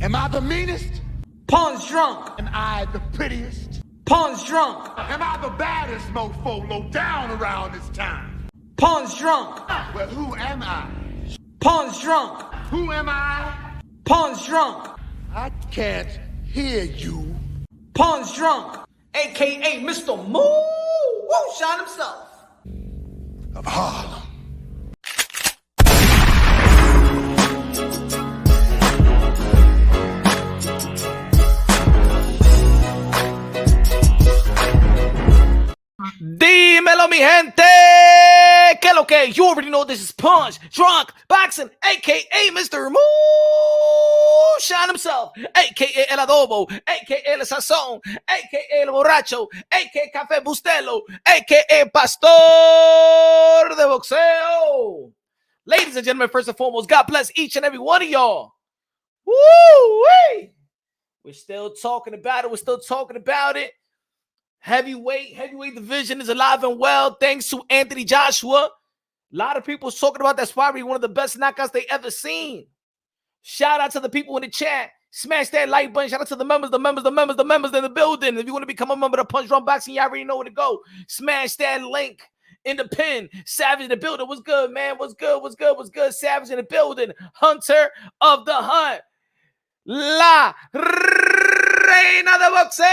Am I the meanest? Pawn's drunk. Am I the prettiest? Pawn's drunk. Am I the baddest mofo low down around this time? Pawn's drunk. Well, who am I? Pawn's drunk. Who am I? Pawn's drunk. I can't hear you. Pawn's drunk. AKA Mr. Moonshine himself. Of Harlem. Dímelo, mi gente. Que lo que? You already know this is Punch Drunk Boxing, aka Mr. Moonshine himself, aka El Adobo, aka El Sazón, aka El Borracho, aka Café Bustelo, aka Pastor de Boxeo. Ladies and gentlemen, first and foremost, God bless each and every one of y'all. Woo-wee! We're still talking about it. We're still talking about it. Heavyweight division is alive and well thanks to Anthony Joshua. A lot of people talking about that's probably one of the best knockouts they ever seen. Shout out to the people in the chat. Smash that like button. Shout out to the members in the building. If you want to become a member of Punch Drunk Boxing, you already know where to go. Smash that link in the pin. Savage in the building. What's good, man? What's good? Savage in the building. Hunter of the Hunt. La Reina de Boxeo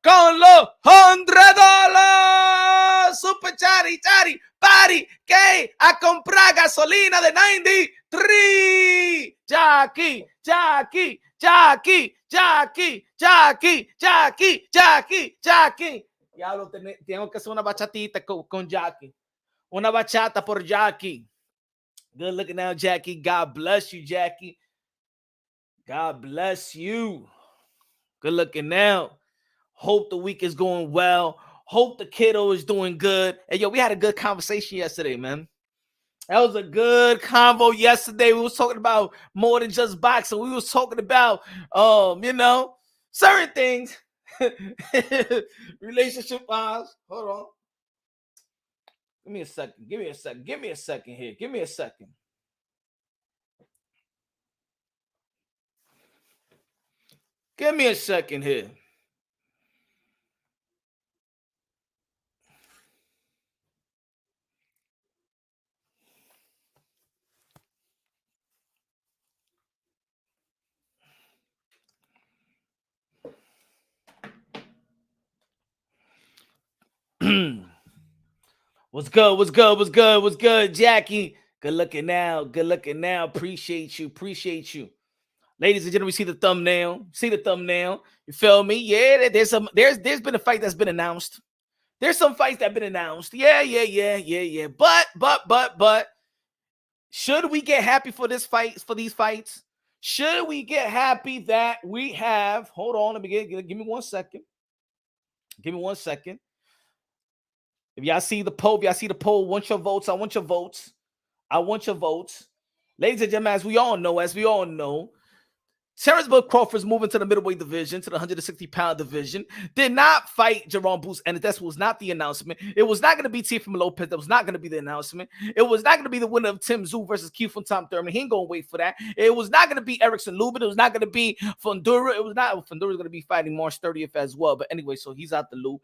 con los $100 super chari party que a comprar gasolina de 93 Jackie ya lo tengo que hacer una bachatita con Jackie, una bachata por Jackie. Good looking out, Jackie. God bless you, Jackie. God bless you. Good looking now. Hope the week is going well. Hope the kiddo is doing good. Hey, yo, we had a good conversation yesterday, man. That was a good convo yesterday. We was talking about more than just boxing. We was talking about, certain things. Relationship-wise. Hold on. Give me a second here. Give me a second. Give me a second here. What's good, Jackie? Good looking now. Appreciate you. Ladies and gentlemen, see the thumbnail. You feel me? Yeah, there's been a fight that's been announced. There's some fights that have been announced. Yeah. But should we get happy for these fights? Should we get happy that we have? Hold on, let me give me 1 second. If y'all see the poll, I want your votes. Ladies and gentlemen, as we all know, Terrence Crawford's moving to the middleweight division, to the 160-pound division. Did not fight Jerome Boots, and that was not the announcement. It was not going to be Teofimo Lopez. That was not going to be the announcement. It was not going to be the winner of Tim Tszyu versus Keith from Tom Thurman. He ain't going to wait for that. It was not going to be Erickson Lubin. It was not going to be Fundura. Fundura's going to be fighting March 30th as well. But anyway, so he's out the loop.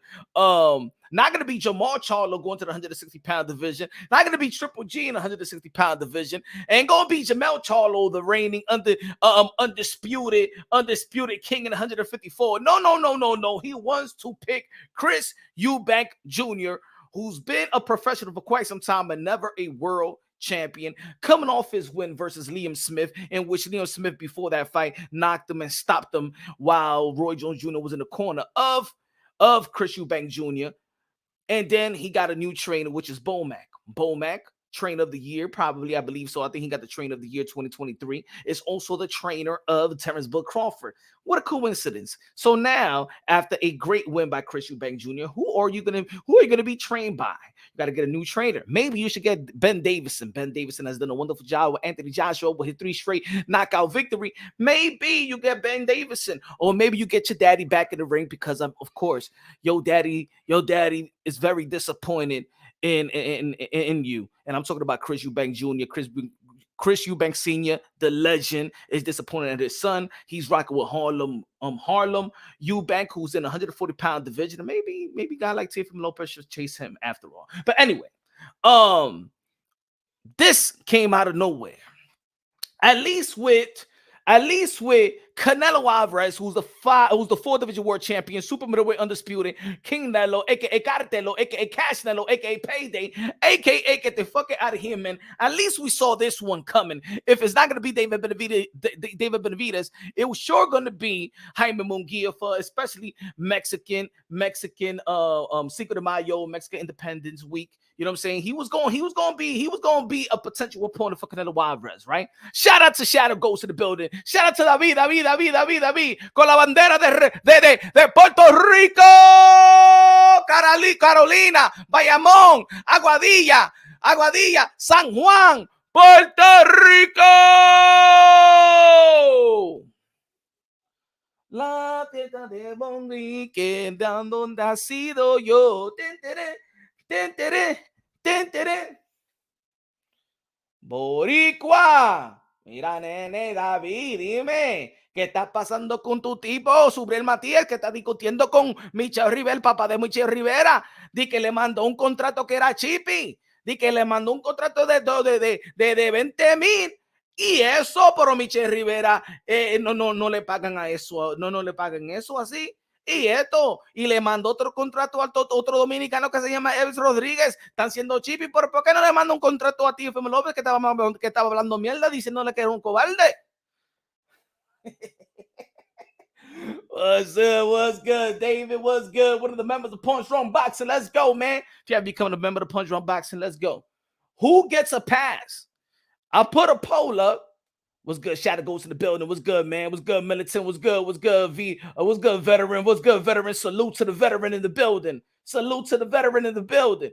Not going to be Jamal Charlo going to the 160-pound division. Not going to be Triple G in the 160-pound division. And going to be Jamel Charlo, the reigning undisputed king in 154. No. He wants to pick Chris Eubank Jr., who's been a professional for quite some time and never a world champion, coming off his win versus Liam Smith, in which Liam Smith before that fight knocked him and stopped him while Roy Jones Jr. was in the corner of Chris Eubank Jr. And then he got a new trainer, which is Bomac, trainer of the year, probably, I believe so. I think he got the trainer of the year 2023. It's also the trainer of Terrence Crawford. What a coincidence. So now, after a great win by Chris Eubank Jr., who are you gonna be trained by? You got to get a new trainer. Maybe you should get Ben Davison. Ben Davison has done a wonderful job with Anthony Joshua with his 3 straight knockout victory. Maybe you get Ben Davison, or maybe you get your daddy back in the ring, because of course, your daddy is very disappointed in you. And I'm talking about Chris Eubank Jr. Chris Eubank Sr., the legend, is disappointed at his son. He's rocking with Harlem Eubank, who's in the 140-pound division. And maybe a guy like Teofimo Lopez should chase him after all. But anyway, this came out of nowhere. At least with Canelo Alvarez, who's the 4-division world champion, super middleweight undisputed, King Nelo, aka Cartelo, aka Cash Nelo, aka Payday, aka get the fuck out of here, man. At least we saw this one coming. If it's not gonna be David Benavidez, it was sure gonna be Jaime Munguia, for especially Mexican Cinco de Mayo, Mexican Independence Week. You know what I'm saying? He was going to be a potential opponent for Canelo Alvarez, right? Shout out to Shadow Ghost in the building. Shout out to David, con la bandera de Puerto Rico, Carolina, Bayamón, Aguadilla, San Juan, Puerto Rico. La tierra de Munguia, donde ha sido yo. Boricua, mira, nene, David, dime, ¿qué está pasando con tu tipo, Subriel Matías, que está discutiendo con Michel Rivera, el papá de Michel Rivera? Di que le mandó un contrato que era chippy, di que le mandó un contrato de 20,000. Y eso, pero Michel Rivera no le pagan a eso, no le pagan eso así. Y le mandó otro contrato a otro dominicano que se llama Elvis Rodríguez. Están siendo chippy, pero ¿por qué no le manda un contrato a Teofimo López, que estaba hablando mierda, diciéndole que era un cobarde? What's good, David? What's good? One of the members of Punch Drunk Boxing. Let's go, man. If you have become a member of Punch Drunk Boxing, let's go. Who gets a pass? I put a poll up. What's good? Shadow goes to the building. What's good, man? What's good, Militant? What's good? What's good, V? What's good, veteran? What's good, veteran? Salute to the veteran in the building. Salute to the veteran in the building.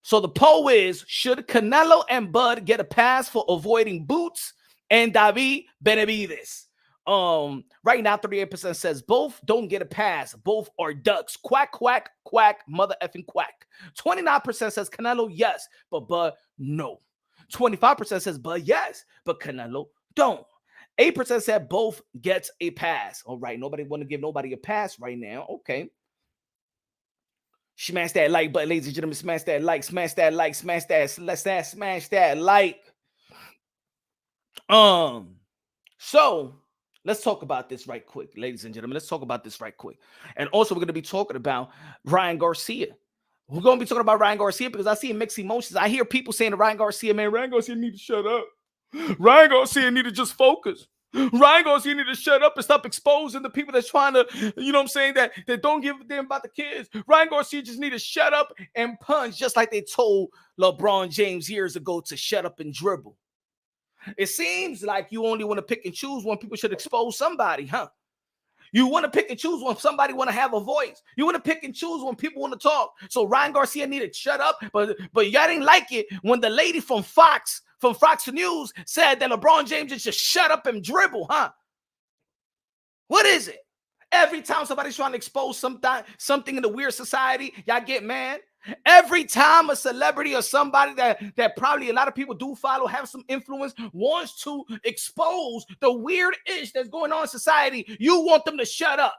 So the poll is, should Canelo and Bud get a pass for avoiding boots and David Benavidez? Right now, 38% says both don't get a pass. Both are ducks. Quack, quack, quack, mother effing quack. 29% says Canelo, yes, but Bud, no. 25% says Bud, yes, but Canelo don't. 8% said both gets a pass. All right, nobody want to give nobody a pass right now. Okay. Smash that like button, ladies and gentlemen. Smash that like, smash that like, smash that like. So let's talk about this right quick, ladies and gentlemen. Let's talk about this right quick. And also, we're going to be talking about Ryan Garcia. We're going to be talking about Ryan Garcia because I see mixed emotions. I hear people saying to Ryan Garcia, man, Ryan Garcia need to shut up. Ryan Garcia need to just focus. Ryan Garcia need to shut up and stop exposing the people that's trying to, you know what I'm saying, that don't give a damn about the kids. Ryan Garcia just need to shut up and punch, just like they told LeBron James years ago to shut up and dribble. It seems like you only want to pick and choose when people should expose somebody, huh? You want to pick and choose when somebody want to have a voice. You want to pick and choose when people want to talk. So Ryan Garcia needed to shut up, but y'all didn't like it when the lady from Fox News said that LeBron James just shut up and dribble, huh? What is it? Every time somebody's trying to expose something in the weird society, y'all get mad. Every time a celebrity or somebody that probably a lot of people do follow, have some influence, wants to expose the weird ish that's going on in society, you want them to shut up.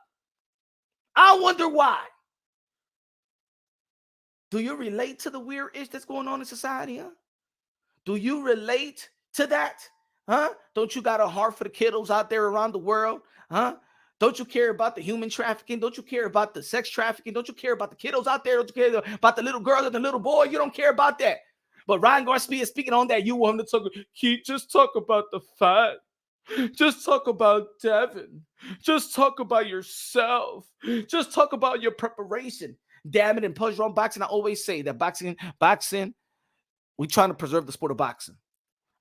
I wonder why. Do you relate to the weird ish that's going on in society, huh? Do you relate to that? Huh? Don't you got a heart for the kiddos out there around the world? Huh? Don't you care about the human trafficking? Don't you care about the sex trafficking? Don't you care about the kiddos out there? Don't you care about the little girl and the little boy? You don't care about that. But Ryan Garcia is speaking on that. You want him to talk. Just talk about the fight. Just talk about Devin. Just talk about yourself. Just talk about your preparation. Damn it, in Punch Drunk Boxing, I always say that boxing, we're trying to preserve the sport of boxing.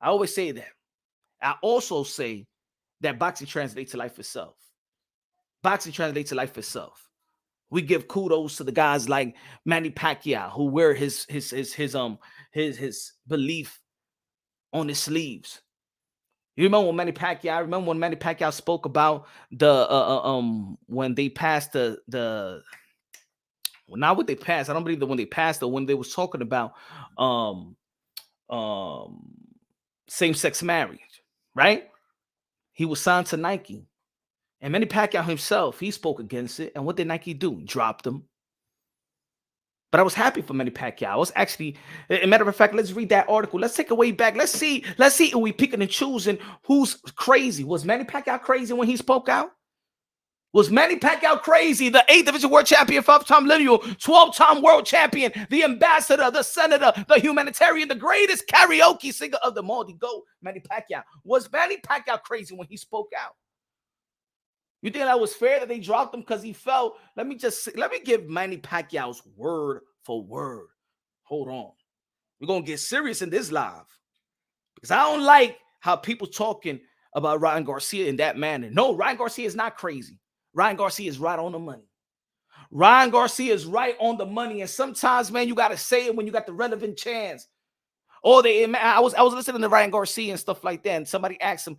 I always say that. I also say that boxing translates to life itself. Boxing translates to life itself. We give kudos to the guys like Manny Pacquiao, who wear his belief on his sleeves. You remember when Manny Pacquiao? I remember when Manny Pacquiao spoke about the when they passed the not what they passed. I don't believe that when they passed, or when they was talking about same-sex marriage, right? He was signed to Nike. And Manny Pacquiao himself, he spoke against it. And what did Nike do? Dropped him. But I was happy for Manny Pacquiao. I was actually, a matter of fact, let's read that article. Let's take a way back. Let's see if we picking and choosing who's crazy. Was Manny Pacquiao crazy when he spoke out? Was Manny Pacquiao crazy? The 8th Division World Champion, 5-time lineal, 12-time World Champion, the ambassador, the senator, the humanitarian, the greatest karaoke singer of them all. Go, Manny Pacquiao. Was Manny Pacquiao crazy when he spoke out? You think that was fair that they dropped him because he fell? Let me give Manny Pacquiao's word for word. Hold on. We're going to get serious in this live. Because I don't like how people talking about Ryan Garcia in that manner. No, Ryan Garcia is not crazy. Ryan Garcia is right on the money. Ryan Garcia is right on the money. And sometimes, man, you got to say it when you got the relevant chance. I was listening to Ryan Garcia and stuff like that. And somebody asked him,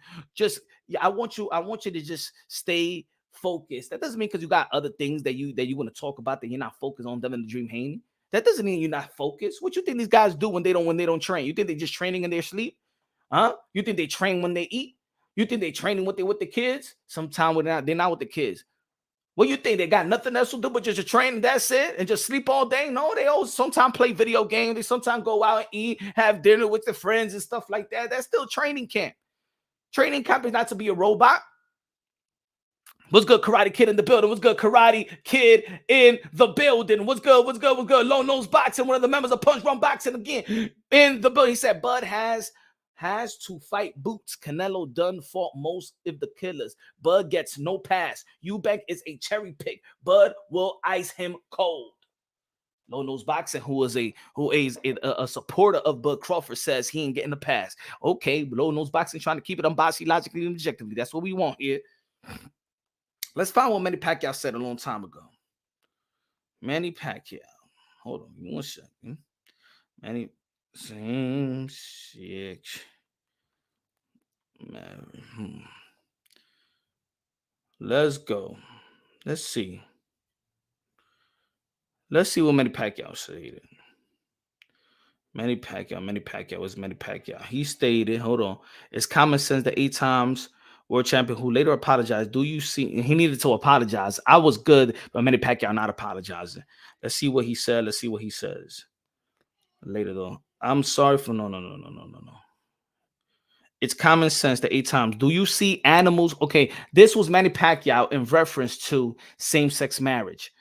I want you to just stay focused. That doesn't mean because you got other things that you want to talk about that you're not focused on them in the Dream Haney. That doesn't mean you're not focused. What you think these guys do when they don't train? You think they just training in their sleep? Huh? You think they train when they eat? You think they training with the kids? Sometimes they're not with the kids. What you think? They got nothing else to do but just train, that's it, and just sleep all day? No, they all sometimes play video games. They sometimes go out and eat, have dinner with their friends and stuff like that. That's still training camp. Training camp is not to be a robot. What's good, Karate Kid in the building? What's good, Karate Kid in the building? What's good? Low Nose Boxing, one of the members of Punch Run Boxing again in the building. He said, Bud has to fight Boots. Canelo done fought most of the killers. Bud gets no pass. Eubank is a cherry pick. Bud will ice him cold. Low Nose Boxing, who is a supporter of Bud Crawford, says he ain't getting the pass. Okay, Low Nose Boxing trying to keep it unbiased, logically and objectively. That's what we want here. Let's find what Manny Pacquiao said a long time ago. Manny Pacquiao. Hold on, give me 1 second. Manny, same shit. Man. Let's go. Let's see what Manny Pacquiao said. Manny Pacquiao is Manny Pacquiao. He stated, hold on, it's common sense that 8 times world champion who later apologized. Do you see? He needed to apologize. I was good, but Manny Pacquiao not apologizing. Let's see what he said. Let's see what he says later, though. I'm sorry for no. It's common sense that 8 times. Do you see animals? Okay, this was Manny Pacquiao in reference to same-sex marriage.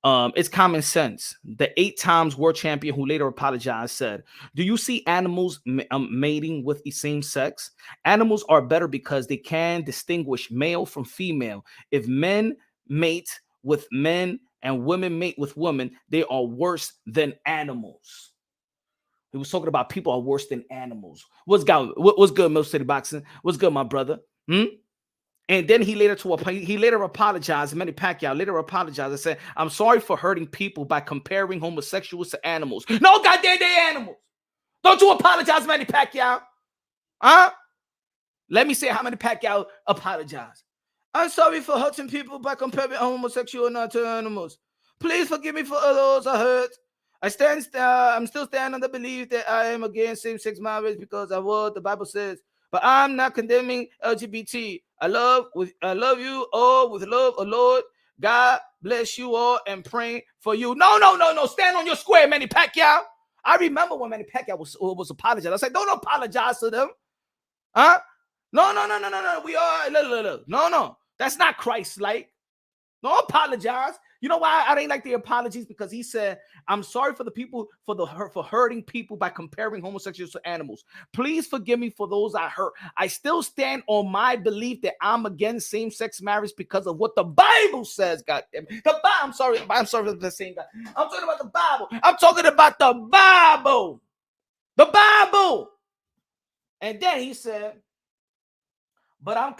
It's common sense. The 8 times world champion who later apologized said, do you see animals mating with the same sex? Animals are better because they can distinguish male from female. If men mate with men and women mate with women, they are worse than animals. He was talking about people are worse than animals. What's good, Mill City Boxing? What's good, my brother? And then he later apologized. Manny Pacquiao later apologized and said, I'm sorry for hurting people by comparing homosexuals to animals. No, goddamn, they animals. Don't you apologize, Manny Pacquiao. Huh? Let me say how Manny Pacquiao apologized. I'm sorry for hurting people by comparing homosexuals to animals. Please forgive me for those I hurt. I'm still standing on the belief that I am against same-sex marriage because of what the Bible says. But I'm not condemning LGBT. I love you all with love, oh Lord. God bless you all and praying for you. No. Stand on your square, Manny Pacquiao. I remember when Manny Pacquiao was apologizing. I said, don't apologize to them. Huh? No. We are, look. No. That's not Christ-like. Don't apologize. You know why I didn't like the apologies? Because he said, I'm sorry for the people, for hurting people by comparing homosexuals to animals. Please forgive me for those I hurt. I still stand on my belief that I'm against same-sex marriage because of what the Bible says. God damn it. I'm sorry for the same guy. I'm talking about the Bible. I'm talking about the Bible. The Bible. And then he said, but I'm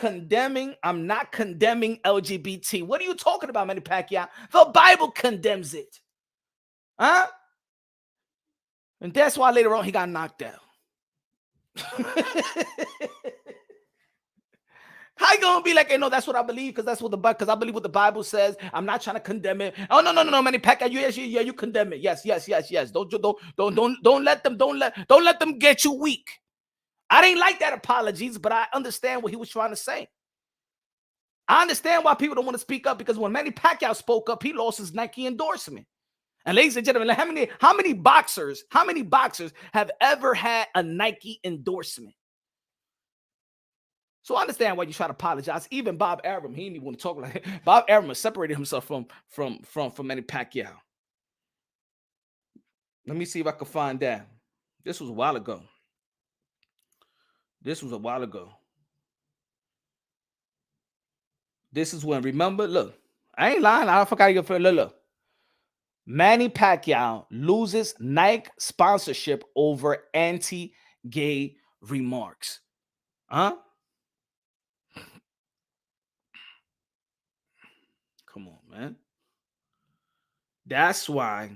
not condemning LGBT. What are you talking about, Manny Pacquiao? The Bible condemns it. Huh? And that's why later on he got knocked out. How you gonna be like, hey, no, that's what I believe, because I believe what the Bible says. I'm not trying to condemn it. Oh, no, Manny Pacquiao, you condemn it. Yes. Don't let them get you weak. I didn't like that apologies, but I understand what he was trying to say. I understand why people don't want to speak up, because when Manny Pacquiao spoke up, he lost his Nike endorsement. And ladies and gentlemen, how many boxers have ever had a Nike endorsement? So I understand why you try to apologize. Even Bob Arum, he didn't even want to talk like that. Bob Arum separated himself from Manny Pacquiao. Let me see if I can find that. This was a while ago. This is when, remember, look, I ain't lying. I forgot your friend. Look. Manny Pacquiao loses Nike sponsorship over anti-gay remarks. Huh? Come on, man. That's why,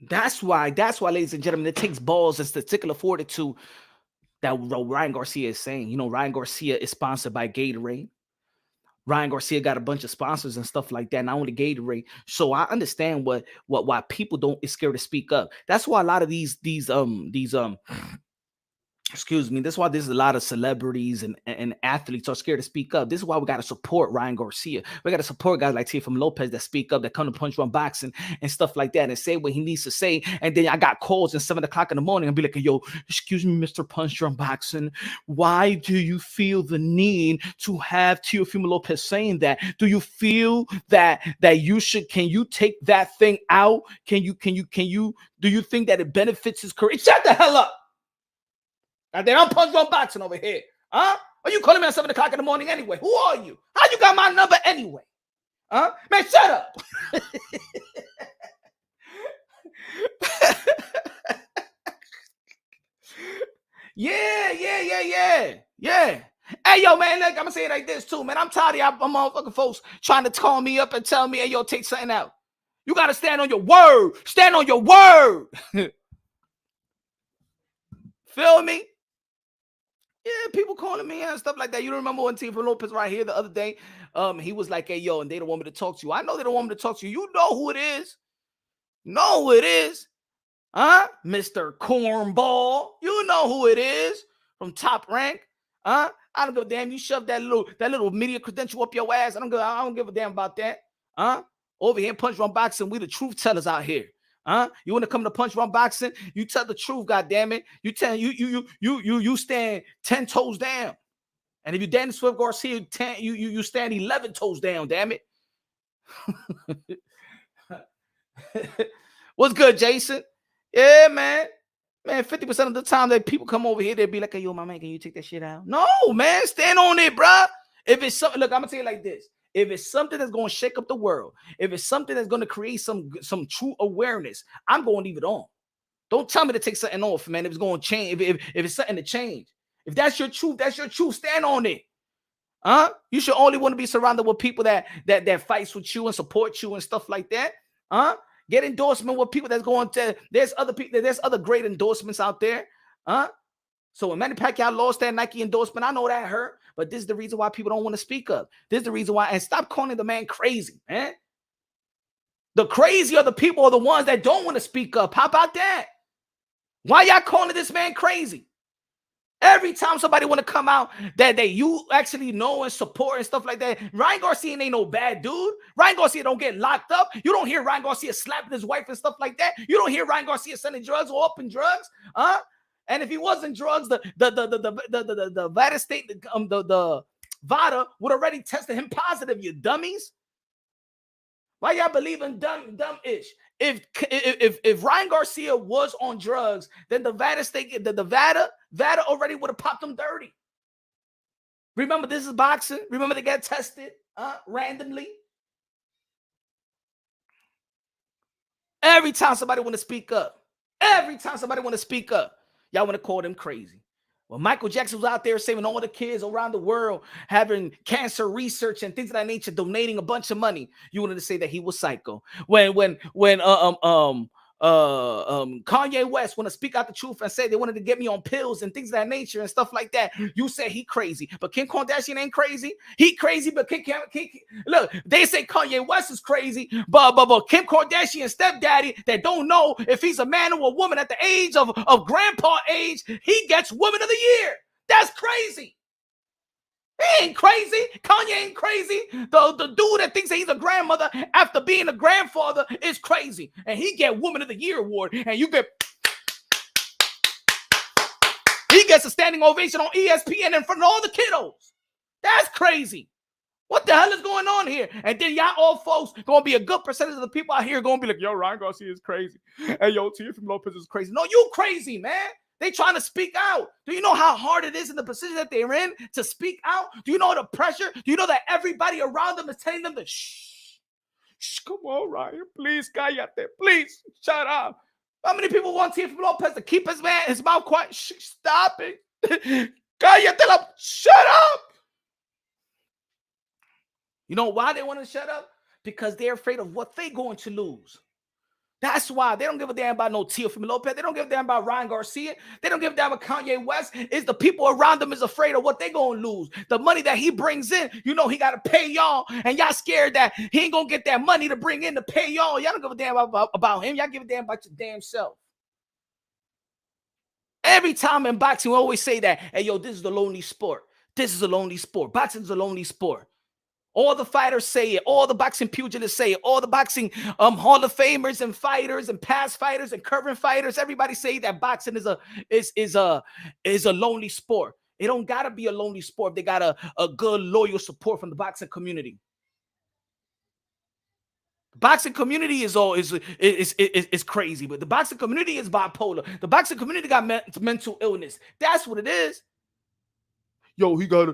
ladies and gentlemen, it takes balls and testicular fortitude that Ryan Garcia is saying. You know, Ryan Garcia is sponsored by Gatorade. Ryan Garcia got a bunch of sponsors and stuff like that, not only Gatorade. So I understand why people don't is scared to speak up. That's why a lot of these excuse me, that's why there's a lot of celebrities and athletes are scared to speak up. This is why we got to support Ryan Garcia. We got to support guys like Teofimo Lopez that speak up, that come to Punch Run Boxing and stuff like that, and say what he needs to say. And then I got calls at 7 o'clock in the morning and be like, yo, excuse me, Mr. Punch Run Boxing, why do you feel the need to have Teofimo Lopez saying that? Do you feel that you should, can you take that thing out? Do you think that it benefits his career? Shut the hell up. And then I'm Punch Run Boxing over here. Huh? Are you calling me at 7 o'clock in the morning anyway? Who are you? How you got my number anyway? Huh? Man, shut up. Yeah. Hey, yo, man, look, I'm going to say it like this too, man. I'm tired of y'all motherfucking folks trying to call me up and tell me, hey, yo, take something out. You got to stand on your word. Stand on your word. Feel me? Yeah, people calling me and stuff like that. You don't remember when Teofimo Lopez right here the other day? He was like, hey, yo, and they don't want me to talk to you. I know they don't want me to talk to you. You know who it is. Know who it is. Huh? Mr. Cornball. You know who it is from Top Rank. Huh? I don't give a damn. You shove that little media credential up your ass. I don't give a damn about that. Huh? Over here in Punch Run Boxing, we the truth tellers out here. Huh? You want to come to Punch Run Boxing? You tell the truth, goddammit. You stand 10 toes down. And if you Danny Swift Garcia, you stand 11 toes down, damn it. What's good, Jason? Yeah, man. Man, 50% of the time that people come over here, they'll be like, hey, yo, my man, can you take that shit out? No, man, stand on it, bro. If it's something, look, I'm gonna tell you like this. If it's something that's going to shake up the world, if it's something that's going to create some true awareness, I'm going to leave it on. Don't tell me to take something off, man. If it's going to change, if it's something to change. If that's your truth, that's your truth. Stand on it. Huh? You should only want to be surrounded with people that fights with you and support you and stuff like that. Huh? Get endorsement with people that's going to, there's other great endorsements out there. Huh? So when Manny Pacquiao lost that Nike endorsement, I know that hurt, but this is the reason why people don't want to speak up. This is the reason why, and stop calling the man crazy, man. The crazy are the people are the ones that don't want to speak up. How about that? Why y'all calling this man crazy? Every time somebody want to come out that you actually know and support and stuff like that, Ryan Garcia ain't no bad dude. Ryan Garcia don't get locked up. You don't hear Ryan Garcia slapping his wife and stuff like that. You don't hear Ryan Garcia sending drugs or up in drugs, huh? And if he wasn't drugs, the Vada state, the VADA would already tested him positive, you dummies. Why y'all believe in dumb-ish? If Ryan Garcia was on drugs, then the Vada state, the VADA already would have popped him dirty. Remember, this is boxing. Remember, they get tested randomly. Every time somebody want to speak up, y'all want to call them crazy. Well, Michael Jackson was out there saving all the kids around the world, having cancer research and things of that nature, donating a bunch of money. You wanted to say that he was psycho. When Kanye West want to speak out the truth and say they wanted to get me on pills and things of that nature and stuff like that, you say he crazy. But Kim Kardashian ain't crazy. He crazy, but look, they say Kanye West is crazy, but Kim Kardashian's stepdaddy that don't know if he's a man or a woman at the age of grandpa age, he gets woman of the year. That's crazy. He ain't crazy. Kanye ain't crazy. The dude that thinks that he's a grandmother after being a grandfather is crazy. And he get Woman of the Year award. And he gets a standing ovation on ESPN in front of all the kiddos. That's crazy. What the hell is going on here? And then y'all all folks gonna be a good percentage of the people out here gonna be like, yo, Ryan Garcia is crazy. Hey, yo, Teofimo Lopez is crazy. No, you crazy, man. They trying to speak out. Do you know how hard it is in the position that they're in to speak out? Do you know the pressure? Do you know that everybody around them is telling them to shh, come on, Ryan, please, cállate, please, shut up. How many people want Teofimo Lopez to keep his mouth quiet? Shh, stop it. Cállate, shut up. You know why they want to shut up? Because they're afraid of what they're going to lose. That's why they don't give a damn about no Teofimo Lopez. They don't give a damn about Ryan Garcia. They don't give a damn about Kanye West. It's the people around them is afraid of what they're going to lose. The money that he brings in, you know he got to pay y'all. And y'all scared that he ain't going to get that money to bring in to pay y'all. Y'all don't give a damn about him. Y'all give a damn about your damn self. Every time in boxing, we always say that, hey, yo, this is a lonely sport. This is a lonely sport. Boxing is a lonely sport. All the fighters say it. All the boxing pugilists say it. All the boxing Hall of Famers and fighters and past fighters and current fighters, everybody say that boxing is a lonely sport. It don't gotta be a lonely sport. They got a good loyal support from the boxing community. The boxing community is crazy, but the boxing community is bipolar. The boxing community got mental illness. That's what it is. Yo, he gotta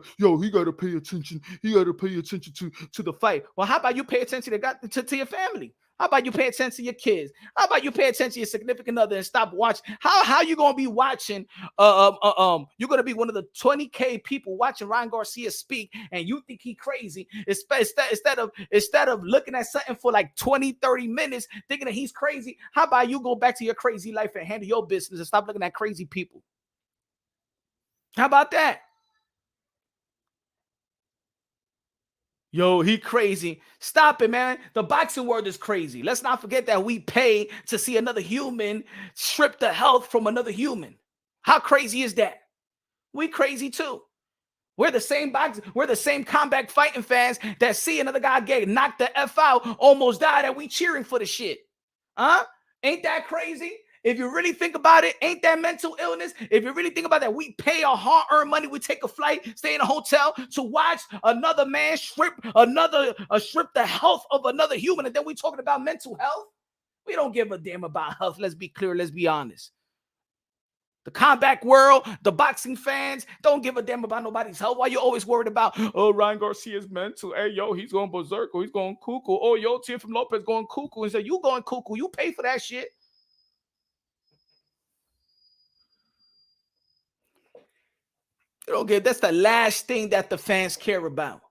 pay attention. He gotta pay attention to the fight. Well, how about you pay attention to your family? How about you pay attention to your kids? How about you pay attention to your significant other and stop watching? How you gonna be watching? You're gonna be one of the 20K people watching Ryan Garcia speak, and you think he crazy. Instead of looking at something for like 20, 30 minutes, thinking that he's crazy. How about you go back to your crazy life and handle your business and stop looking at crazy people? How about that? Yo, he crazy. Stop it, man. The boxing world is crazy. Let's not forget that we pay to see another human strip the health from another human. How crazy is that? We crazy too. We're the same combat fighting fans that see another guy get knocked the F out, almost died, and we cheering for the shit. Huh? Ain't that crazy? If you really think about it, ain't that mental illness? If you really think about that, we pay our hard-earned money, we take a flight, stay in a hotel to watch another man strip the health of another human, and then we talking about mental health? We don't give a damn about health. Let's be clear. Let's be honest. The combat world, the boxing fans don't give a damn about nobody's health. Why you always worried about, oh, Ryan Garcia's mental? Hey, yo, he's going berserk or he's going cuckoo. Oh, yo, Teofimo Lopez going cuckoo. And say, you going cuckoo. You pay for that shit. Okay, that's the last thing that the fans care about.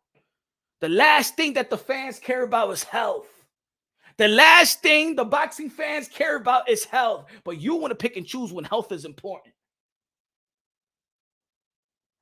The last thing that the fans care about is health. The last thing the boxing fans care about is health. But you want to pick and choose when health is important.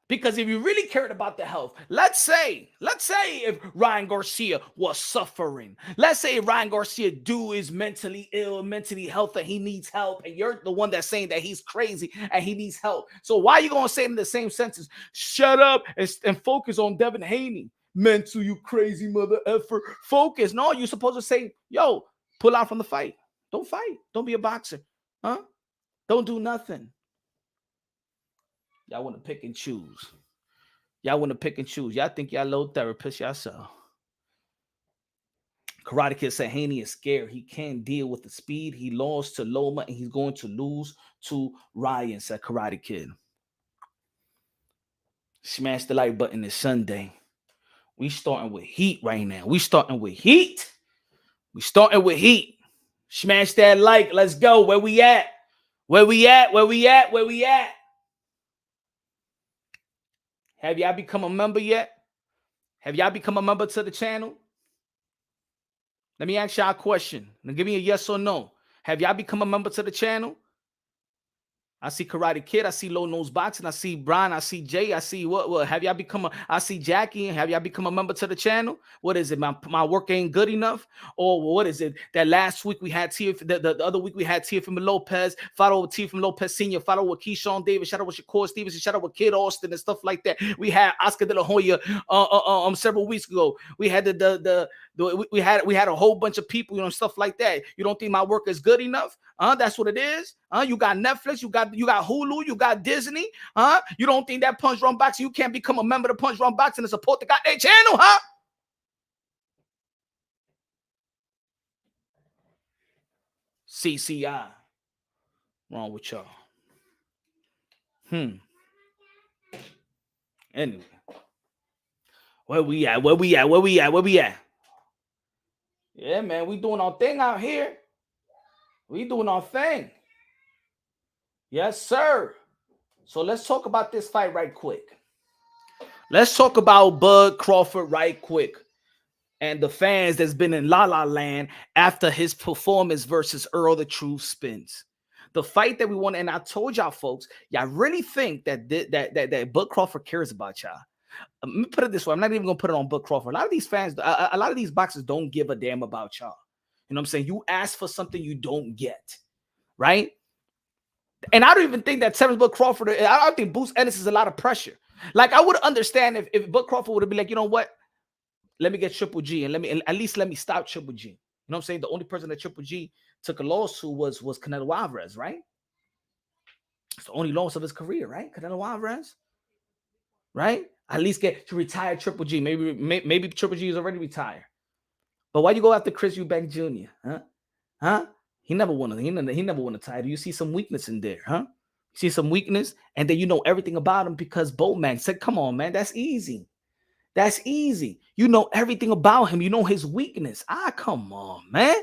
Because if you really cared about the health, let's say if Ryan Garcia was suffering, let's say Ryan Garcia is mentally ill, mentally healthy, he needs help, and you're the one that's saying that he's crazy and he needs help. So why are you going to say in the same sentence, shut up and focus on Devin Haney? Mental, you crazy mother effer. Focus. No, you're supposed to say, yo, pull out from the fight. Don't fight. Don't be a boxer. Huh? Don't do nothing. Y'all want to pick and choose. Y'all want to pick and choose. Y'all think y'all low therapist yourself. Karate Kid said Haney is scared. He can't deal with the speed. He lost to Loma and he's going to lose to Ryan, said Karate Kid. Smash the like button this Sunday. We starting with heat right now. We starting with heat. Smash that like. Let's go. Where we at? Where we at? Have y'all become a member yet? Have y'all become a member to the channel? Let me ask y'all a question. Now give me a yes or no. Have y'all become a member to the channel? I see Karate Kid. I see Low Nose Boxing. I see Brian. I see Jay. I see what? Have y'all become a? I see Jackie. Have y'all become a member to the channel? What is it? My work ain't good enough, or what is it? That last week we had Tia. The other week we had Tia from Lopez. Followed with Tia from Lopez Senior. Followed with Keyshawn Davis. Shout out with Shakur Stevenson. Shout out with Kid Austin and stuff like that. We had Oscar De La Hoya several weeks ago. We had we had a whole bunch of people, stuff like that. You don't think my work is good enough? That's what it is. You got Netflix, you got Hulu, you got Disney. You don't think that Punch Run Boxing, you can't become a member of Punch Run Boxing and support the goddamn channel, huh? CCI. Wrong with y'all. Anyway. Where we at? Yeah, man, we doing our thing out here. We doing our thing. Yes, sir. So let's talk about this fight right quick. Let's talk about Bud Crawford right quick. And the fans that's been in La La Land after his performance versus Earl the Truth Spence. The fight that we want, and I told y'all folks, y'all really think that Bud Crawford cares about y'all. Let me put it this way. I'm not even gonna put it on Bud Crawford. A lot of these fans, a lot of these boxers don't give a damn about y'all. You know what I'm saying? You ask for something you don't get, right? And I don't even think that Bud Crawford, I don't think Boots Ennis is a lot of pressure. Like, I would understand if Bud Crawford would have been like, you know what? Let me get Triple G and at least let me stop Triple G. You know what I'm saying? The only person that Triple G took a loss to was Canelo Alvarez, right? It's the only loss of his career, right? Canelo Alvarez, right? At least get to retire Triple G. Maybe Triple G is already retired. But why you go after Chris Eubank Jr.? Huh? He never won a title. You see some weakness in there, huh? You see some weakness, and then you know everything about him because Bomac said, "Come on, man, that's easy." That's easy. You know everything about him. You know his weakness. Come on, man.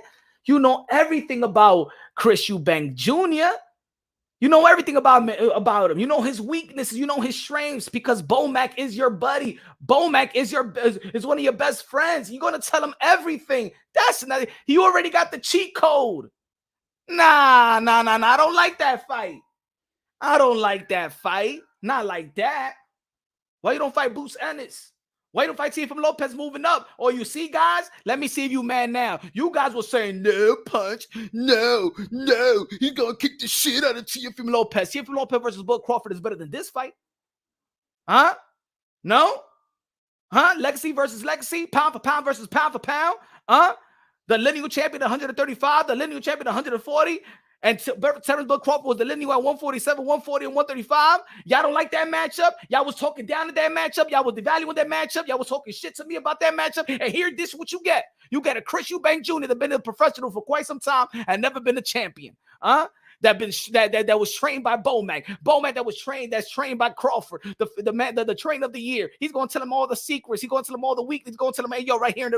You know everything about Chris Eubank Jr. You know everything about him. You know his weaknesses. You know his strengths because Bomac is your buddy. Bomac is one of your best friends. You're gonna tell him everything. That's not. He already got the cheat code. Nah. I don't like that fight. Not like that. Why you don't fight Boots Ennis? Why you don't fight Team from Lopez moving up? Or you see, guys, let me see if you mad now. You guys were saying, no, Punch, no, he gonna kick the shit out of Team from Lopez. Team from Lopez versus Bud Crawford is better than this fight. Huh? No? Huh? Legacy versus Legacy? Pound for pound versus pound for pound? Huh? The lineal champion 135, the lineal champion 140. And Terrence Bud Crawford was the lineal at 147, 140, and 135. Y'all don't like that matchup. Y'all was talking down to that matchup. Y'all was devaluing that matchup. Y'all was talking shit to me about that matchup. And here, this is what you get. You get a Chris Eubank Jr. that been a professional for quite some time and never been a champion. That was trained by Bomac. Bomac that's trained by Crawford, the train of the year. He's going to tell him all the secrets. He's going to tell him all the weaknesses. He's going to tell him, hey, yo, right here,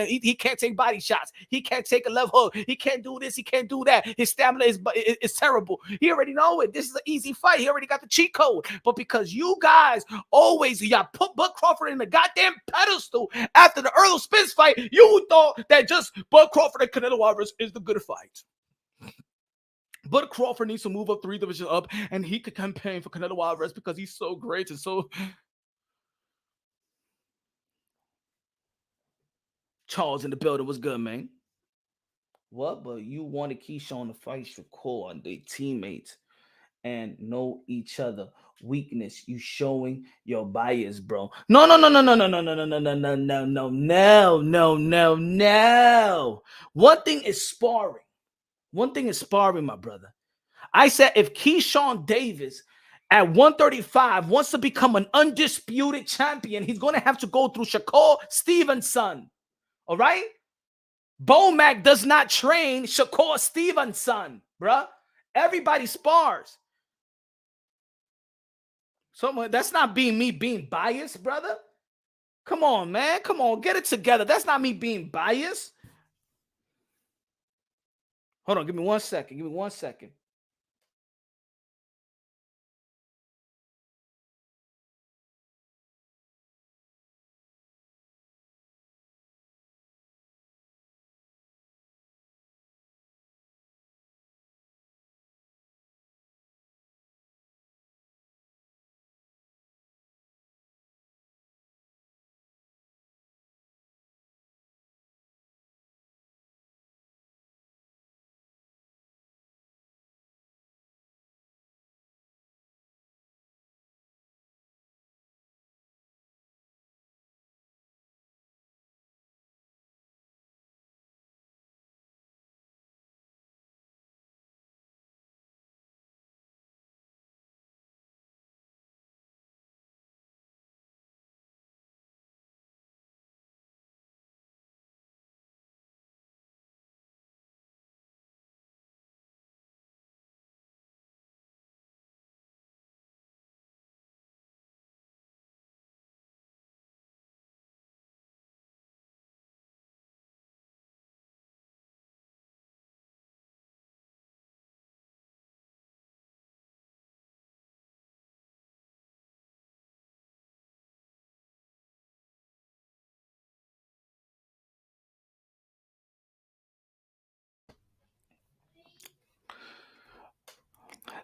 he can't take body shots. He can't take a left hook. He can't do this. He can't do that. His stamina is terrible. He already know it. This is an easy fight. He already got the cheat code. But because you guys y'all put Bud Crawford in the goddamn pedestal after the Earl Spence fight, you thought that just Bud Crawford and Canelo Alvarez is the good fight. Bud Crawford needs to move up 3 divisions up, and he could campaign for Canelo Alvarez because he's so great and so. Charles in the building was good, man. What? But you wanted Keyshawn to fight Shakur and their teammates and know each other. Weakness, you showing your bias, bro. No. One thing is sparring. My brother. I said if Keyshawn Davis at 135 wants to become an undisputed champion, he's going to have to go through Shakur Stevenson. All right? Bomac does not train Shakur Stevenson, bruh. Everybody spars. So that's not me being biased, brother. Come on, man. Come on, get it together. That's not me being biased. Hold on, give me 1 second.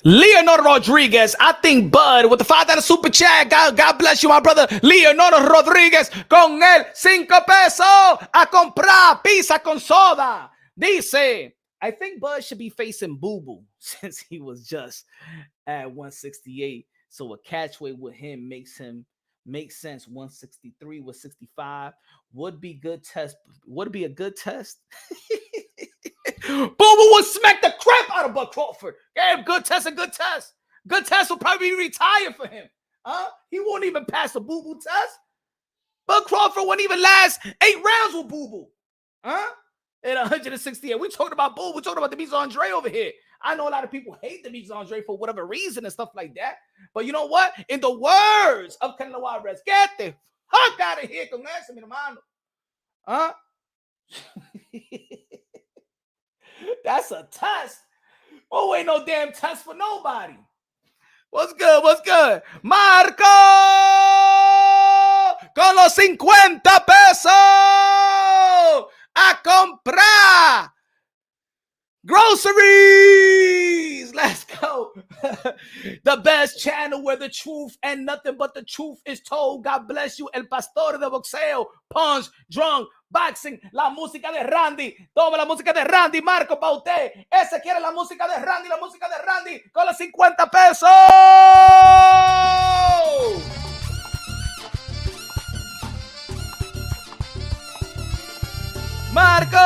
Leonardo Rodriguez, I think Bud with the $5 super chat. God bless you, my brother. Leonardo Rodriguez con el 5 pesos a comprar pizza con soda. Dice, I think Bud should be facing Boo Boo since he was just at 168. So a catchweight with him makes sense. 163 with 65 would be good test. Would be a good test. Boo Boo would smack the crap out of Bud Crawford. Yeah, good test. Good test will probably be retired for him. He won't even pass the Boo Boo test. Bud Crawford wouldn't even last 8 rounds with Boo Boo. At 168. We talking about Boo. We're talking about Demetrius Andre over here. I know a lot of people hate Demetrius Andre for whatever reason and stuff like that. But you know what? In the words of Canelo Alvarez, get the fuck out of here con eso, mi hermano. That's a test. Oh, ain't no damn test for nobody. What's good? Marco con los 50 pesos a comprar groceries. Let's go. The best channel where the truth and nothing but the truth is told. God bless you. El pastor de boxeo, punch, drunk, boxing, la música de Randy. Toma la música de Randy, Marco, para usted. Ese quiere la música de Randy con los 50 pesos. Marco.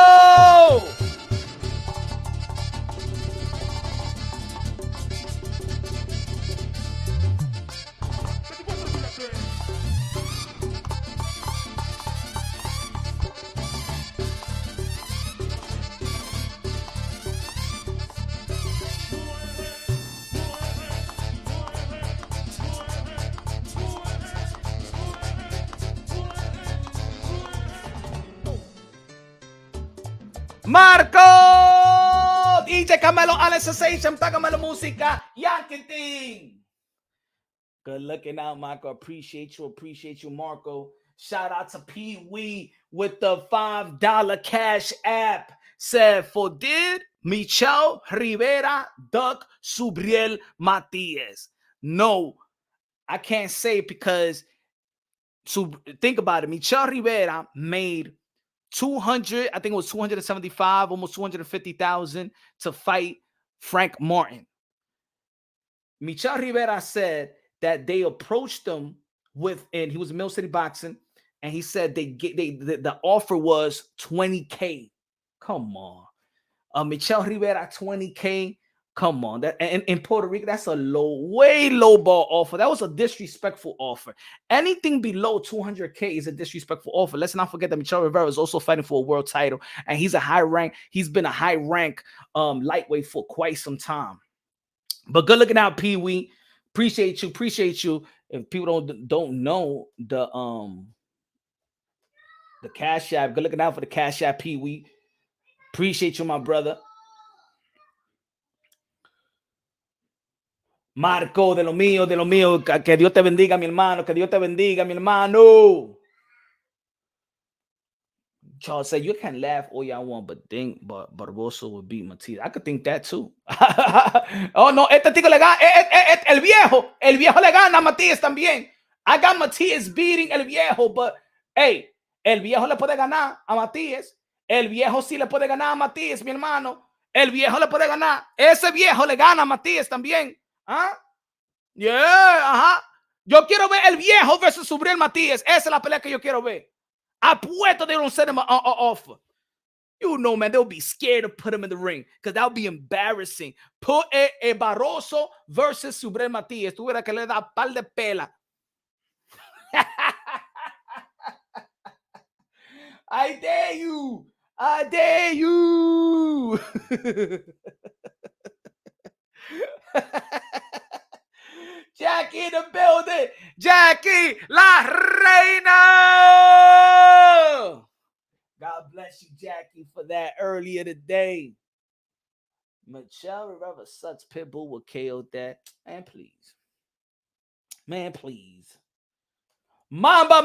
Marco! DJ Camelo Alex Sensation, págame la música, Yankee Thing. Good looking out, Marco. Appreciate you, Marco. Shout out to Pee Wee with the $5 cash app. Said, for did Michel Rivera duck Subriel Matias? No, I can't say because think about it. Michel Rivera made 200, I think it was 275, almost 250,000 to fight Frank Martin. Michel Rivera said that they approached him and he was in Mill City Boxing, and he said the offer was $20K. Come on. Michel Rivera, $20K. Come on. That and in Puerto Rico, that's a way low ball offer. That was a disrespectful offer. Anything below 200K is a disrespectful offer. Let's not forget that Michel Rivera is also fighting for a world title, and he's been a high rank lightweight for quite some time. But good looking out, Pee Wee. Appreciate you. If people don't know the Cash App, good looking out for the Cash App, Pee Wee. Appreciate you, my brother. Marco, de lo mío, que Dios te bendiga, mi hermano, Charles said, you can laugh all y'all want, but Barboso would beat Matias. I could think that too. Oh, no, este tico le gana, el viejo le gana a Matias también. I got Matias beating el viejo, but, hey, el viejo le puede ganar a Matias. El viejo sí le puede ganar a Matias, mi hermano. El viejo le puede ganar. Ese viejo le gana a Matias también. Yeah, Yo quiero ver el viejo versus Subriel Matias. Esa es la pelea que yo quiero ver. Apuesto they don't send him an offer. You know, man, they'll be scared to put him in the ring because that would be embarrassing. Put a Barroso versus Subriel Matias. Tú verás que le da par de pela. I dare you. Jackie in the building. Jackie La Reina. God bless you, Jackie, for that earlier today. Michel Rivera sucks. Pitbull will KO that. Man, please. Mamba,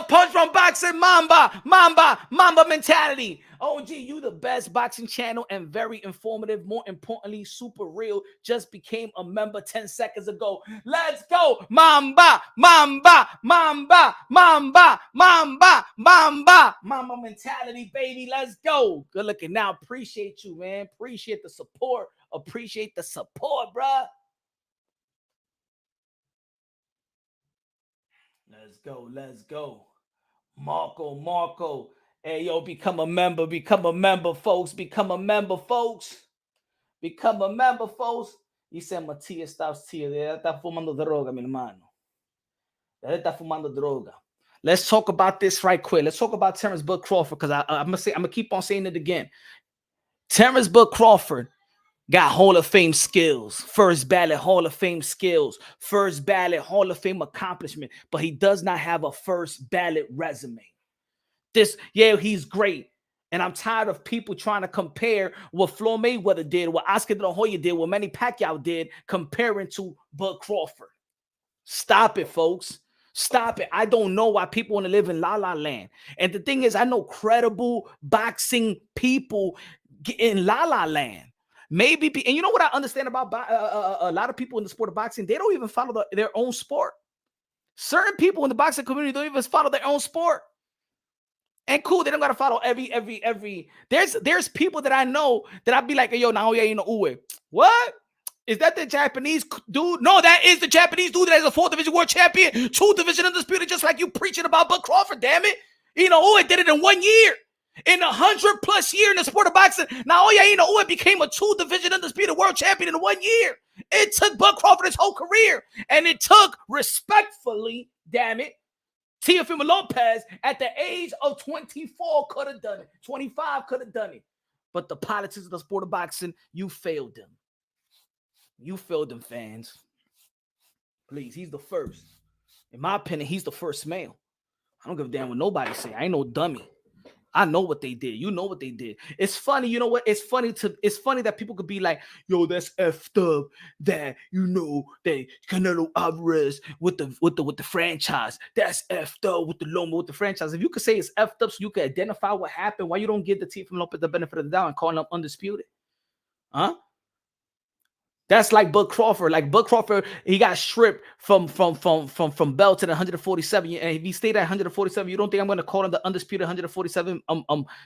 punch from boxing, Mamba mentality. OG, you the best boxing channel and very informative. More importantly, super real. Just became a member 10 seconds ago. Let's go, Mamba mentality, baby. Let's go. Good looking now. Appreciate you, man. Appreciate the support. Appreciate the support, bruh. Let's go. Marco. Hey, yo, become a member, folks. Become a member, folks. Dice Matías Stavs here. Está fumando droga, mi hermano. Está fumando droga. Let's talk about this right quick. Let's talk about Terrence Bud Crawford, because I'm gonna keep on saying it again. Terrence Bud Crawford got Hall of Fame skills, first ballot Hall of Fame skills, first ballot Hall of Fame accomplishment, but he does not have a first ballot resume. He's great. And I'm tired of people trying to compare what Floyd Mayweather did, what Oscar De La Hoya did, what Manny Pacquiao did, comparing to Bud Crawford. Stop it, folks. Stop it. I don't know why people want to live in La La Land. And the thing is, I know credible boxing people in La La Land. Maybe, and you know what I understand about a lot of people in the sport of boxing? They don't even follow their own sport. Certain people in the boxing community don't even follow their own sport. And cool, they don't gotta follow every. There's people that I know that I'd be like, hey, yo, Naoya Inoue. What? Is that the Japanese dude? No, that is the Japanese dude that is a 4th division world champion, 2 division undisputed, just like you preaching about Bud Crawford, damn it. Inoue did it in 1 year. In 100+ year in the sport of boxing, Naoya Inoue became a 2 division undisputed world champion in 1 year. It took Bud Crawford his whole career. And it took, respectfully, damn it, Teofimo Lopez at the age of 24 could have done it. 25 could have done it. But the politics of the sport of boxing, you failed them. You failed them, fans. Please, he's the first. In my opinion, he's the first male. I don't give a damn what nobody say. I ain't no dummy. I know what they did. You know what they did. It's funny. You know what? It's funny that people could be like, yo, that's effed up that, that Canelo Alvarez with the franchise. That's effed up with the Loma with the franchise. If you could say it's effed up so you can identify what happened, why you don't give the team from Lopez the benefit of the doubt and call them undisputed? Huh? That's like Bud Crawford. Like Bud Crawford, he got stripped from belt to the 147. And if he stayed at 147, you don't think I'm going to call him the undisputed 147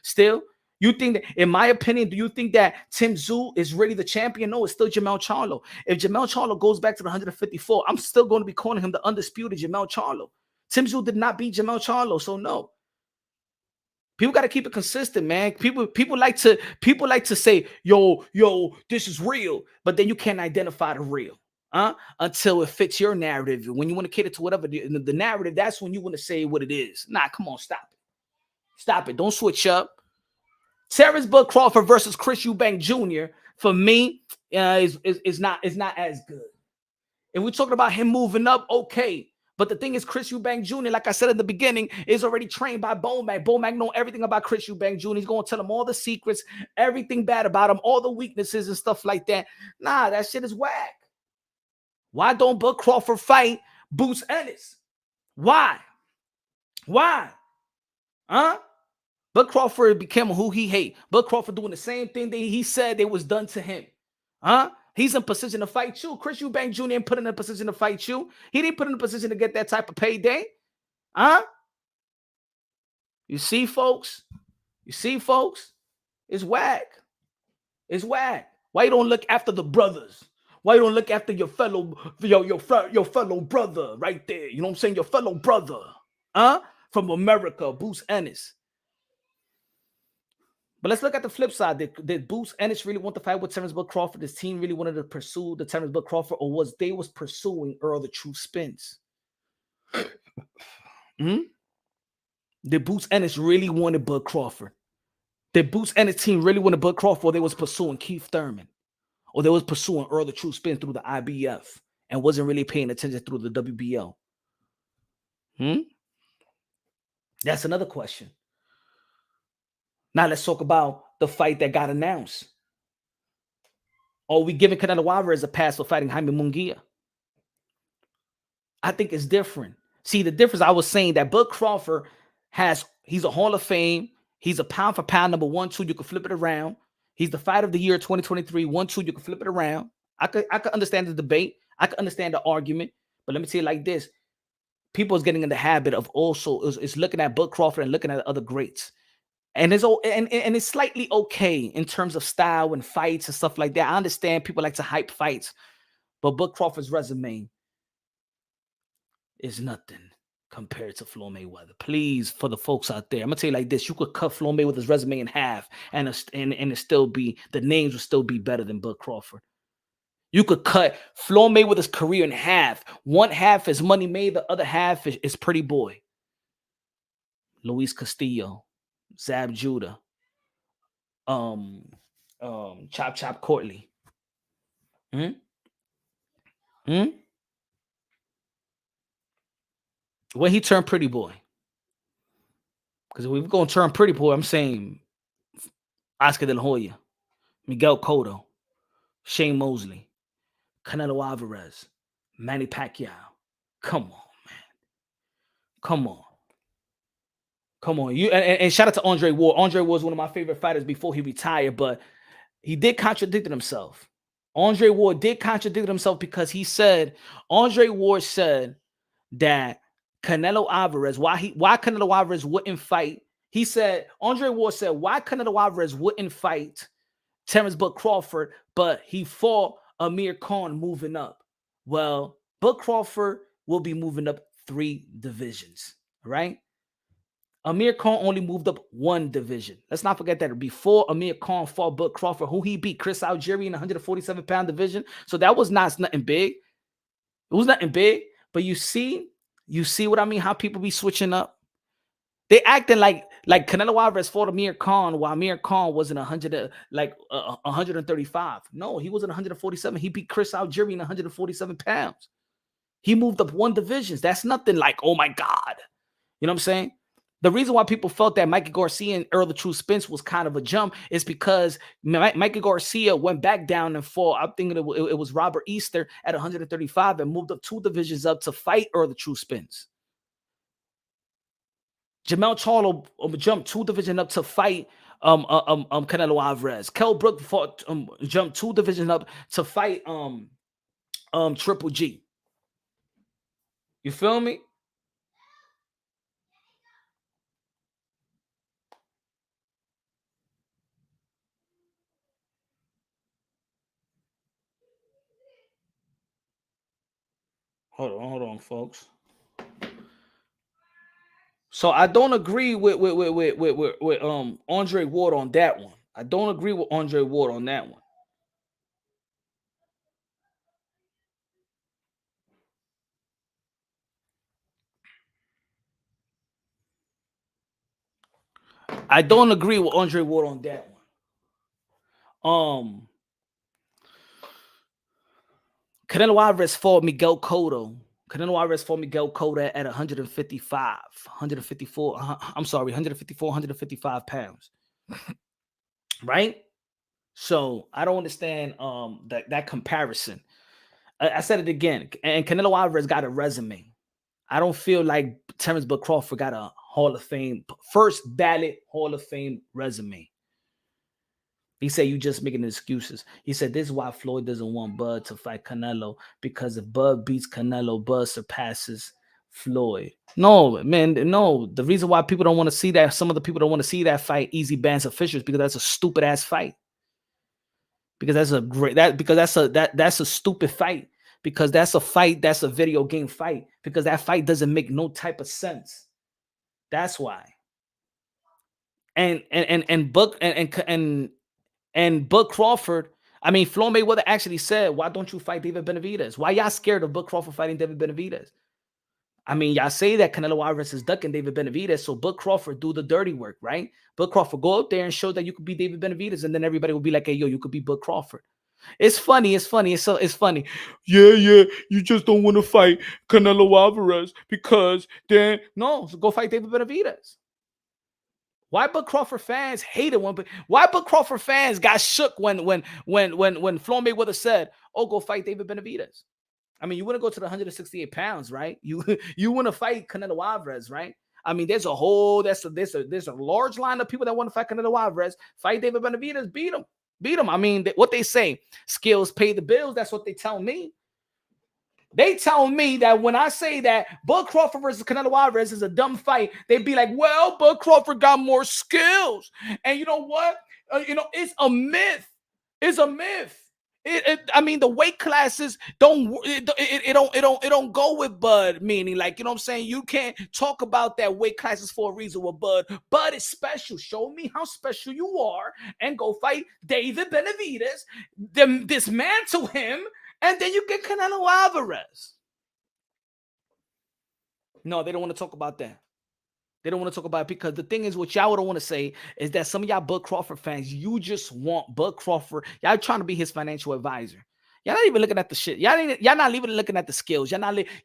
still? You think that, in my opinion, do you think that Tim Tszyu is really the champion? No, it's still Jermell Charlo. If Jermell Charlo goes back to the 154, I'm still going to be calling him the undisputed Jermell Charlo. Tim Tszyu did not beat Jermell Charlo, so no. People got to keep it consistent, man. People like to say, yo, this is real, but then you can't identify the real, until it fits your narrative. When you want to cater to whatever the narrative, that's when you want to say what it is. Nah, come on, stop it. Don't switch up. Terrence Bud Crawford versus Chris Eubank Jr. for me is not as good. And we're talking about him moving up, okay. But the thing is, Chris Eubank Jr., like I said in the beginning, is already trained by Bomac. Bomac know everything about Chris Eubank Jr. He's going to tell him all the secrets, everything bad about him, all the weaknesses and stuff like that. Nah, that shit is whack. Why don't Bud Crawford fight Boots Ennis? Why? Huh? Bud Crawford became who he hate. Bud Crawford doing the same thing that he said they was done to him. Huh? He's in position to fight you. Chris Eubank Jr. ain't put in a position to fight you. He didn't put in a position to get that type of payday. Huh? You see, folks? It's whack. Why you don't look after the brothers? Why you don't look after your fellow brother right there? You know what I'm saying? Your fellow brother. From America, Boots Ennis. But let's look at the flip side. Did Boots Ennis really want to fight with Terrence Bud Crawford? His team really wanted to pursue the Terrence Bud Crawford, or was pursuing Earl the True Spence? Did Boots Ennis really wanted Bud Crawford? Did Boots Ennis team really wanted Bud Crawford, or they was pursuing Keith Thurman? Or they was pursuing Earl the True Spence through the IBF and wasn't really paying attention through the WBO? That's another question. Now let's talk about the fight that got announced. Are we giving Canelo Alvarez a pass for fighting Jaime Munguia? I think it's different. See, the difference, I was saying that Bud Crawford he's a Hall of Fame. He's a pound for pound number 1, 2. You can flip it around. He's the fight of the year 2023. 1, 2. You can flip it around. I could understand the debate. I could understand the argument. But let me say it like this. People is getting in the habit of also is looking at Bud Crawford and looking at other greats. And it's slightly okay in terms of style and fights and stuff like that. I understand people like to hype fights, but Bud Crawford's resume is nothing compared to Floyd Mayweather. Please, for the folks out there, I'm gonna tell you like this: you could cut Floyd Mayweather's resume in half, and it still be, the names will still be better than Bud Crawford. You could cut Floyd Mayweather's career in half. One half is Money Made, the other half is Pretty Boy, Luis Castillo, Zab Judah, Chop Chop Courtley. When he turned Pretty Boy. Because if we're going to turn Pretty Boy, I'm saying Oscar De La Hoya, Miguel Cotto, Shane Mosley, Canelo Alvarez, Manny Pacquiao. Come on, man. Come on. Come on. And shout out to Andre Ward. Andre Ward was one of my favorite fighters before he retired, but he did contradict himself. Andre Ward did contradict himself because Andre Ward said that Canelo Alvarez, why Canelo Alvarez wouldn't fight. He said, Andre Ward said, why Canelo Alvarez wouldn't fight Terrence Bud Crawford, but he fought Amir Khan moving up. Well, Bud Crawford will be moving up 3 divisions, right? Amir Khan only moved up 1 division. Let's not forget that before Amir Khan fought Bud Crawford, who he beat, Chris Algieri in the 147-pound division. So that was nothing big. It was nothing big. But you see what I mean? How people be switching up. They acting like Canelo Alvarez fought Amir Khan while Amir Khan was in 135. No, he was in 147. He beat Chris Algieri in 147 pounds. He moved up 1 division. That's nothing like, oh my God. You know what I'm saying? The reason why people felt that Mikey Garcia and Earl the True Spence was kind of a jump is because Mikey Garcia went back down and fought. I'm thinking it was Robert Easter at 135 and moved up 2 divisions up to fight Earl the True Spence. Jamel Charlo jumped 2 divisions up to fight Canelo Alvarez. Kell Brook jumped 2 divisions up to fight Triple G. You feel me? Hold on, folks. So I don't agree with Andre Ward on that one. I don't agree with Andre Ward on that one. I don't agree with Andre Ward on that one. Canelo Alvarez fought Miguel Cotto. Canelo Alvarez fought Miguel Cotto at 155 pounds. Right? So I don't understand that comparison. I said it again. And Canelo Alvarez got a resume. I don't feel like Terrence Bud Crawford got a Hall of Fame, first ballot Hall of Fame resume. He said, you just making excuses. He said, this is why Floyd doesn't want Bud to fight Canelo, because if Bud beats Canelo, Bud surpasses Floyd. No, man, no. The reason why people don't want to see that, some of the people don't want to see that fight, easy bands officials, because that's a stupid ass fight. Because that's a stupid fight. Because that's a fight, that's a video game fight. Because that fight doesn't make no type of sense. That's why. And Bud Crawford, I mean, Floyd Mayweather actually said, why don't you fight David Benavidez? Why y'all scared of Bud Crawford fighting David Benavidez? I mean, y'all say that Canelo Alvarez is ducking David Benavidez, so Bud Crawford do the dirty work, right? Bud Crawford go out there and show that you could be David Benavidez, and then everybody will be like, hey, yo, you could be Bud Crawford. It's funny. It's funny. Yeah, you just don't want to fight Canelo Alvarez because then, no, so go fight David Benavidez. Why Bud Crawford fans hated one? But why Bud Crawford fans got shook when Floyd Mayweather said, "Oh, go fight David Benavidez"? I mean, you want to go to the 168 pounds, right? You want to fight Canelo Alvarez, right? I mean, there's a large line of people that want to fight Canelo Alvarez. Fight David Benavidez, beat him. I mean, what they say, skills pay the bills. That's what they tell me. They tell me that when I say that Bud Crawford versus Canelo Alvarez is a dumb fight, they'd be like, well, Bud Crawford got more skills. And you know what? It's a myth. It's a myth. I mean, the weight classes don't go with Bud. Meaning, like, you know what I'm saying? You can't talk about that weight classes for a reason with Bud. Bud is special. Show me how special you are and go fight David Benavidez. Dismantle him. And then you get Canelo Alvarez. No, they don't want to talk about that. They don't want to talk about it because the thing is, what y'all don't want to say is that some of y'all Bud Crawford fans, you just want Bud Crawford. Y'all trying to be his financial advisor. Y'all not even looking at the shit. Y'all not even looking at the skills.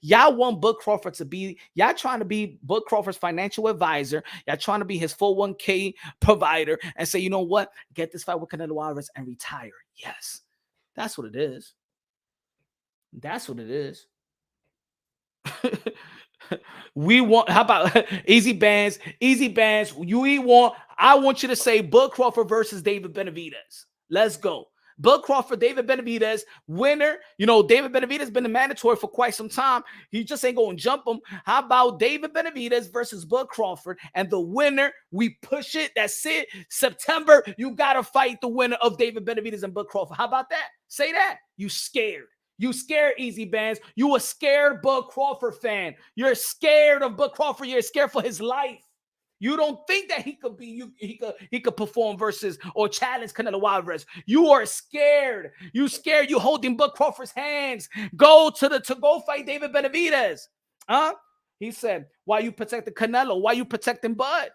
Y'all want Bud Crawford to be. Y'all trying to be Bud Crawford's financial advisor. Y'all trying to be his 401k provider and say, you know what? Get this fight with Canelo Alvarez and retire. Yes, that's what it is. That's what it is. We want, how about easy bands? I want you to say Bud Crawford versus David Benavidez. Let's go. Bud Crawford, David Benavidez, winner. David Benavidez been a mandatory for quite some time. He just ain't going to jump him. How about David Benavidez versus Bud Crawford? And the winner, we push it. That's it. September, you got to fight the winner of David Benavidez and Bud Crawford. How about that? Say that. You scared. You scared, Easy Bands. You a scared Bud Crawford fan. You're scared of Bud Crawford. You're scared for his life. You don't think that he could perform versus or challenge Canelo Alvarez. You are scared. You scared. You holding Bud Crawford's hands. Go fight David Benavidez. Huh? He said, why you protecting Canelo? Why you protecting Bud?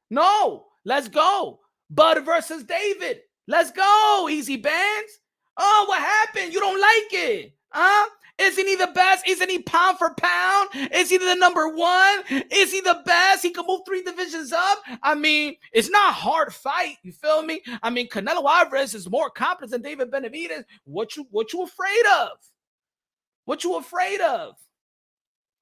No. Let's go. Bud versus David. Let's go, Easy Bands. Oh, what happened? You don't like it? Huh? Isn't he the best? Isn't he pound for pound? Is he the number one? Is he the best? He can move 3 divisions up. I mean, it's not a hard fight. You feel me? I mean, Canelo Alvarez is more competent than David Benavidez. What you afraid of? What you afraid of?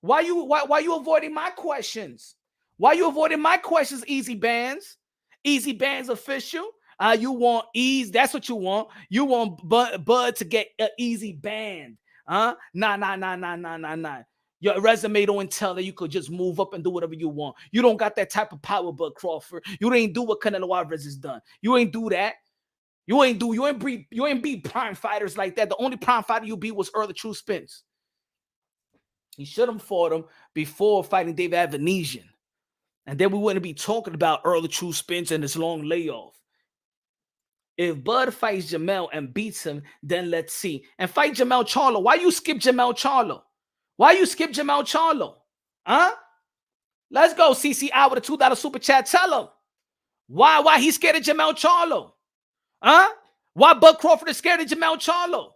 Why you avoiding my questions? Why you avoiding my questions, Easy Bands? Easy Bands official. You want ease. That's what you want. You want Bud to get an easy band. Nah. Your resume don't tell that you could just move up and do whatever you want. You don't got that type of power, Bud Crawford. You ain't do what Canelo Alvarez has done. You ain't do that. You ain't beat prime fighters like that. The only prime fighter you beat was Earl True Spence. He should have fought him before fighting David Avenesian. And then we wouldn't be talking about Earl True Spence and his long layoff. If Bud fights Jamel and beats him, then let's see. And fight Jamel Charlo. Why you skip Jamel Charlo? Why you skip Jamel Charlo? Huh? Let's go, CCI with a $2 super chat. Tell him. Why he's scared of Jamel Charlo? Huh? Why Bud Crawford is scared of Jamel Charlo?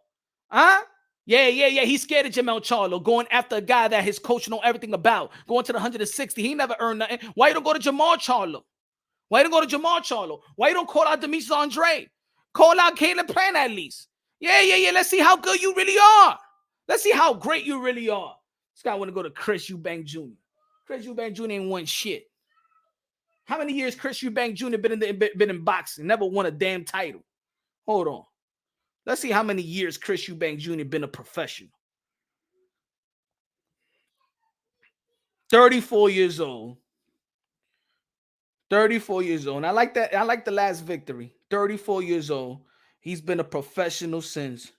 Huh? Yeah. He's scared of Jamel Charlo. Going after a guy that his coach know everything about. Going to the 160. He never earned nothing. Why you don't go to Jamal Charlo? Why you don't go to Jamal Charlo? Why you don't call out Demetrius Andre? Call out Caleb Plant at least. Yeah. Let's see how good you really are. Let's see how great you really are. This guy want to go to Chris Eubank Jr. Chris Eubank Jr. ain't won shit. How many years Chris Eubank Jr. been in boxing? Never won a damn title. Hold on. Let's see how many years Chris Eubank Jr. been a professional. 34 years old. 34 years old. And I like that. I like the last victory. 34 years old. He's been a professional since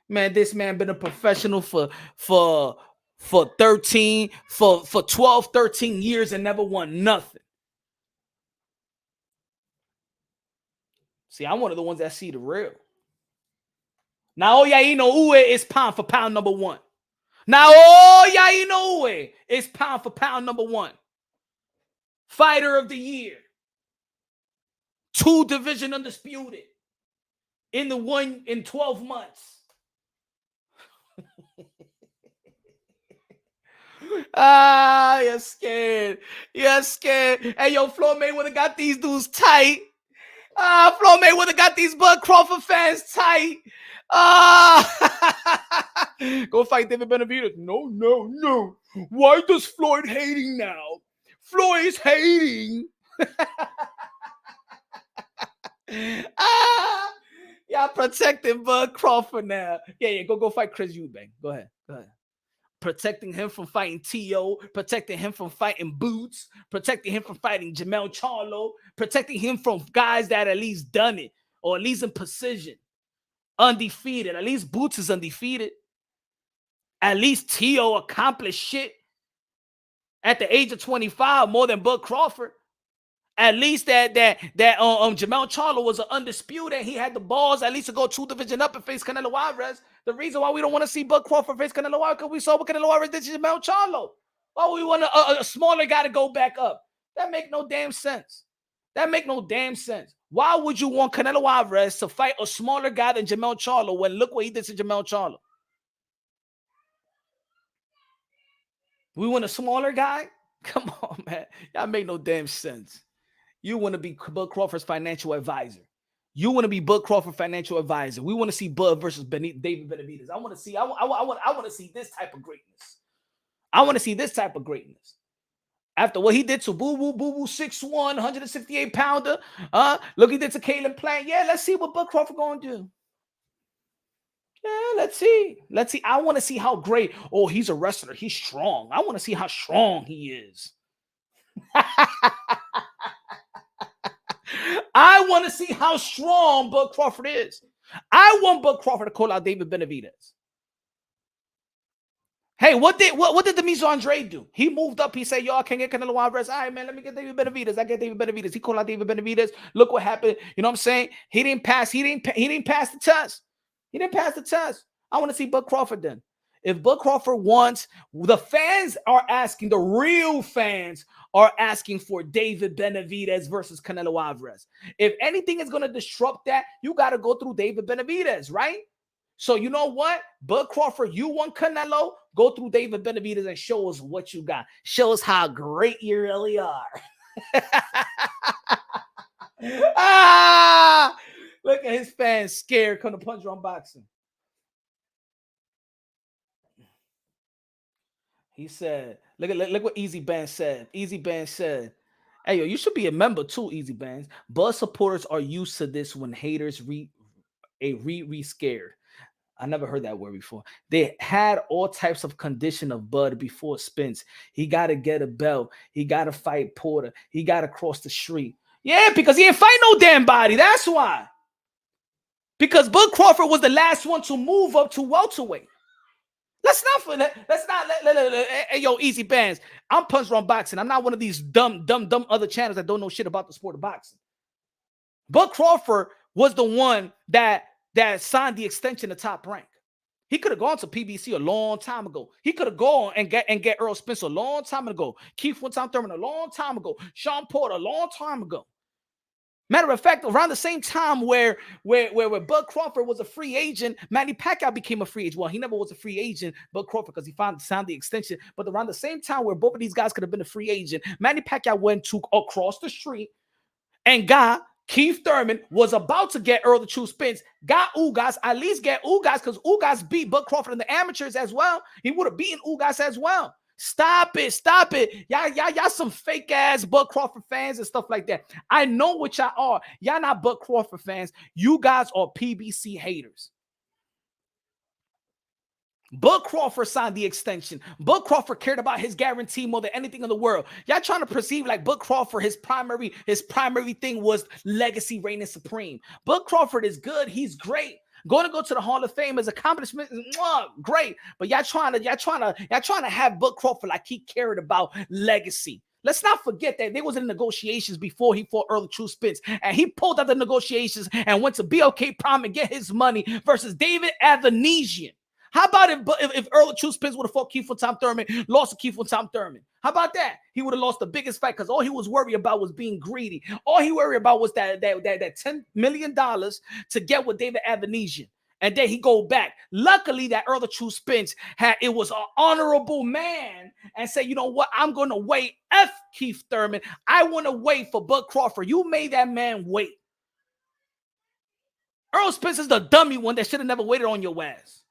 this man been a professional for 12, 13 years and never won nothing. See, I'm one of the ones that see the real. Now, Oyaino Uwe is pound for pound number 1. Now, Oyaino Uwe is pound for pound number 1. Fighter of the year. 2 division undisputed. In 12 months. You're scared. You're scared. Hey, Floyd Mayweather got these dudes tight. Floyd Mayweather got these Bud Crawford fans tight. Go fight David Benavidez. No. Why does Floyd hating now? Floyd is hating. Y'all protecting Bud Crawford now. Yeah, go fight Chris Eubank. Go ahead. Protecting him from fighting T.O., protecting him from fighting Boots, protecting him from fighting Jamel Charlo, protecting him from guys that at least done it, or at least in precision. Undefeated. At least Boots is undefeated. At least T.O. accomplished shit at the age of 25 more than Bud Crawford. At least that Jamel Charlo was an undisputed. He had the balls at least to go 2 divisions up and face Canelo Alvarez. The reason why we don't want to see Bud Crawford face Canelo Alvarez because we saw what Canelo Alvarez did to Jamel Charlo. Why we want a smaller guy to go back up? That make no damn sense. Why would you want Canelo Alvarez to fight a smaller guy than Jamel Charlo when look what he did to Jamel Charlo? We want a smaller guy? Come on, man. That make no damn sense. You want to be Bud Crawford's financial advisor. We want to see Bud versus David Benavidez. I want to see this type of greatness. After what he did to Boo Boo 6'1", 168 pounder. Look, he did to Caleb Plant. Yeah, let's see what Bud Crawford gonna do. Yeah, let's see. I want to see how great. Oh, he's a wrestler. He's strong. I want to see how strong he is. I want to see how strong Bud Crawford is. I want Bud Crawford to call out David Benavidez. Hey, what did Demis Andre do? He moved up. He said, "Yo, I can't get Canelo Alvarez. All right, man, let me get David Benavidez. I get David Benavidez." He called out David Benavidez. Look what happened. You know what I'm saying? He didn't pass the test. I want to see Bud Crawford then. If Bud Crawford wants, the fans are asking, the real fans are asking for David Benavidez versus Canelo Alvarez. If anything is going to disrupt that, you got to go through David Benavidez, right? So you know what? Bud Crawford, you want Canelo? Go through David Benavidez and show us what you got. Show us how great you really are. Look at his fans scared come to Punch on Boxing. He said, look what Easy Band said. Easy Band said, "Hey, yo, you should be a member too, Easy Bands. Bud supporters are used to this when haters scared." I never heard that word before. They had all types of condition of Bud before Spence. He got to get a belt. He got to fight Porter. He got to cross the street. Yeah, because he didn't fight no damn body. That's why. Because Bud Crawford was the last one to move up to welterweight. Let's not. Hey, yo, Easy Bands. I'm Punch Wrong Boxing. I'm not one of these dumb other channels that don't know shit about the sport of boxing. Bud Crawford was the one that signed the extension to Top Rank. He could have gone to PBC a long time ago. He could have gone and get Earl Spence a long time ago. Keith Thurman a long time ago. Sean Porter a long time ago. Matter of fact, around the same time where Bud Crawford was a free agent, Manny Pacquiao became a free agent. Well, he never was a free agent, Bud Crawford, because he signed the extension. But around the same time where both of these guys could have been a free agent, Manny Pacquiao went to across the street and got Keith Thurman, was about to get Earl the True Spence, got Ugas, at least get Ugas, because Ugas beat Bud Crawford in the amateurs as well. He would have beaten Ugas as well. Stop it. Y'all some fake ass Bud Crawford fans and stuff like that. I know what y'all are. Y'all not Bud Crawford fans. You guys are PBC haters. Bud Crawford signed the extension. Bud Crawford cared about his guarantee more than anything in the world. Y'all trying to perceive like Bud Crawford, his primary thing was legacy reigning supreme. Bud Crawford is good. He's great. Going to go to the Hall of Fame as accomplishment is great. But y'all trying to have Bud Crawford like he cared about legacy. Let's not forget that there was in negotiations before he fought Earl True Spence, and he pulled out the negotiations and went to BOK Prime and get his money versus David Avanesian. How about if Earl True Spence would have fought Keith Tom Thurman, lost to Keith Tom Thurman? How about that? He would have lost the biggest fight because all he was worried about was being greedy. All he worried about was that $10 million to get with David Avanesian. And then he go back. Luckily, that Earl True Spence was an honorable man and say, you know what? I'm going to wait. F Keith Thurman. I want to wait for Bud Crawford. You made that man wait. Earl Spence is the dummy one that should have never waited on your ass.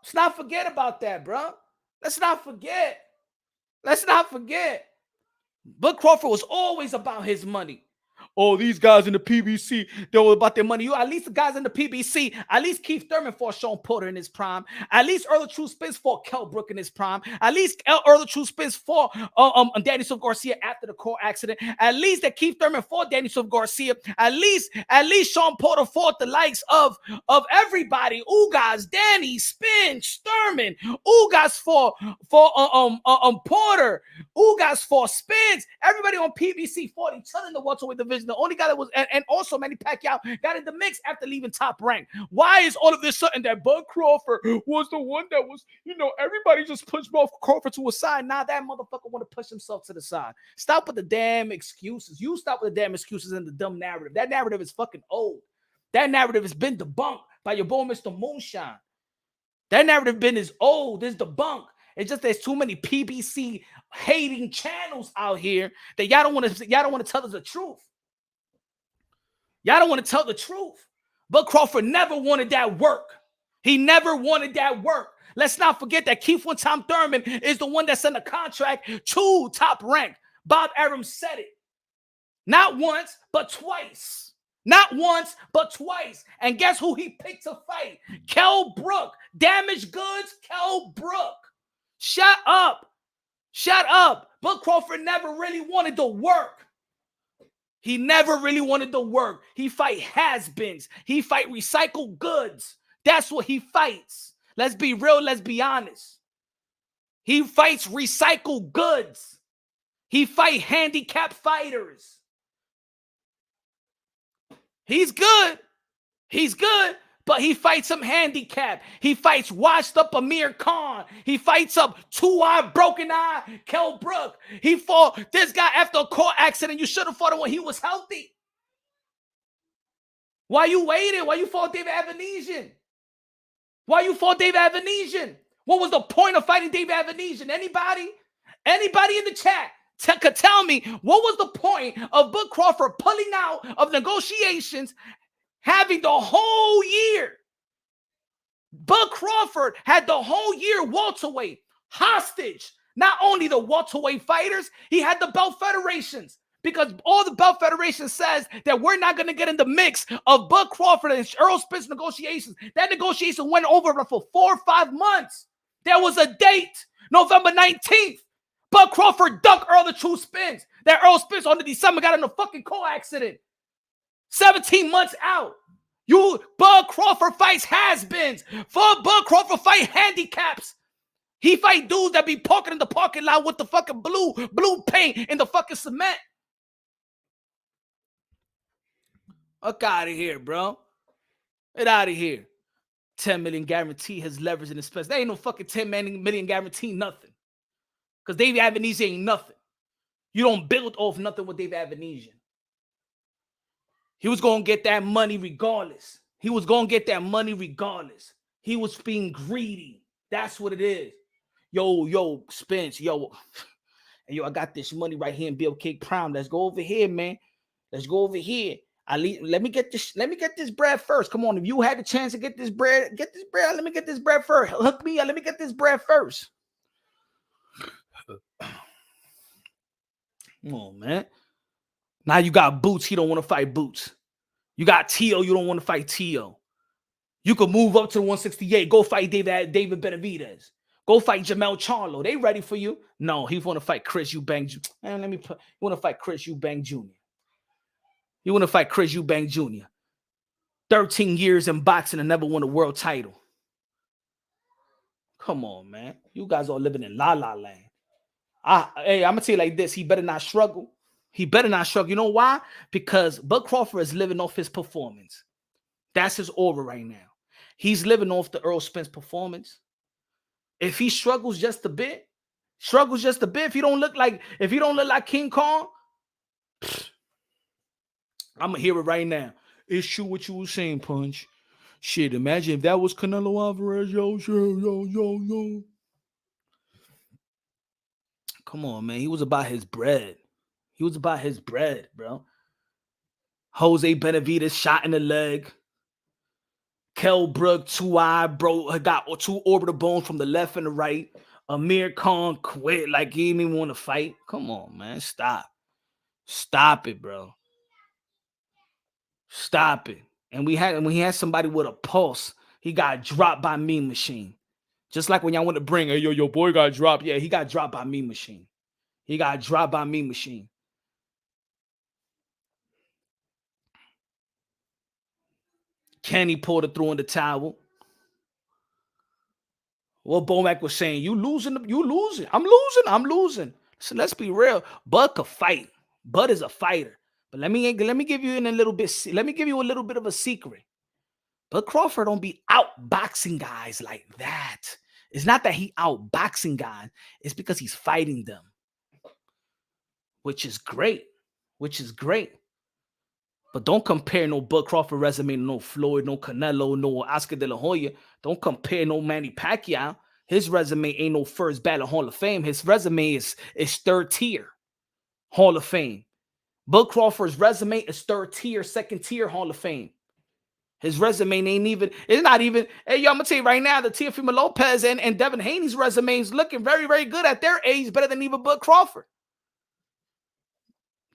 Let's not forget about that, bro. Let's not forget. Let's not forget. Bud Crawford was always about his money. Oh, these guys in the PBC, they're all about their money. You at least the guys in the PBC, at least Keith Thurman fought Sean Porter in his prime. At least Earl True Spence fought Kell Brook in his prime. At least Earl True Spence fought Danny Silva Garcia after the car accident. At least that Keith Thurman fought Danny Silva Garcia. At least Sean Porter fought the likes of everybody. Ugas, Danny, Spence, Thurman. Ugas for Porter. Ugas for Spence. Everybody on PBC fought each other in the welterweight division. The only guy that was, and also Manny Pacquiao got in the mix after leaving Top Rank. Why is all of this sudden that Bud Crawford was the one that was, everybody just pushed Bud Crawford to a side? Nah, that motherfucker want to push himself to the side. Stop with the damn excuses. You stop with the damn excuses and the dumb narrative. That narrative is fucking old. That narrative has been debunked by your boy, Mr. Moonshine. That narrative is old. It's debunked. It's just there's too many PBC hating channels out here that y'all don't want to tell us the truth. Y'all don't want to tell the truth. Bud Crawford never wanted that work. He never wanted that work. Let's not forget that Keith One-Time Thurman is the one that sent a contract to Top Rank. Bob Arum said it. Not once, but twice. Not once, but twice. And guess who he picked to fight? Kell Brook. Damaged goods, Kell Brook. Shut up. Shut up. Bud Crawford never really wanted to work. He never really wanted to work. He fight has-beens. He fight recycled goods. That's what he fights. Let's be real. Let's be honest. He fights recycled goods. He fight handicapped fighters. He's good. He's good. But he fights some handicap. He fights washed up Amir Khan. He fights up two-eye, broken-eye Kell Brook. He fought this guy after a car accident. You should have fought him when he was healthy. Why you waited? Why you fought David Avanesian? Why you fought David Avanesian? What was the point of fighting David Avanesian? Anybody? Anybody in the chat could tell me what was the point of Bud Crawford pulling out of negotiations, having the whole year? Bud Crawford had the whole year welterweight hostage. Not only the welterweight fighters, he had the belt federations. Because all the belt federation says that we're not going to get in the mix of Bud Crawford and Earl Spence negotiations. That negotiation went over for 4 or 5 months. There was a date, November 19th. Bud Crawford ducked Earl the True Spence. That Earl Spence on the December got in a fucking car accident. 17 months out. Bud Crawford fights has-beens. Bud Crawford fight handicaps. He fight dudes that be parking in the parking lot with the fucking blue paint in the fucking cement. Fuck out of here, bro. Get out of here. 10 million guarantee his leverage in his Spence. There ain't no fucking 10 million guarantee nothing. Because David Avanesian ain't nothing. You don't build off nothing with David Avanesian. He was going to get that money regardless. He was going to get that money regardless. He was being greedy. That's what it is. Yo, Spence, yo, I got this money right here in Bill Cake Prime. Let's go over here, man. Let's go over here. Let me get this bread first. Come on, if you had the chance to get this bread. Let me get this bread first. Hook me up. Let me get this bread first. Come on, man. Now you got Boots. He don't want to fight Boots. You got T.O. You don't want to fight T.O. You could move up to the 168. Go fight David Benavidez. Go fight Jamel Charlo. They ready for you. No, he want to fight Chris Eubank. You want to fight Chris Eubank Jr. You want to fight Chris Eubank Jr. 13 years in boxing and never won a world title. Come on, man. You guys are living in la la land. Hey, I'm going to tell you like this. He better not struggle. He better not struggle. You know why? Because Bud Crawford is living off his performance. That's his aura right now. He's living off the Earl Spence performance. If he struggles just a bit, if you don't look like King Kong, I'm gonna hear it right now. It's true what you were saying, Punch. Shit, imagine if that was Canelo Alvarez, yo. Come on, man. He was about his bread. Bro. Jose Benavidez shot in the leg. Kell Brook, 2 eye, bro, got 2 orbital bones from the left and the right. Amir Khan quit like he didn't even want to fight. Come on, man. Stop it, bro. Stop it. And when he had somebody with a pulse, he got dropped by Mean Machine. Just like when y'all want to bring, hey, your boy got dropped. Yeah, he got dropped by Mean Machine. He got dropped by Mean Machine. Kenny pulled it through in the towel. What Bomac was saying, you losing. I'm losing. So let's be real. Bud could fight. Bud is a fighter. But let me give you in a little bit. Let me give you a little bit of a secret. But Crawford don't be outboxing guys like that. It's not that he outboxing guys. It's because he's fighting them, which is great. But don't compare no Bud Crawford resume to no Floyd, no Canelo, no Oscar De La Hoya. Don't compare no Manny Pacquiao. His resume ain't no first ballot Hall of Fame. His resume is third tier Hall of Fame. Bud Crawford's resume is third tier, second tier Hall of Fame. His resume ain't even, it's not even, hey, yo, I'm going to tell you right now, the Teofimo Lopez and Devin Haney's resume is looking very, very good at their age, better than even Bud Crawford.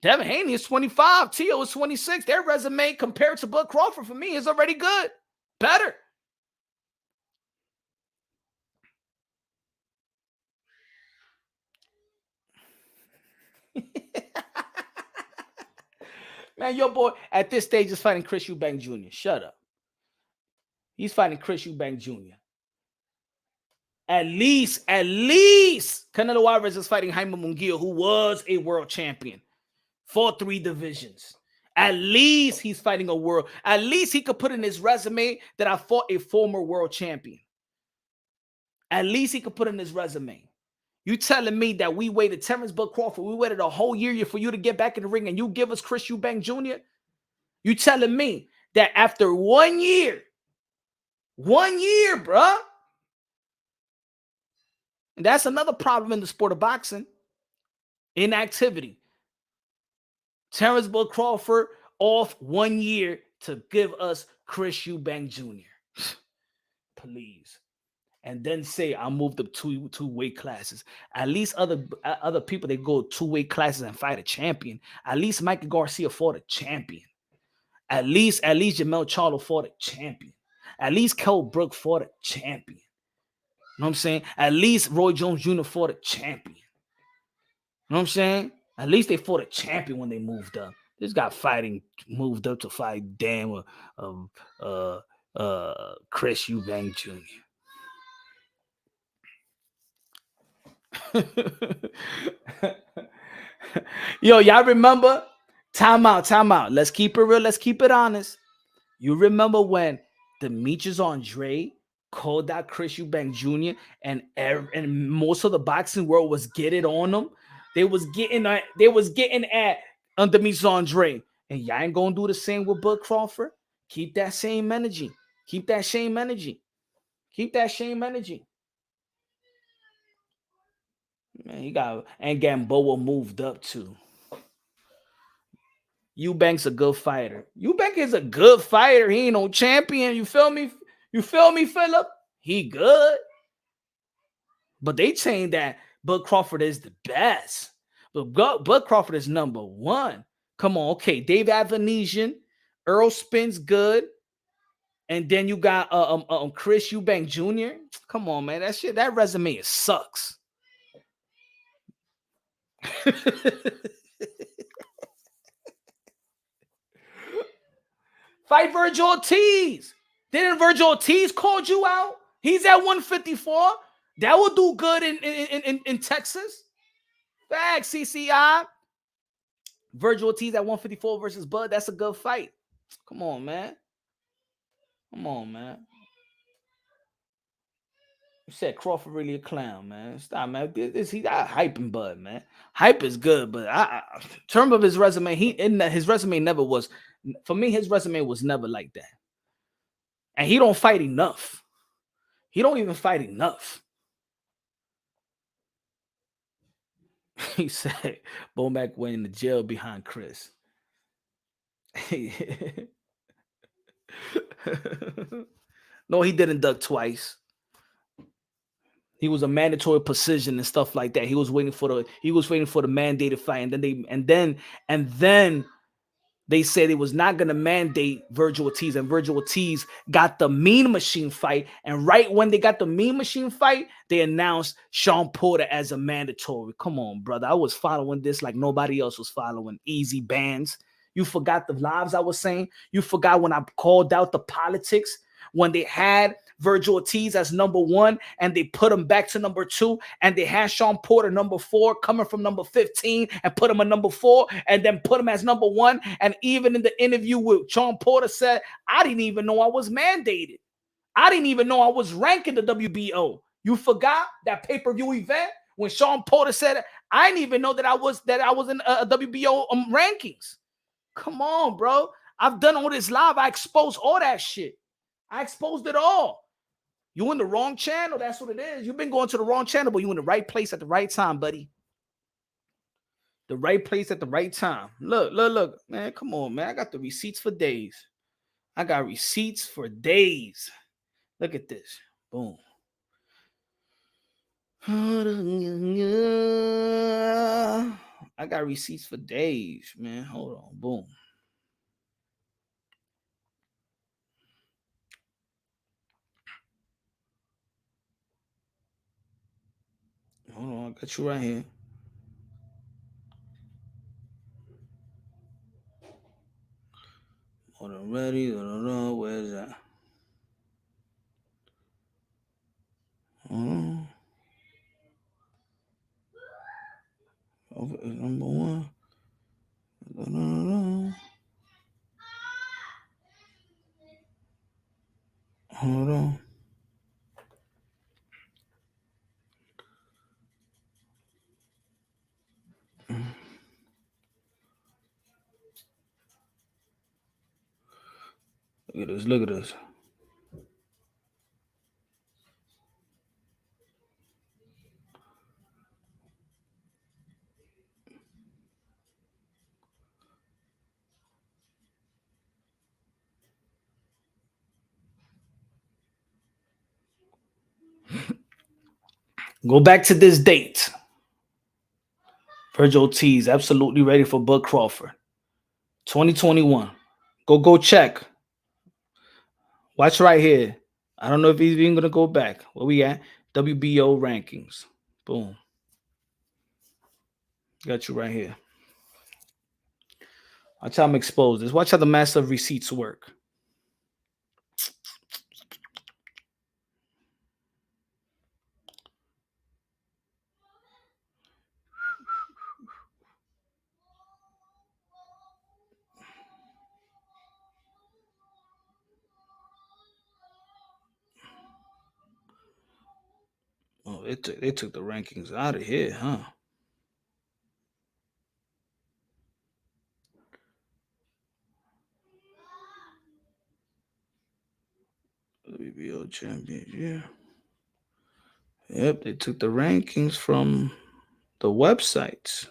Devin Haney is 25. Tio is 26. Their resume compared to Bud Crawford for me is already good. Better. Man, your boy at this stage is fighting Chris Eubank Jr. Shut up. He's fighting Chris Eubank Jr. At least Canelo Alvarez is fighting Jaime Munguia, who was a world champion. Fought 3 divisions. At least he's fighting a world. At least he could put in his resume that I fought a former world champion. At least he could put in his resume. You telling me that we waited, Terrence Bud Crawford, we waited a whole year for you to get back in the ring and you give us Chris Eubank Jr.? You telling me that after 1 year, bruh, and that's another problem in the sport of boxing, inactivity. Terrence Bud Crawford off 1 year to give us Chris Eubank Jr. Please. And then say I moved up two weight classes. At least other people, they go 2 weight classes and fight a champion. At least Michael Garcia fought a champion. At least Jamel Charlo fought a champion. At least Kell Brook fought a champion. You know what I'm saying? At least Roy Jones Jr. fought a champion. You know what I'm saying? At least they fought a champion when they moved up. This guy moved up to fight damn Chris Eubank Jr. Yo, y'all remember? Time out. Let's keep it real. Let's keep it honest. You remember when Demetrius Andre called out Chris Eubank Jr. and most of the boxing world was getting on him? They was getting at Demetrius Andre. And y'all ain't gonna do the same with Bud Crawford. Keep that same energy. Man, he got, and Gamboa moved up too. Eubank's a good fighter. Eubank is a good fighter. He ain't no champion. You feel me? Philip? He good. But they saying that Bud Crawford is the best. But Bud Crawford is number 1. Come on, okay. Dave Avanesian, Earl Spin's good. And then you got Chris Eubank Jr. Come on, man. That resume sucks. Fight Virgil Ortiz. Didn't Virgil Ortiz called you out? He's at 154. That will do good in Texas. Facts, CCI. Virgil Ortiz at 154 versus Bud. That's a good fight. Come on, man. You said Crawford really a clown, man. Stop, man. He got hyping Bud, man. Hype is good, but in terms of his resume, his resume never was. For me, his resume was never like that. And he don't fight enough. He don't even fight enough. He said Bomac went into jail behind Chris. No, he didn't duck twice. He was a mandatory precision and stuff like that. He was waiting for the mandated fight, and then they said it was not going to mandate Virgil Ortiz, and Virgil Ortiz got the Mean Machine fight. And right when they got the Mean Machine fight, they announced Sean Porter as a mandatory. Come on, brother. I was following this like nobody else was following. Easy bands. You forgot the lives I was saying. You forgot when I called out the politics when they had Virgil Ortiz as number 1 and they put him back to number 2, and they had Sean Porter number 4 coming from number 15 and put him at number 4 and then put him as number 1. And even in the interview with Sean Porter said, I didn't even know I was mandated. I didn't even know I was ranking the WBO. You forgot that pay-per-view event when Sean Porter said, I didn't even know that I was in a WBO rankings. Come on, bro. I've done all this live. I exposed all that shit. I exposed it all. You in the wrong channel. That's what it is. You've been going to the wrong channel, but you in the right place at the right time, buddy. The right place at the right time. Look, man. Come on, man. I got the receipts for days. I got receipts for days. Look at this. Boom. I got receipts for days, man. Hold on. Boom. Hold on. I got you right here. Hold on. Ready? Where's that? Number 1. Hold on. Look at this. Look at this. Go back to this date. Virgil Ortiz, absolutely ready for Bud Crawford. 2021. Go check. Watch right here. I don't know if he's even going to go back. Where we at? WBO rankings. Boom. Got you right here. Watch how I'm exposed this. Watch how the master of receipts work. Oh, they took the rankings out of here, huh? WBO champion, yeah. Yep, they took the rankings from the websites.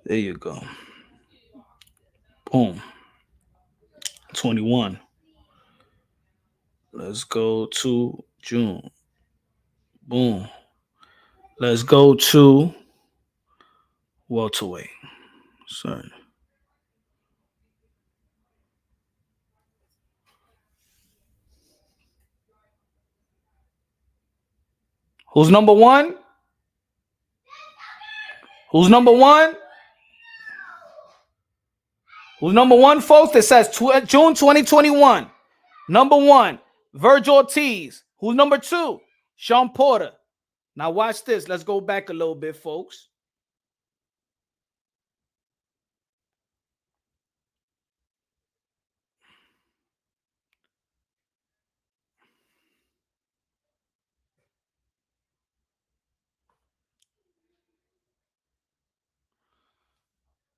There you go. Boom. 21. Let's go to June. Boom. Let's go to welterweight. Sorry. Who's number 1? Who's number 1? Who's number 1, folks? That says June 2021. Number 1, Virgil Ortiz. Who's number 2? Sean Porter. Now watch this. Let's go back a little bit, folks.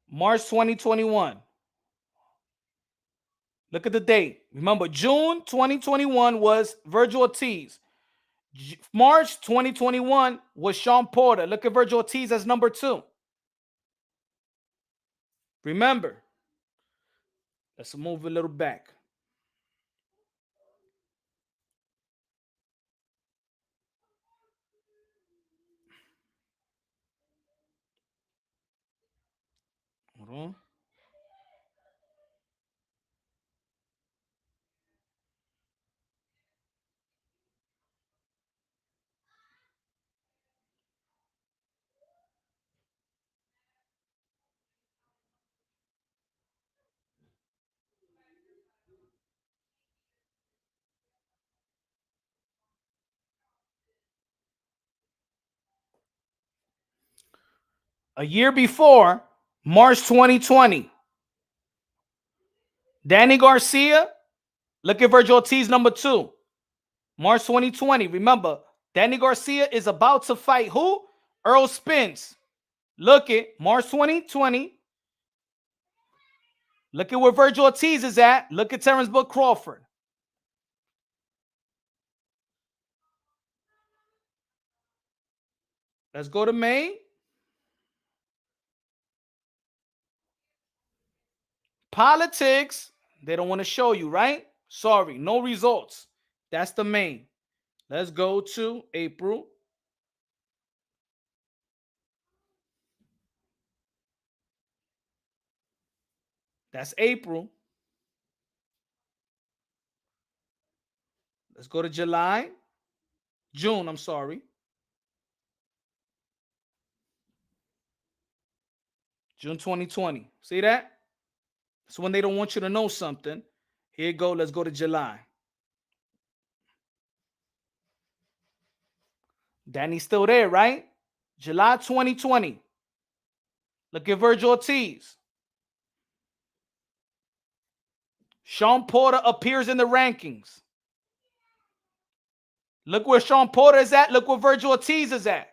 March 2021. Look at the date. Remember, June 2021 was Virgil Ortiz. March 2021 was Sean Porter. Look at Virgil Ortiz as number 2. Remember. Let's move a little back. Hold on. A year before, March 2020, Danny Garcia. Look at Virgil Ortiz, number 2. March 2020. Remember, Danny Garcia is about to fight who? Earl Spence. Look at March 2020. Look at where Virgil Ortiz is at. Look at Terrence Bud Crawford. Let's go to May. Politics. They don't want to show you, right? Sorry, no results. That's the main. Let's go to April. That's April. Let's go to July. June, I'm sorry. June 2020. See that? That's when they don't want you to know something. Here you go. Let's go to July. Danny's still there, right? July 2020. Look at Virgil Ortiz. Sean Porter appears in the rankings. Look where Sean Porter is at. Look where Virgil Ortiz is at.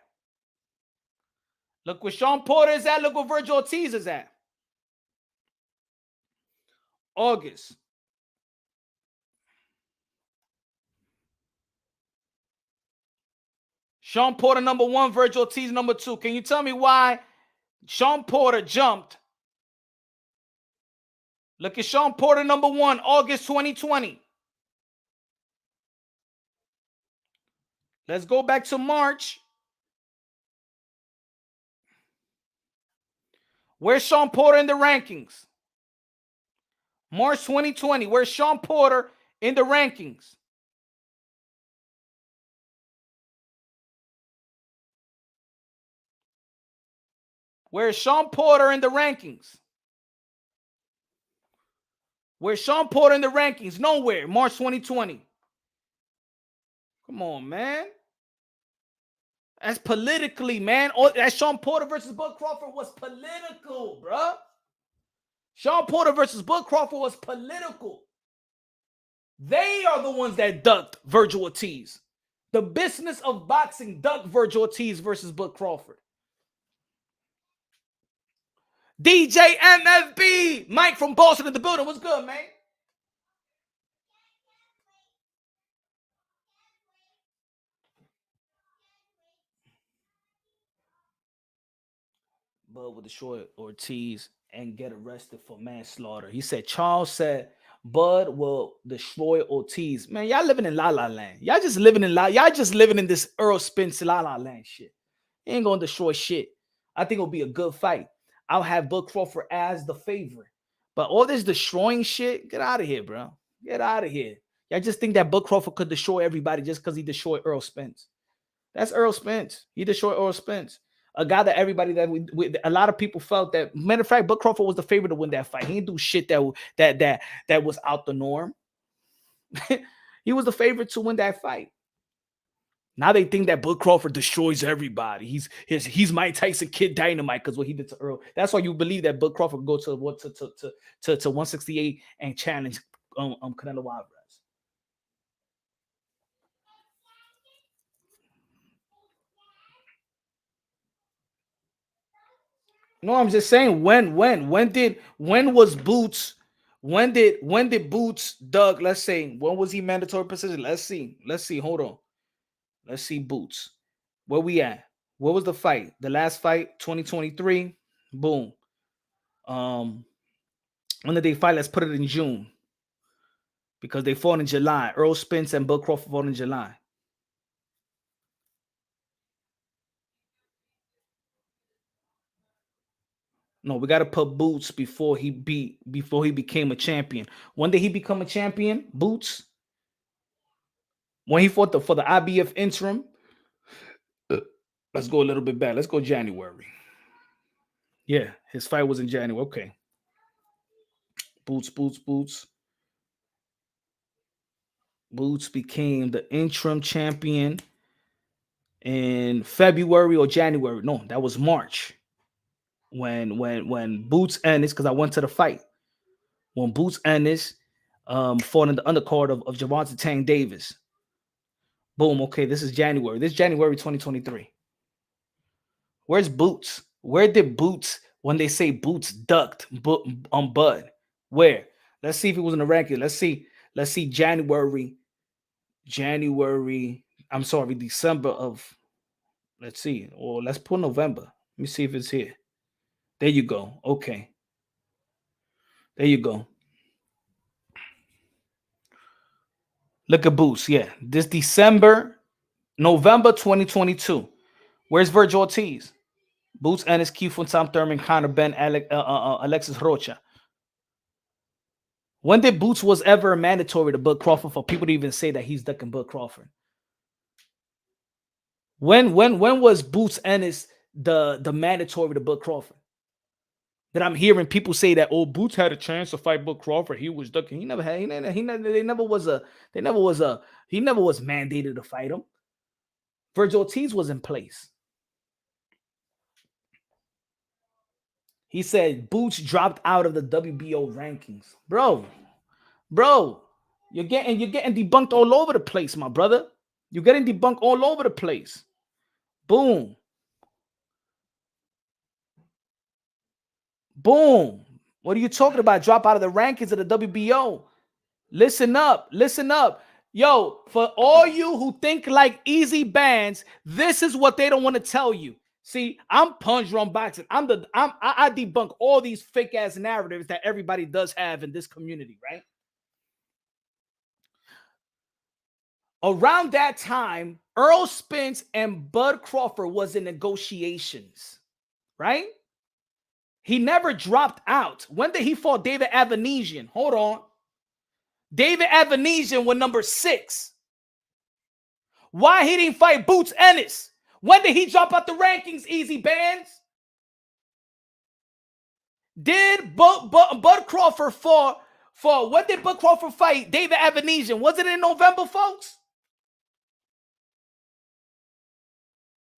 Look where Sean Porter is at. Look where Virgil Ortiz is at. August. Sean Porter number 1, Virgil Ortiz number 2. Can you tell me why Sean Porter jumped? Look at Sean Porter number 1, August 2020. Let's go back to March. Where's Sean Porter in the rankings? March 2020. Where's Sean Porter in the rankings? Where's Sean Porter in the rankings? Where's Sean Porter in the rankings? Nowhere. March 2020. Come on, man. That's politically, man. That Sean Porter versus Bud Crawford was political, bruh. Sean Porter versus Bud Crawford was political. They are the ones that ducked Virgil Ortiz. The business of boxing ducked Virgil Ortiz versus Bud Crawford. DJ MFB, Mike from Boston in the building. What's good, man? Bud would destroy Ortiz and get arrested for manslaughter. He said, Charles said, Bud will destroy Ortiz. Man, y'all living in La La Land. Y'all just living in this Earl Spence La La Land shit. He ain't gonna destroy shit. I think it'll be a good fight. I'll have Bud Crawford as the favorite. But all this destroying shit, get out of here, bro. Get out of here. Y'all just think that Bud Crawford could destroy everybody just because he destroyed Earl Spence. That's Earl Spence. He destroyed Earl Spence. A guy that everybody that a lot of people felt that. Matter of fact, Bud Crawford was the favorite to win that fight. He didn't do shit that was out the norm. He was the favorite to win that fight. Now they think that Bud Crawford destroys everybody. He's Mike Tyson Kid Dynamite because what he did to Earl. That's why you believe that Bud Crawford go to 168 and challenge Canelo Alvarez. No, I'm just saying when was Boots When did Boots Doug? Let's say when was he mandatory position? Let's see. Hold on. Let's see Boots. Where we at? What was the fight? The last fight, 2023. Boom. When did they fight? Let's put it in June. Because they fought in July. Earl Spence and Bud Crawford fought in July. No, we gotta put Boots before he became a champion. When did he become a champion? Boots. When he fought for the IBF interim. Let's go a little bit back. Let's go January. Yeah, his fight was in January. Okay. Boots. Boots became the interim champion in February or January. No, that was March. When Boots Ennis, because I went to the fight. When Boots Ennis fought in the undercard of Gervonta Tank Davis. Boom. Okay, this is January. This is January 2023. Where's Boots? Where did Boots, when they say Boots ducked on Bud? Where? Let's see if it was in the ranking. Let's see January. I'm sorry, December of. Let's see. Or let's put November. Let me see if it's here. There you go. Okay. There you go. Look at Boots. Yeah. This November 2022. Where's Virgil Ortiz? Boots Ennis, Keith from Tom Thurman, Connor Ben, Alexis Rocha. When did Boots was ever mandatory to Bud Crawford for people to even say that he's ducking Bud Crawford? When was Boots Ennis the mandatory to Bud Crawford? That I'm hearing people say that, oh, Boots had a chance to fight Bud Crawford. He was ducking. He never was mandated to fight him. Virgil Ortiz was in place. He said Boots dropped out of the WBO rankings. Bro, you're getting debunked all over the place, my brother. You're getting debunked all over the place. Boom. What are you talking about? Drop out of the rankings of the WBO. Listen up. Yo, for all you who think like easy bands, this is what they don't want to tell you. See, I'm Punch Run Boxing. I debunk all these fake ass narratives that everybody does have in this community, right? Around that time, Earl Spence and Bud Crawford was in negotiations, right? He never dropped out. When did he fought David Avanesian? Hold on. David Avanesian was number 6. Why he didn't fight Boots Ennis? When did he drop out the rankings, easy bands? Did Bud Crawford for when did Bud Crawford fight David Avanesian? Was it in November, folks?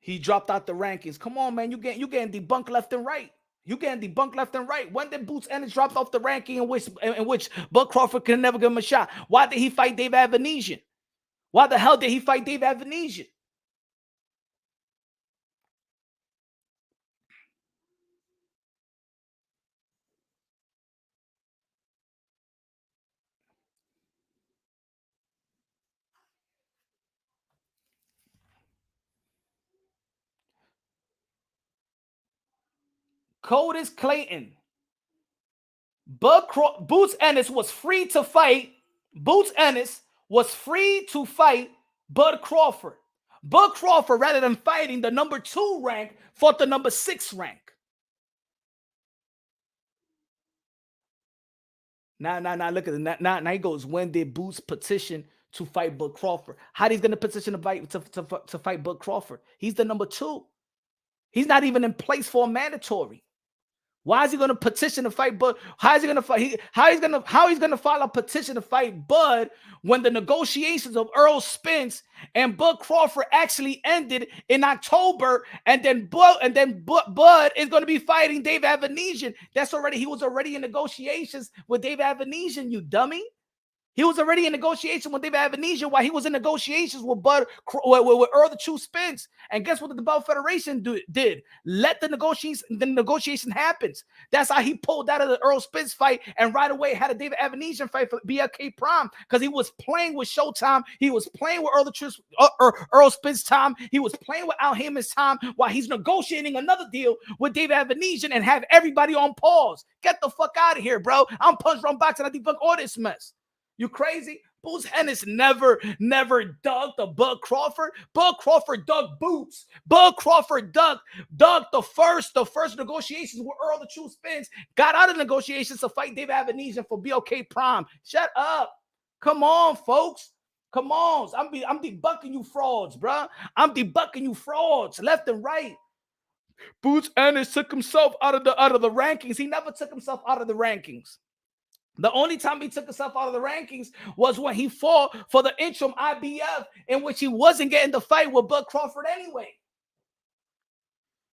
He dropped out the rankings. Come on, man. You getting debunked left and right. When did Boots Ennis drop off the ranking in which Bud Crawford could never give him a shot? Why did he fight David Avanesian? Why the hell did he fight David Avanesian? Codis Clayton. Boots Ennis was free to fight. Boots Ennis was free to fight Bud Crawford. Bud Crawford, rather than fighting the number 2 rank, fought the number 6 rank. Now look at it. Now he goes, when did Boots petition to fight Bud Crawford? How he's going to petition to fight Bud Crawford? He's the number 2. He's not even in place for a mandatory. Why is he going to petition to fight Bud? How is he going to fight? How he's going to file a petition to fight Bud when the negotiations of Earl Spence and Bud Crawford actually ended in October, and then Bud is going to be fighting Dave Avanesian. He was already in negotiations with Dave Avanesian, you dummy. He was already in negotiation with Benavidez while he was in negotiations with with Earl the True Spence. And guess what the Belt Federation did? Let the negotiation happens. That's how he pulled out of the Earl Spence fight and right away had a Benavidez fight for BLK Prime because he was playing with Showtime. He was playing with Earl Spence time. He was playing with Al Heyman's time while he's negotiating another deal with Benavidez and have everybody on pause. Get the fuck out of here, bro. I'm punch run boxing. I debunk all this mess. You crazy? Boots Ennis never dug the Bud Crawford. Bud Crawford dug Boots. Bud Crawford dug the first negotiations with Earl the True Spence. Got out of negotiations to fight Benavidez for BLK Prime. Shut up. Come on, folks. Come on. I'm debunking you frauds, bro. I'm debunking you frauds left and right. Boots Ennis took himself out of the rankings. He never took himself out of the rankings. The only time he took himself out of the rankings was when he fought for the interim IBF, in which he wasn't getting the fight with Bud Crawford anyway.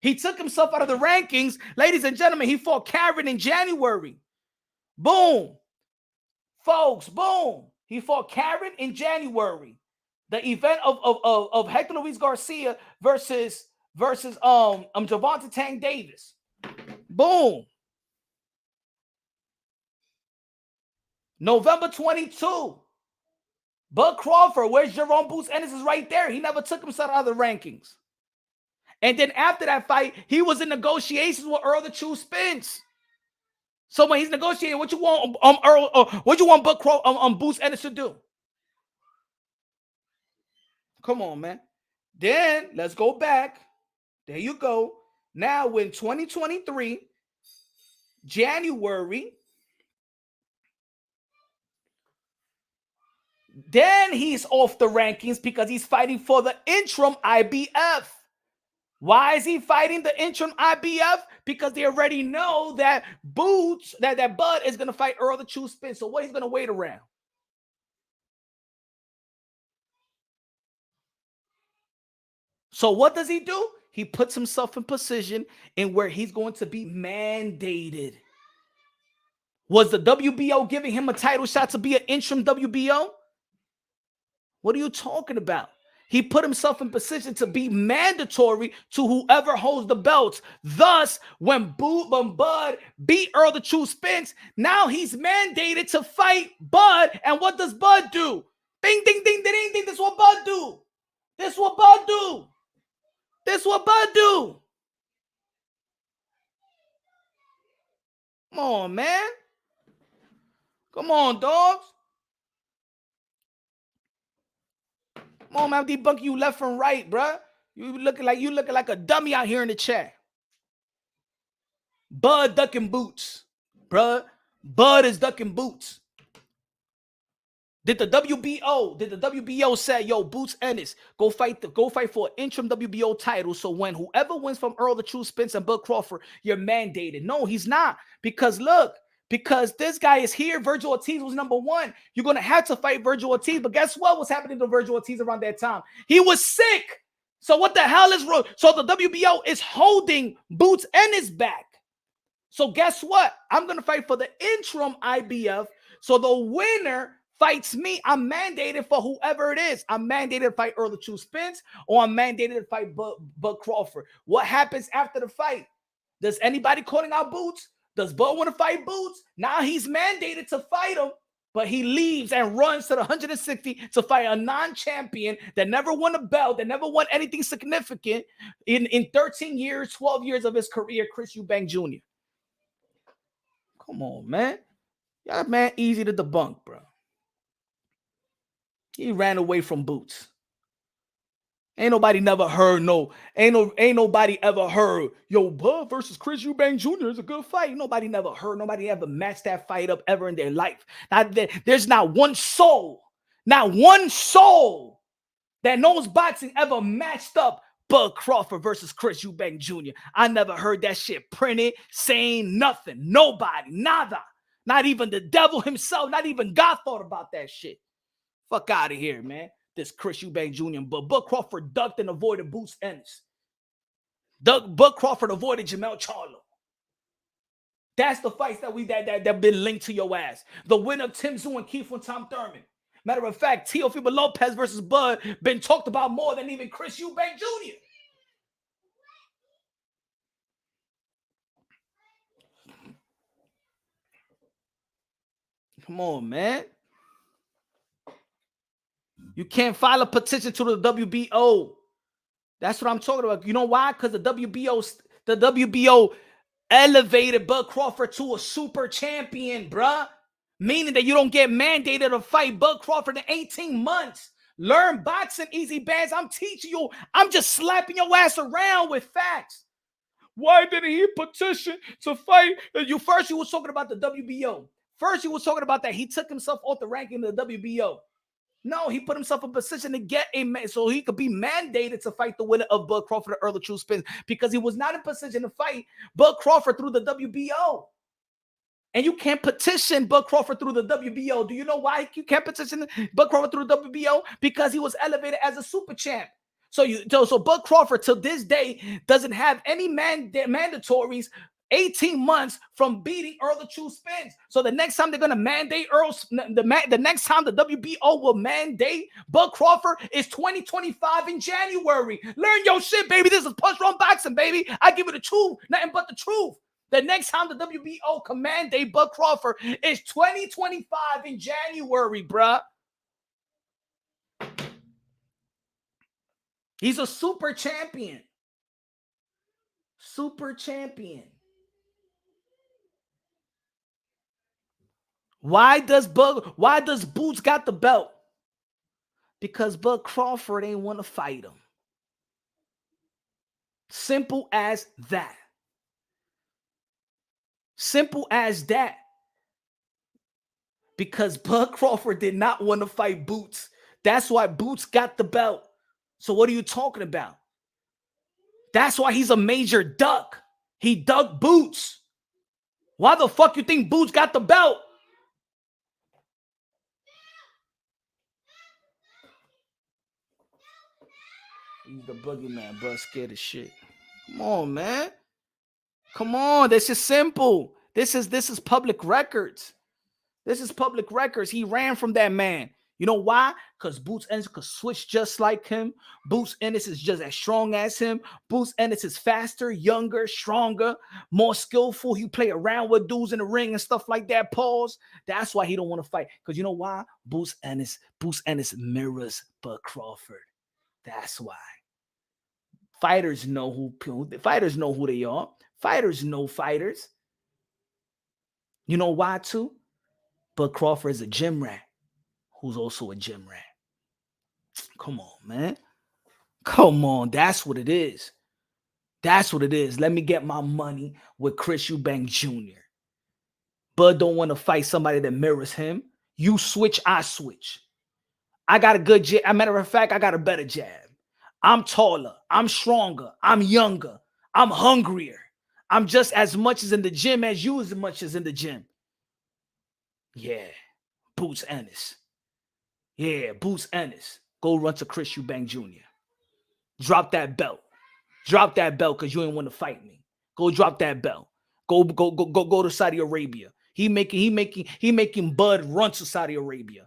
He took himself out of the rankings. Ladies and gentlemen, he fought Karen in January. Boom. Folks, boom. He fought Karen in January. The event of Hector Luis Garcia versus Gervonta Tank Davis. Boom. November 22. Bud Crawford, where's Jerome Boots Ennis is right there. He never took himself out of the rankings. And then after that fight, he was in negotiations with Earl the True Spence. So when he's negotiating, what you want what you want Bud Crawford Boots Ennis to do? Come on, man. Then let's go back. There you go. Now in 2023, January. Then he's off the rankings because he's fighting for the interim IBF. Why is he fighting the interim IBF? Because they already know that Boots, that Bud is going to fight Earl the True Spence. So what he's going to wait around? So what does he do? He puts himself in position in where he's going to be mandated. Was the WBO giving him a title shot to be an interim WBO? What are you talking about? He put himself in position to be mandatory to whoever holds the belts. Thus, when Bud beat Earl the True Spence, now he's mandated to fight Bud. And what does Bud do? Bing, ding, ding, ding, ding, ding. This is what Bud do. This is what Bud do. This is what Bud do. Come on, man. Come on, dogs. Come on, man. I'm debunking you left and right, bruh. You looking like a dummy out here in the chat. Bud ducking Boots, bruh. Bud is ducking Boots. Did the WBO say, yo, Boots Ennis, go fight for an interim WBO title? So when whoever wins from Earl the True Spence and Bud Crawford, you're mandated. No, he's not. Because look, because this guy is here. Virgil Ortiz was number one. You're going to have to fight Virgil Ortiz. But guess what was happening to Virgil Ortiz around that time? He was sick. So what the hell is wrong? So the WBO is holding Boots Ennis back. So guess what? I'm going to fight for the interim IBF. So the winner fights me. I'm mandated for whoever it is. I'm mandated to fight Earl the True Spence, or I'm mandated to fight Bud Crawford. What happens after the fight? Does anybody calling out Boots? Does Bud want to fight Boots? Now he's mandated to fight him, but he leaves and runs to the 160 to fight a non-champion that never won a belt, that never won anything significant in 13 years, 12 years of his career, Chris Eubank Jr. Come on, man. Y'all man easy to debunk, bro. He ran away from Boots. Ain't nobody never heard ain't nobody ever heard, yo, Bud versus Chris Eubank Jr. is a good fight. Nobody never heard, nobody ever matched that fight up ever in their life. There's not one soul that knows boxing ever matched up Bud Crawford versus Chris Eubank Jr. I never heard that shit printed, saying nothing. Nobody, nada. Not even the devil himself, not even God thought about that shit. Fuck out of here, man. This Chris Eubank Jr. But Bud Crawford ducked and avoided Boots Ennis. Bud Crawford avoided Jamel Charlo. That's the fights that been linked to your ass. The winner of Tim Tszyu and Keith and Tom Thurman. Matter of fact, Teofimo Lopez versus Bud been talked about more than even Chris Eubank Jr. Come on, man. You can't file a petition to the WBO. That's what I'm talking about. You know why? Because the WBO elevated Bud Crawford to a super champion, bruh. Meaning that you don't get mandated to fight Bud Crawford in 18 months. Learn boxing, easy bands. I'm teaching you. I'm just slapping your ass around with facts. Why didn't he petition to fight? You was talking about the WBO. First, you was talking about that he took himself off the ranking of the WBO. No, he put himself in position to get so he could be mandated to fight the winner of Bud Crawford or Earl True Spence because he was not in position to fight Bud Crawford through the WBO. And you can't petition Bud Crawford through the WBO. Do you know why you can't petition Bud Crawford through the WBO? Because he was elevated as a super champ. So Bud Crawford till this day doesn't have any mandatories 18 months from beating Earl True Spence. So the next time they're gonna mandate the next time the WBO will mandate Bud Crawford is 2025 in January. Learn your shit, baby. This is punch run boxing, baby. I give it the truth, nothing but the truth. The next time the WBO can mandate Bud Crawford is 2025 in January, bruh. He's a super champion. Super champion. Why does Boots got the belt? Because Bud Crawford ain't want to fight him. Simple as that. Simple as that. Because Bud Crawford did not want to fight Boots. That's why Boots got the belt. So what are you talking about? That's why he's a major duck. He ducked Boots. Why the fuck you think Boots got the belt? He's the boogeyman, bro. Scared as shit. Come on, man. Come on. This is simple. This is public records. This is public records. He ran from that man. You know why? Because Boots Ennis could switch just like him. Boots Ennis is just as strong as him. Boots Ennis is faster, younger, stronger, more skillful. He play around with dudes in the ring and stuff like that. Pause. That's why he don't want to fight. Because you know why? Boots Ennis mirrors Bud Crawford. That's why. Fighters know who they are. Fighters know fighters. You know why too? Bud Crawford is a gym rat who's also a gym rat. Come on, man. Come on. That's what it is. That's what it is. Let me get my money with Chris Eubank Jr. Bud don't want to fight somebody that mirrors him. You switch, I switch. I got a good jab. As a matter of fact, I got a better jab. I'm taller. I'm stronger. I'm younger. I'm hungrier. I'm just as much as in the gym as you as much as in the gym. Yeah. Boots Ennis. Yeah, Boots Ennis. Go run to Chris Eubank Jr. Drop that belt. Drop that belt because you ain't want to fight me. Go drop that belt. Go to Saudi Arabia. He making Bud run to Saudi Arabia.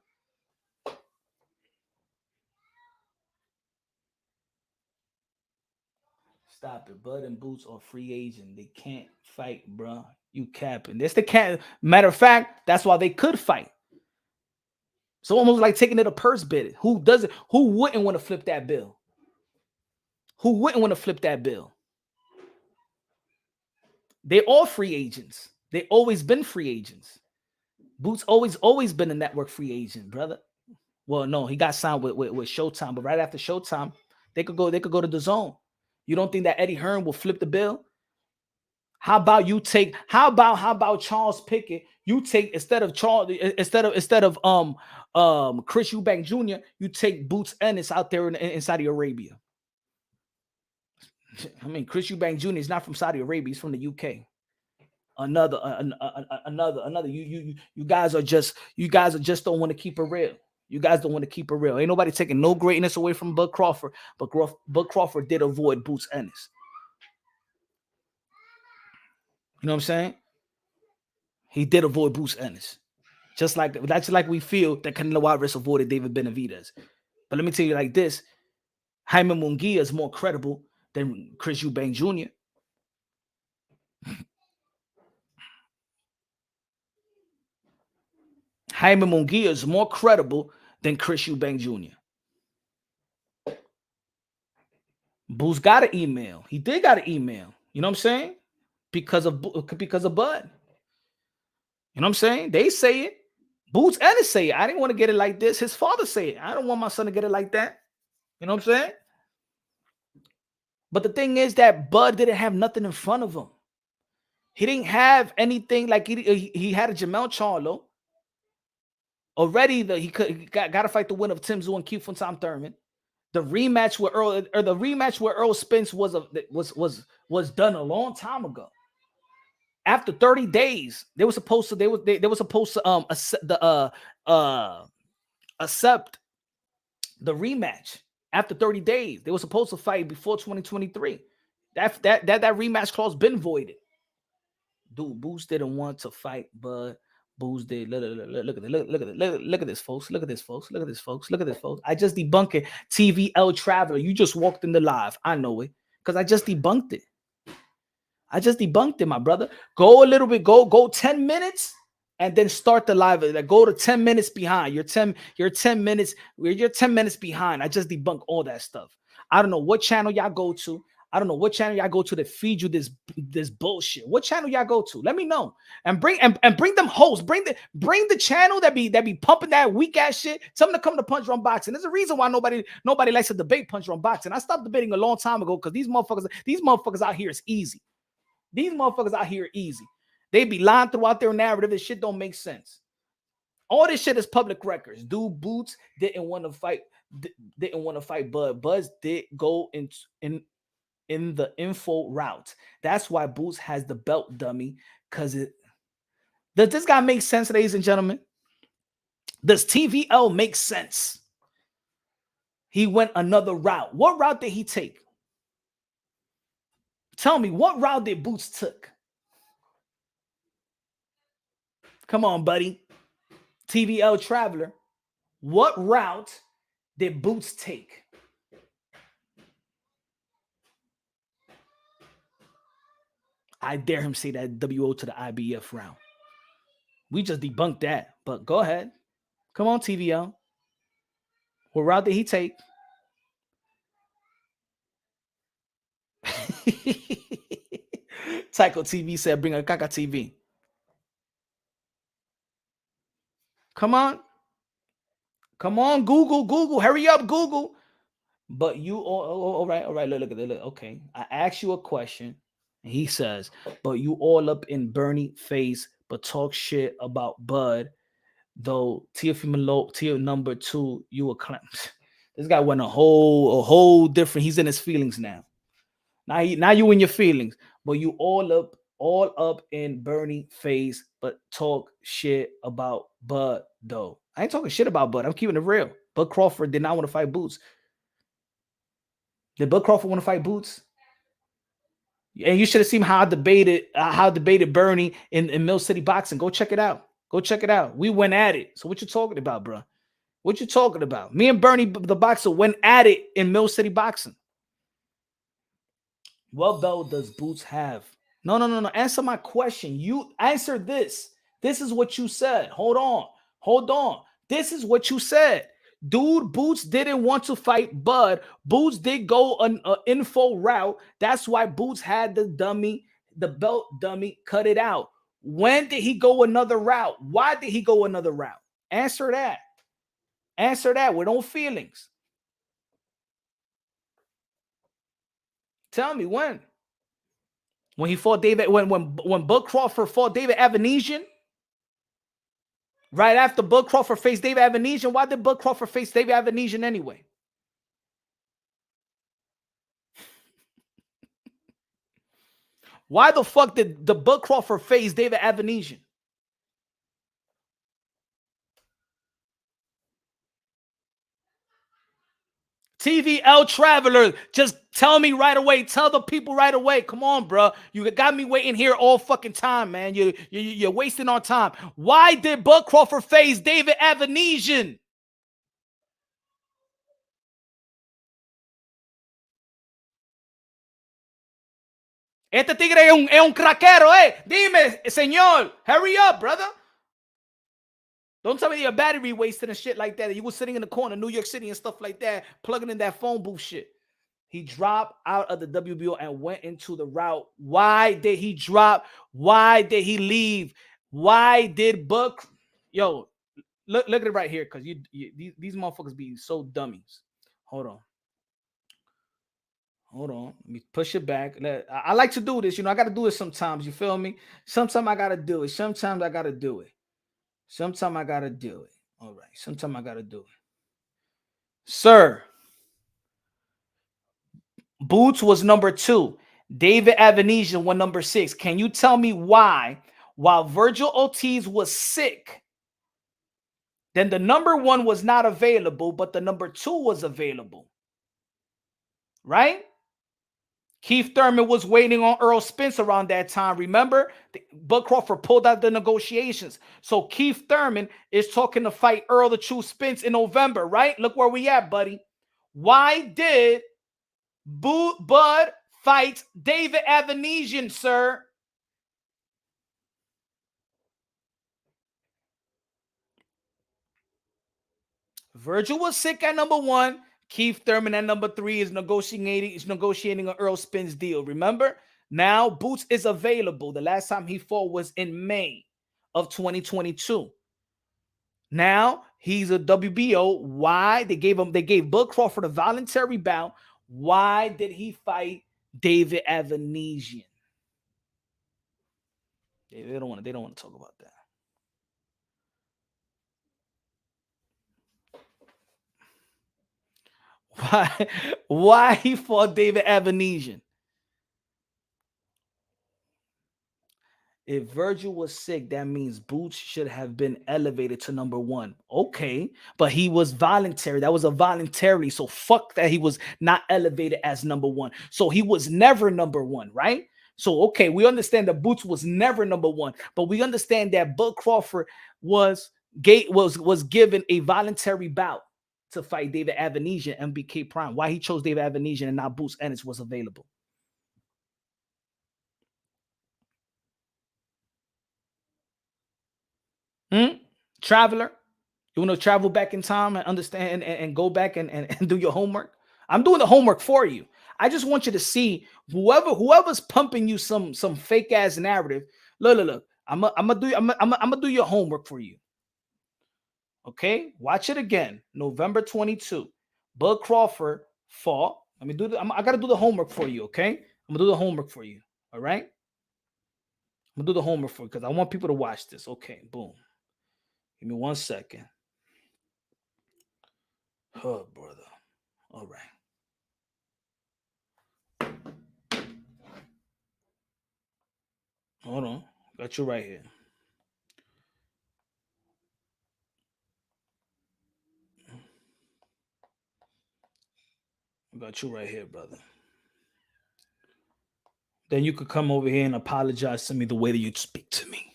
Stop it. Bud and Boots are free agent. They can't fight, bro. You capping. That's the cat. Matter of fact, that's why they could fight. So almost like taking it a purse bid. Who doesn't? Who wouldn't want to flip that bill? Who wouldn't want to flip that bill? They all free agents. They always been free agents. Boots always been a network free agent, brother. Well, no, he got signed with Showtime, but right after Showtime, they could go to DAZN. You don't think that Eddie Hearn will flip the bill? How about Charles Pickett? You take instead of Chris Eubank Jr., you take Boots Ennis out there in Saudi Arabia. I mean, Chris Eubank Jr. is not from Saudi Arabia; he's from the UK. Another. You guys are just don't want to keep it real. You guys don't want to keep it real. Ain't nobody taking no greatness away from Bud Crawford, but Bud Crawford did avoid Boots Ennis. You know what I'm saying? He did avoid Boots Ennis. Just like we feel that Canelo Alvarez avoided David Benavidez. But let me tell you like this. Jaime Munguia is more credible than Chris Eubank Jr. Jaime Munguia is more credible than Chris Eubank Jr. Boots got an email. He did got an email. You know what I'm saying? Because of Bud. You know what I'm saying? They say it. Boots Ennis say it. I didn't want to get it like this. His father say it. I don't want my son to get it like that. You know what I'm saying? But the thing is that Bud didn't have nothing in front of him. He didn't have anything like he had a Jamel Charlo. Already he got to fight the win of Tim Tszyu and Keith from Tom Thurman. The rematch with Earl Spence was done a long time ago. After 30 days, they were supposed to accept the rematch. After 30 days, they were supposed to fight before 2023. That rematch clause been voided. Dude, Boots didn't want to fight, but Boots did. Look at this, folks. Look at this, folks. I just debunked it. TVL Traveler. You just walked in the live. I know it. Because I just debunked it. My brother. Go a little bit, go 10 minutes and then start the live. Like, go to 10 minutes behind. You're 10 minutes behind. I just debunked all that stuff. I don't know what channel y'all go to. That feed you this bullshit. What channel y'all go to? Let me know. And bring them hosts. Bring the channel that be pumping that weak ass shit. Tell them to come to Punch Run Boxing. There's a reason why nobody likes to debate Punch Run Boxing. I stopped debating a long time ago because these motherfuckers out here is easy. They be lying throughout their narrative. This shit don't make sense. All this shit is public records. Dude, Boots didn't want to fight. Bud. Buzz did go in the info route. That's why Boots has the belt, dummy. Does this guy make sense, ladies and gentlemen? Does TVL make sense? He went another route. What route did he take? Tell me, what route did Boots took? Come on, buddy. TVL Traveler. What route did Boots take? I dare him say that WO to the IBF round. We just debunked that, but go ahead. Come on, TVL. What route did he take? Tycho TV said, bring a Kaka TV. Come on, Google. Hurry up, Google. But you all right. Look at it. Okay, I asked you a question. And he says, but you all up in Bernie face, but talk shit about Bud, though tier number 2, you were this guy went a whole different. He's in his feelings now. Now you in your feelings, but you all up in Bernie face, but talk shit about Bud, though. I ain't talking shit about Bud. I'm keeping it real. Bud Crawford did not want to fight Boots. Did Bud Crawford want to fight Boots? And you should have seen how I debated Bernie in Mill City Boxing. Go check it out. We went at it. So what you talking about, bro? What you talking about? Me and Bernie, the boxer, went at it in Mill City Boxing. What belt does Boots have? No. Answer my question. You answer this. This is what you said. Hold on. This is what you said. Dude, Boots didn't want to fight Bud. Boots did go an info route. That's why Boots had the belt dummy, cut it out. When did he go another route? Why did he go another route? Answer that. With no feelings. Tell me when. When he fought David, when Bud Crawford fought David Avanesian? Right after Bud Crawford faced David Avanesian, why did Bud Crawford face David Avanesian anyway? Why the fuck did the Bud Crawford face David Avanesian? TVL Traveler, just tell me right away. Tell the people right away. Come on, bro. You got me waiting here all fucking time, man. You're wasting our time. Why did Bud Crawford face David Avenesian? Este tigre es un craquero, eh. Dime, señor. Hurry up, brother. Don't tell me your battery wasted and shit like that. You was sitting in the corner, New York City and stuff like that, plugging in that phone booth shit. He dropped out of the WBO and went into the route. Why did he drop? Why did he leave? Why did Buck? Yo, look at it right here, because these motherfuckers be so dummies. Hold on. Let me push it back. I like to do this. I got to do it sometimes. You feel me? Sometimes I got to do it. Sometimes I got to do it. Sometimes I got to do it. All right. Sometimes I got to do it. Sir, Boots was number 2. David Avenesian was number 6. Can you tell me why, while Virgil Ortiz was sick, then the number 1 was not available, but the number 2 was available? Right? Keith Thurman was waiting on Earl Spence around that time. Remember? Bud Crawford pulled out the negotiations. So Keith Thurman is talking to fight Earl the True Spence in November, right? Look where we at, buddy. Why did Bud fight David Avenesian, sir? Virgil was sick at number 1. Keith Thurman at number 3 is negotiating an Earl Spence deal. Remember? Now Boots is available. The last time he fought was in May of 2022. Now he's a WBO. Why? They gave Bud Crawford a voluntary bout. Why did he fight David Avenesian? They don't want to talk about that. Why he fought David Avenesian? If Virgil was sick, that means Boots should have been elevated to number 1. Okay, but he was voluntary. That was a voluntary. So fuck that he was not elevated as number 1. So he was never number 1, right? So okay, we understand that Boots was never number 1, but we understand that Bud Crawford was given a voluntary bout to fight David Avenesian, MBK Prime. Why he chose David Avenesian and not Boots Ennis was available? Traveler, you want to travel back in time and understand and go back and do your homework? I'm doing the homework for you. I just want you to see whoever's pumping you some fake ass narrative. Look. I'm gonna do your homework for you. Okay, watch it again. November 22. Bud Crawford fought. I gotta do the homework for you. Okay, I'm gonna do the homework for you. All right, I'm gonna do the homework for you because I want people to watch this. Okay, boom. Give me 1 second. Oh, brother. All right. Hold on. Got you right here. Got you right here, brother. Then you could come over here and apologize to me the way that you speak to me.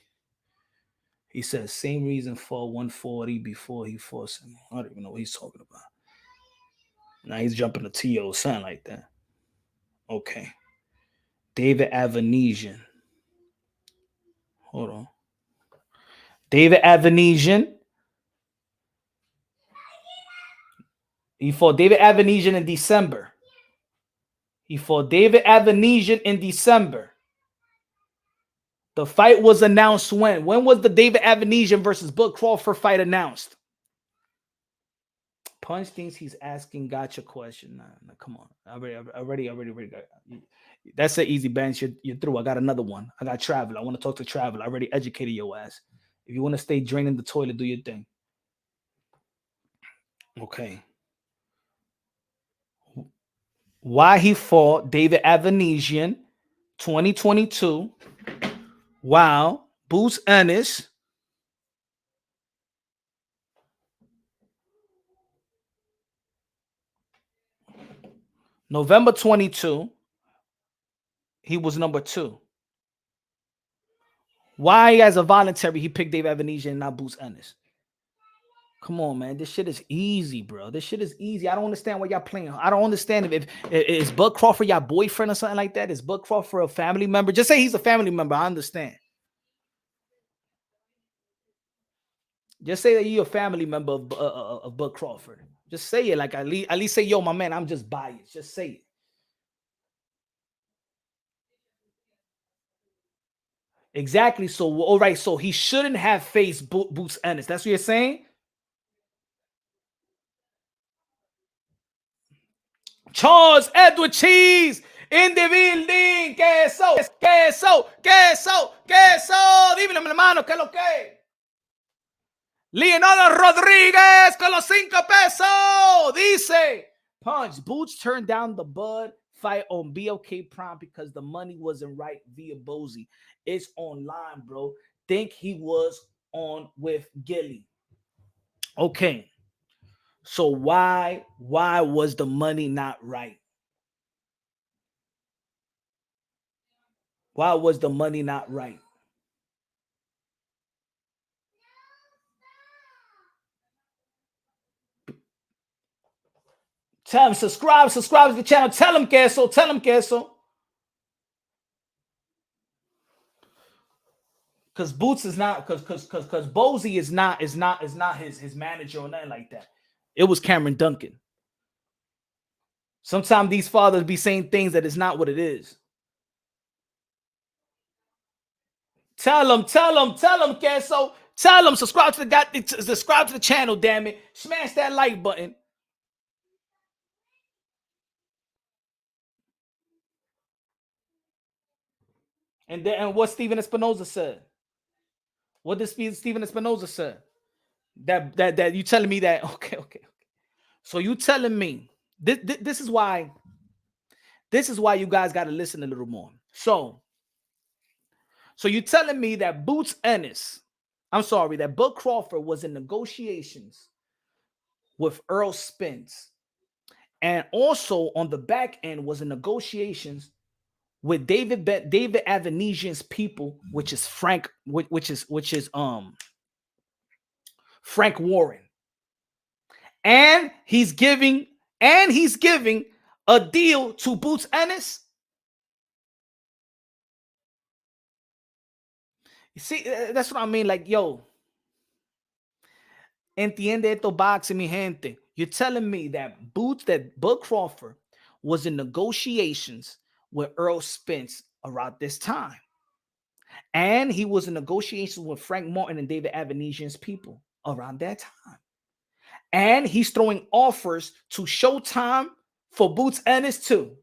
He says, same reason for 140 before he forced him. I don't even know what he's talking about. Now he's jumping to TO, something like that. Okay. David Avenesian. Hold on. David Avenesian. He fought David Avenesian in December. The fight was announced when? When was the David Avenesian versus Bud Crawford fight announced? Punch thinks he's asking gotcha question. Nah, come on. I already got it. That's an easy bench. You're through. I got another one. I got Travel. I want to talk to Travel. I already educated your ass. If you want to stay draining the toilet, do your thing. Okay. Why he fought David Avenesian 2022 while Boots Ennis November 22, he was number 2. Why, as a voluntary, he picked Dave Ebenezer and not Boots Ennis? Come on, man. This shit is easy, bro. This shit is easy. I don't understand why y'all playing. I don't understand if is Bud Crawford y'all boyfriend or something like that. Is Bud Crawford a family member? Just say he's a family member. I understand. Just say that you're a family member of Bud Crawford. Just say it. Like at least say, yo, my man, I'm just biased. Just say it. Exactly. So, all right. So he shouldn't have faced Boots Ennis. That's what you're saying? Charles Edward Cheese in the building. Queso, queso, queso, queso. Dímelo, mi hermano, ¿qué es lo que? Leonardo Rodriguez con los 5 pesos. Dice, Punch, Boots turned down the Bud fight on BOK Prime because the money wasn't right via Bozy. It's online, bro. Think he was on with Gilly. Okay. So why was the money not right? Why was the money not right? Tell him, subscribe to the channel. Tell him, queso. Tell him, queso. Because Boots is not, because Bozy is not his manager or nothing like that. It was Cameron Duncan. Sometimes these fathers be saying things that is not what it is. Tell him, queso. Tell him, subscribe to the channel, damn it. Smash that like button. And what Steven Espinoza said. What did Steven Espinoza say? That you telling me that okay. So you telling me this is why you guys got to listen a little more. So you telling me that Boots Ennis, that Bud Crawford was in negotiations with Earl Spence, and also on the back end was in negotiations with David Avenesian's people, which is Frank Warren, and he's giving a deal to Boots Ennis. You see, that's what I mean. Like, yo, entiende esto boxing, mi gente. You're telling me that Bud Crawford was in negotiations with Earl Spence around this time. And he was in negotiations with Frank Martin and David Avenesian's people around that time. And he's throwing offers to Showtime for Boots Ennis too.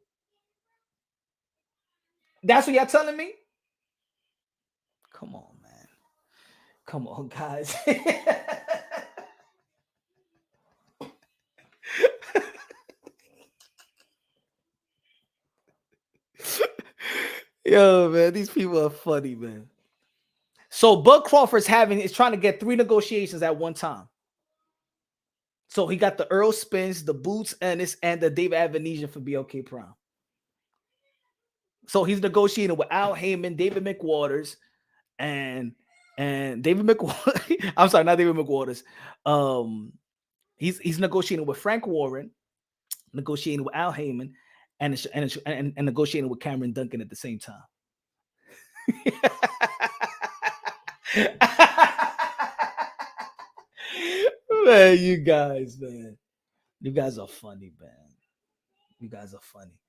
That's what y'all telling me? Come on, man. Come on, guys. Yo, man, these people are funny, man. So Bud Crawford's trying to get 3 negotiations at one time. So he got the Earl Spence, the Boots Ennis, and the David Avenesian for BOK Prime. So he's negotiating with Al Heyman, David McWaters, and David McWaters. I'm sorry, not David McWaters. He's negotiating with Frank Warren, negotiating with Al Heyman, and negotiating with Cameron Duncan at the same time. Man, you guys are funny, man. You guys are funny.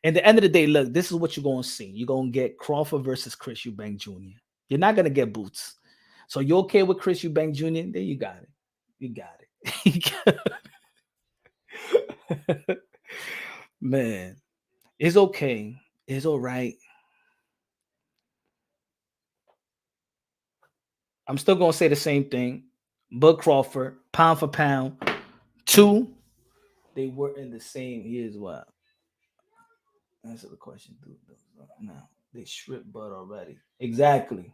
And at the end of the day, look, this is what you're going to see. You're going to get Crawford versus Chris Eubank Jr. You're not going to get Boots. So you're okay with Chris Eubank Jr.? There you got it. You got it. Man, it's okay. It's all right. I'm still going to say the same thing. Bud Crawford, pound for pound. 2, they were in the same years. What? Answer the question. No, they stripped Bud already. Exactly.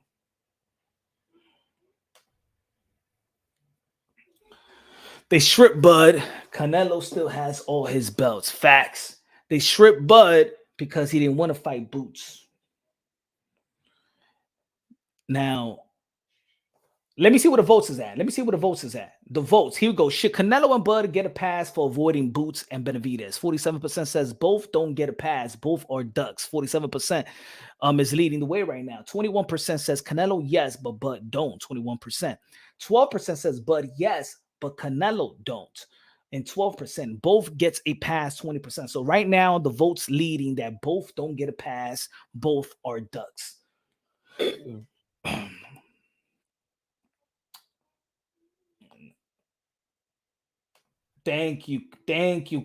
They stripped Bud. Canelo still has all his belts. Facts. They stripped Bud because he didn't want to fight Boots. Now, let me see where the votes is at. The votes. Here we go. Should Canelo and Bud get a pass for avoiding Boots and Benavidez? 47% says both don't get a pass. Both are ducks. 47% is leading the way right now. 21% says Canelo yes, but Bud don't. 21%. 12% says Bud yes, but Canelo don't. And 12% both gets a pass. 20%. So right now the votes leading that both don't get a pass. Both are ducks. Thank you,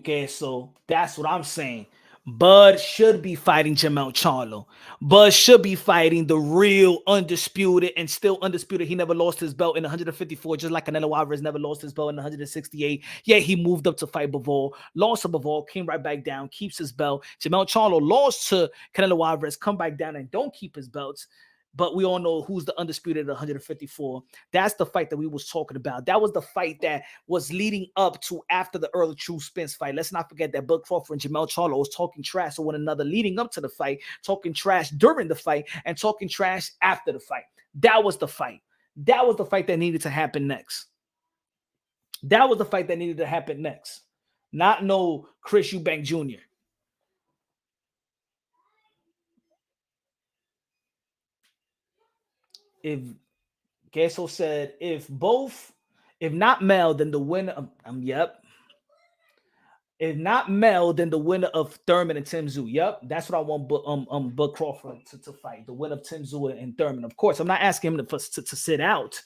Queso. That's what I'm saying. Bud should be fighting Jamel Charlo. Bud should be fighting the real undisputed and still undisputed. He never lost his belt in 154, just like Canelo Alvarez never lost his belt in 168. Yeah, he moved up to fight Bivol, lost to Bivol, came right back down, keeps his belt. Jamel Charlo lost to Canelo Alvarez, come back down and don't keep his belts. But we all know who's the undisputed at 154. That's the fight that we was talking about. That was the fight that was leading up to after the early True Spence fight. Let's not forget that Bud Crawford and Jamel Charlo was talking trash to one another leading up to the fight, talking trash during the fight, and talking trash after the fight. That was the fight. That was the fight that needed to happen next. That was the fight that needed to happen next. Not no Chris Eubank Jr. If Queso said, if not Mel, then the winner of, yep. If not Mel, then the winner of Thurman and Tim Tszyu. Yep, that's what I want Bud Crawford to fight. The winner of Tim Tszyu and Thurman. Of course, I'm not asking him to sit out,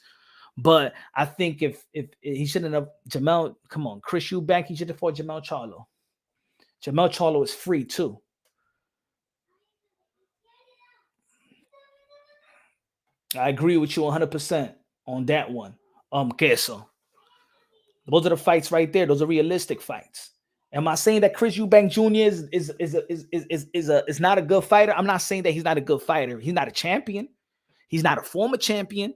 but I think if he shouldn't have Jamel, come on, Chris Eubank, he should have fought Jamel Charlo. Jamel Charlo is free too. I agree with you 100% on that one. Queso. Those are the fights right there. Those are realistic fights. Am I saying that Chris Eubank Jr. is not a good fighter? I'm not saying that he's not a good fighter. He's not a champion. He's not a former champion.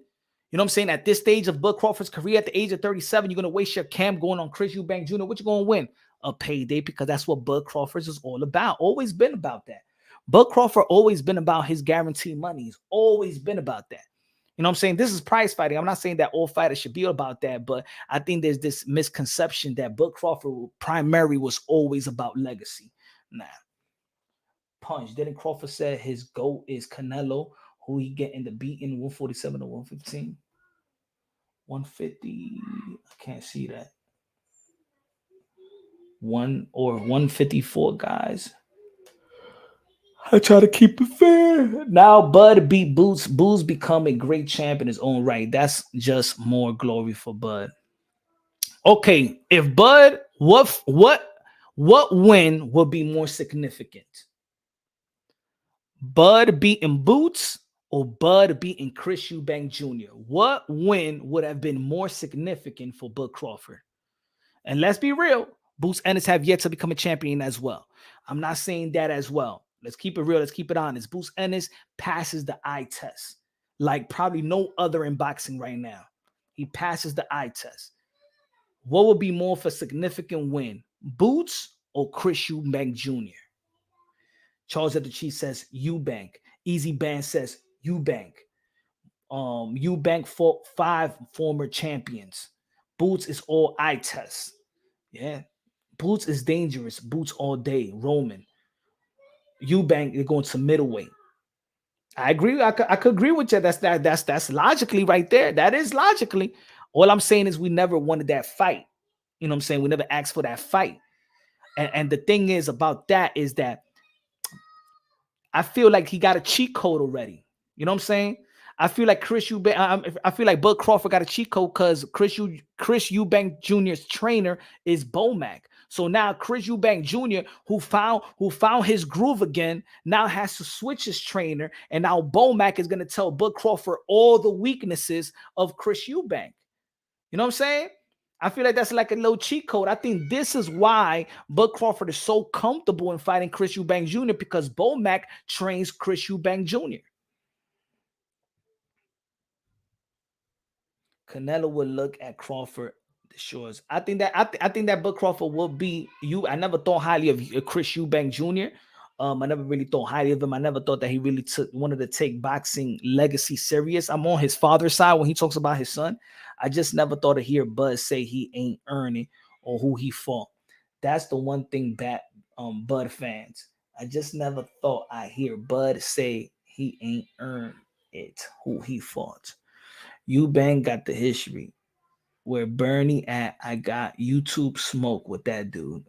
You know what I'm saying? At this stage of Bud Crawford's career, at the age of 37, you're going to waste your camp going on Chris Eubank Jr. What you going to win? A payday, because that's what Bud Crawford is all about. Always been about that. Bud Crawford always been about his guaranteed money. He's always been about that. You know what I'm saying? This is prize fighting. I'm not saying that all fighters should be about that, but I think there's this misconception that Bud Crawford primary was always about legacy. Nah. Punch. Didn't Crawford say his GOAT is Canelo, who he getting the beat in 147 or 115? 150. I can't see that. 154, guys. I try to keep it fair. Now Bud beat Boots. Boots become a great champ in his own right. That's just more glory for Bud. Okay, if Bud, what win would be more significant? Bud beating Boots or Bud beating Chris Eubank Jr.? What win would have been more significant for Bud Crawford? And let's be real, Boots Ennis have yet to become a champion as well. I'm not saying that as well. Let's keep it real. Let's keep it honest. Boots Ennis passes the eye test like probably no other in boxing right now. He passes the eye test. What would be more of a significant win, Boots or Chris Eubank Jr.? Charles at the Chief says Eubank. Easy Band says Eubank. Eubank fought 5 former champions. Boots is all eye test. Yeah. Boots is dangerous. Boots all day. Roman. Eubank, they're going to middleweight. I agree. I could agree with you. That's logically right there. That is logically. All I'm saying is we never wanted that fight. You know what I'm saying? We never asked for that fight. And the thing is about that is that I feel like he got a cheat code already. You know what I'm saying? I feel like I feel like Bud Crawford got a cheat code because Chris Eubank Jr.'s trainer is Bomac. So now Chris Eubank Jr., who found his groove again, now has to switch his trainer, and now Bomac is going to tell Bud Crawford all the weaknesses of Chris Eubank. You know what I'm saying? I feel like that's like a little cheat code. I think this is why Bud Crawford is so comfortable in fighting Chris Eubank Jr. because Bomac trains Chris Eubank Jr. Canelo would look at Crawford Sure. I think that I think that Bud Crawford will be you. I never thought highly of Chris Eubank Jr. I never really thought highly of him. I never thought that he really wanted to take boxing legacy serious. I'm on his father's side when he talks about his son. I just never thought to hear Bud say he ain't earning or who he fought. That's the one thing that Bud fans. I just never thought I hear Bud say he ain't earned it who he fought. Eubank got the history. Where Bernie at, I got YouTube smoke with that dude.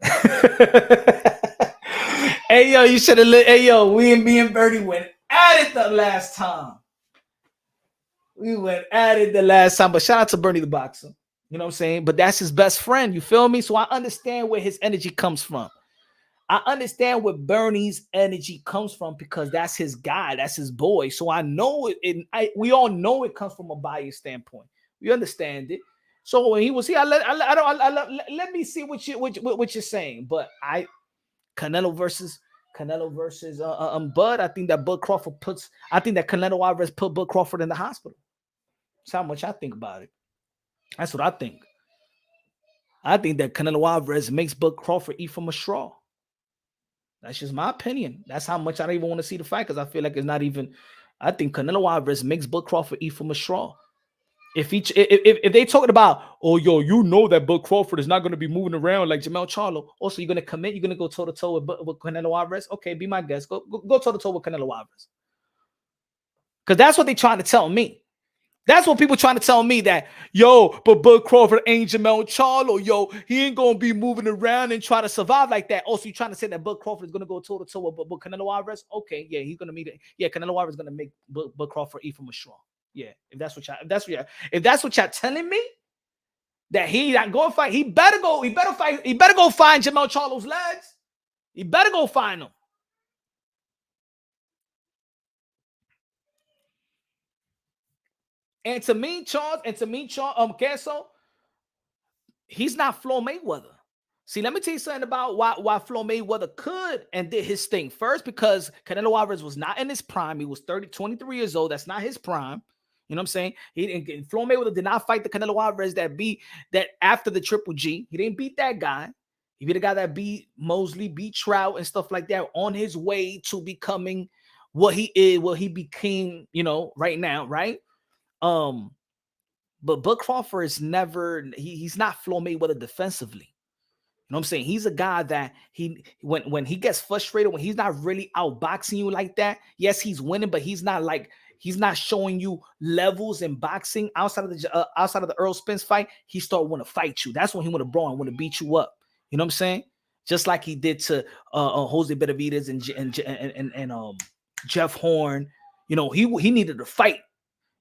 Hey yo, you should have Hey yo, me and Bernie went at it the last time. We went at it the last time. But shout out to Bernie the boxer. You know what I'm saying? But that's his best friend. You feel me? So I understand where his energy comes from. I understand where Bernie's energy comes from because that's his guy, that's his boy. So I know it. We all know it comes from a bias standpoint. We understand it. So when he was here, let me see what you're saying. But Canelo versus Bud. I think that Bud Crawford I think that Canelo Alvarez put Bud Crawford in the hospital. That's how much I think about it. That's what I think. I think that Canelo Alvarez makes Bud Crawford eat from a straw. That's just my opinion. That's how much I don't even want to see the fight because I feel like it's not even. I think Canelo Alvarez makes Bud Crawford eat from a straw. If they talking about, oh yo, you know that Bud Crawford is not going to be moving around like Jermell Charlo. Also, you're going to commit. You're going to go toe to toe with Canelo Alvarez. Okay, be my guest. Go toe to toe with Canelo Alvarez. Because that's what they're trying to tell me. That's what people trying to tell me that, yo, but Bud Crawford ain't Jermell Charlo. Yo, he ain't going to be moving around and try to survive like that. Also, you're trying to say that Bud Crawford is going to go toe to toe with Canelo Alvarez. Okay, yeah, he's going to meet it. Yeah, Canelo Alvarez is going to make Bud Crawford eat from a straw. Yeah, if that's what y'all telling me, that he not going to fight, he better go find Jermell Charlo's legs. He better go find them. And to me, Charles, Queso, he's not Floyd Mayweather. See, let me tell you something about why Floyd Mayweather could and did his thing. First, because Canelo Alvarez was not in his prime. He was 23 years old. That's not his prime. You know what I'm saying? Floyd Mayweather did not fight the Canelo Alvarez that after the Triple G. He didn't beat that guy. He beat a guy that beat Mosley, beat Trout, and stuff like that on his way to becoming what he is, what he became, right now, right? But Bud Crawford is never, he's not Floyd Mayweather defensively. You know what I'm saying? He's a guy that when he gets frustrated, when he's not really outboxing you like that, yes, he's winning, but he's not showing you levels in boxing outside of the Earl Spence fight. He started want to fight you. That's when he want to brawl and want to beat you up. You know what I'm saying? Just like he did to Jose Benavidez and Jeff Horn. He needed to fight.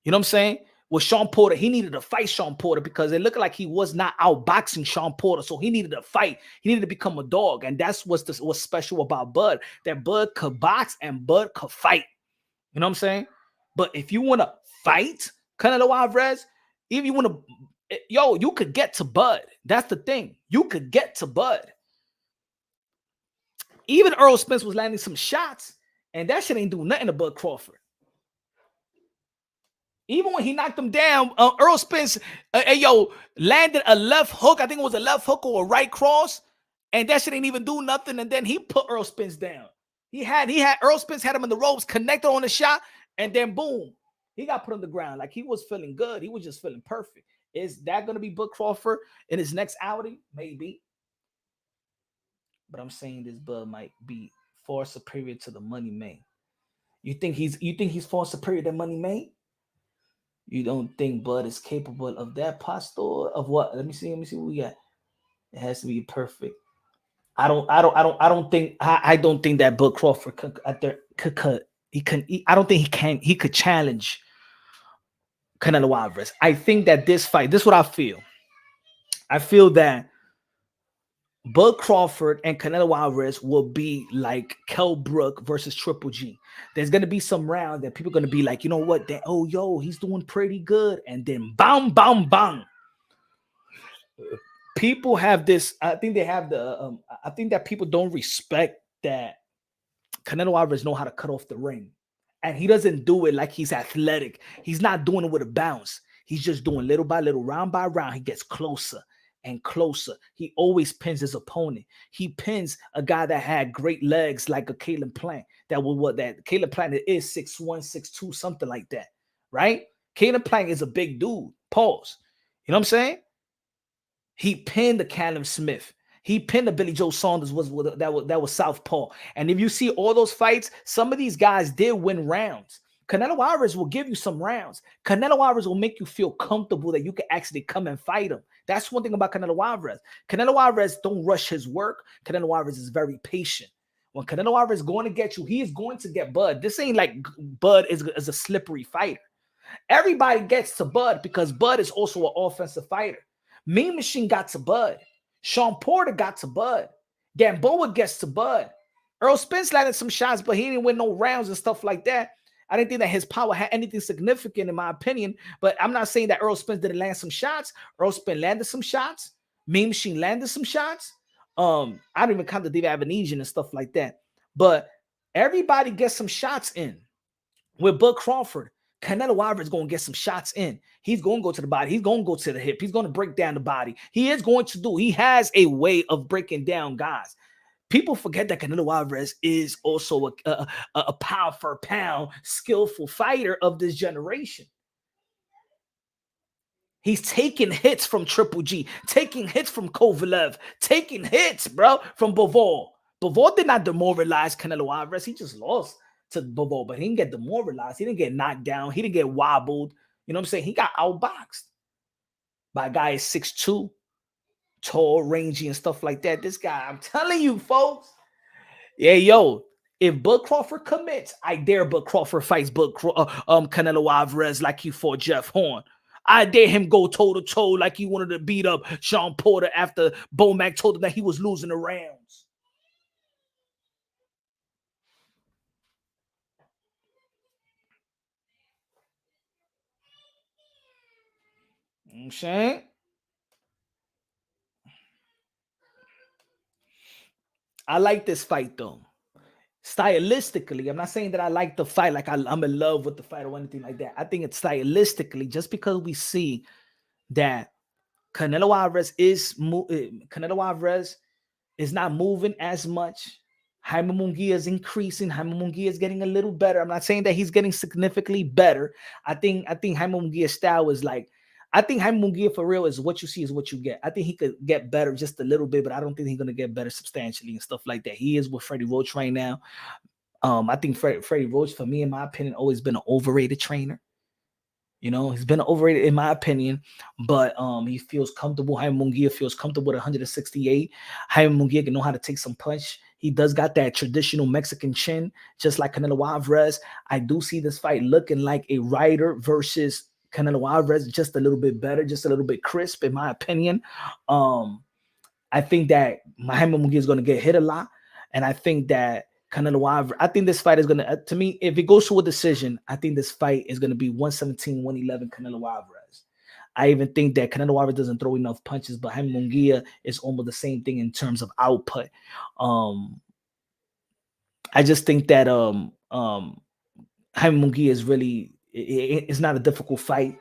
You know what I'm saying? With Sean Porter, he needed to fight Sean Porter because it looked like he was not outboxing Sean Porter. So he needed to fight. He needed to become a dog. And that's what's special about Bud. That Bud could box and Bud could fight. You know what I'm saying? But if you want to fight Canelo Alvarez, if you want to, you could get to Bud. That's the thing. You could get to Bud. Even Earl Spence was landing some shots, and that shit ain't doing nothing to Bud Crawford. Even when he knocked him down, Earl Spence, landed a left hook. I think it was a left hook or a right cross, and that shit ain't even do nothing. And then he put Earl Spence down. He had Earl Spence had him in the ropes, connected on the shot, and then boom, he got put on the ground. Like he was feeling good. He was just feeling perfect. Is that going to be Bud Crawford in his next outing? Maybe. But I'm saying this Bud might be far superior to the Money Man. You think he's far superior to Money Man? You don't think Bud is capable of that pastor? Of what? Let me see what we got. It has to be perfect. I don't think that Bud Crawford could. I don't think he could challenge Canelo Alvarez. I think that this fight, this is what I feel. I feel that Bud Crawford and Canelo Alvarez will be like Kell Brook versus Triple G. There's going to be some round that people are going to be like, you know what? He's doing pretty good. And then bam, bam, bam. People have this. I think they have I think that people don't respect that Canelo Alvarez know how to cut off the ring. And he doesn't do it like he's athletic. He's not doing it with a bounce. He's just doing little by little, round by round. He gets closer. and closer. He always pins his opponent. He pins a guy that had great legs like a Caleb Plant. That Caleb Plant is 6'1", 6'2", something like that, right? Caleb Plant is a big dude. Pause. You know what I'm saying? He pinned the Callum Smith. He pinned the Billy Joe Saunders that was southpaw. And if you see all those fights, some of these guys did win rounds. Canelo Alvarez will give you some rounds. Canelo Alvarez will make you feel comfortable that you can actually come and fight him. That's one thing about Canelo Alvarez. Canelo Alvarez don't rush his work. Canelo Alvarez is very patient. When Canelo Alvarez is going to get you, he is going to get Bud. This ain't like Bud is a slippery fighter. Everybody gets to Bud because Bud is also an offensive fighter. Mean Machine got to Bud. Sean Porter got to Bud. Gamboa gets to Bud. Earl Spence landed some shots, but he didn't win no rounds and stuff like that. I didn't think that his power had anything significant in my opinion, but I'm not saying that Earl Spence didn't land some shots. Earl Spence landed some shots. Mean Machine landed some shots. I don't even count the Benavidez and stuff like that. But everybody gets some shots in. With Bud Crawford, Canelo Alvarez is going to get some shots in. He's going to go to the body. He's going to go to the hip. He's going to break down the body. He is going to do. He has a way of breaking down guys. People forget that Canelo Alvarez is also a pound for pound skillful fighter of this generation. He's taking hits from Triple G, taking hits from Kovalev, taking hits, bro, from Bivol. Bivol did not demoralize Canelo Alvarez. He just lost to Bivol, but he didn't get demoralized. He didn't get knocked down. He didn't get wobbled. You know what I'm saying? He got outboxed by a guy 6'2", tall, rangy, and stuff like that. This guy, I'm telling you, folks. Yeah, yo, if Bud Crawford commits, I dare Bud Crawford fights Canelo Alvarez like he fought Jeff Horn. I dare him go toe-to-toe like he wanted to beat up Sean Porter after Bomac told him that he was losing the rounds. You know what I'm saying? I like this fight, though. Stylistically, I'm not saying that I like the fight, like I'm in love with the fight or anything like that. I think it's stylistically, just because we see that Canelo Alvarez is not moving as much. Jaime Munguia is increasing. Jaime Munguia is getting a little better. I'm not saying that he's getting significantly better. I think Jaime Munguia's style is like, I think Jaime Munguia for real is what you see is what you get. I think he could get better just a little bit, but I don't think he's gonna get better substantially and stuff like that. He is with Freddie Roach right now. I think Freddie Roach, for me, in my opinion, always been an overrated trainer. You know, he's been overrated in my opinion, but he feels comfortable. Jaime Munguia feels comfortable at 168. Jaime Munguia can know how to take some punch. He does got that traditional Mexican chin, just like Canelo Alvarez. I do see this fight looking like a Ryder versus Canelo Alvarez, just a little bit better, just a little bit crisp, in my opinion. I think that Jaime Munguia is going to get hit a lot, and I think that Canelo Alvarez, I think this fight is going to, to me, if it goes to a decision, I think this fight is going to be 117, 111 Canelo Alvarez. I even think that Canelo Alvarez doesn't throw enough punches, but Jaime Munguia is almost the same thing in terms of output. I just think that Jaime Munguia is really, it's not a difficult fight.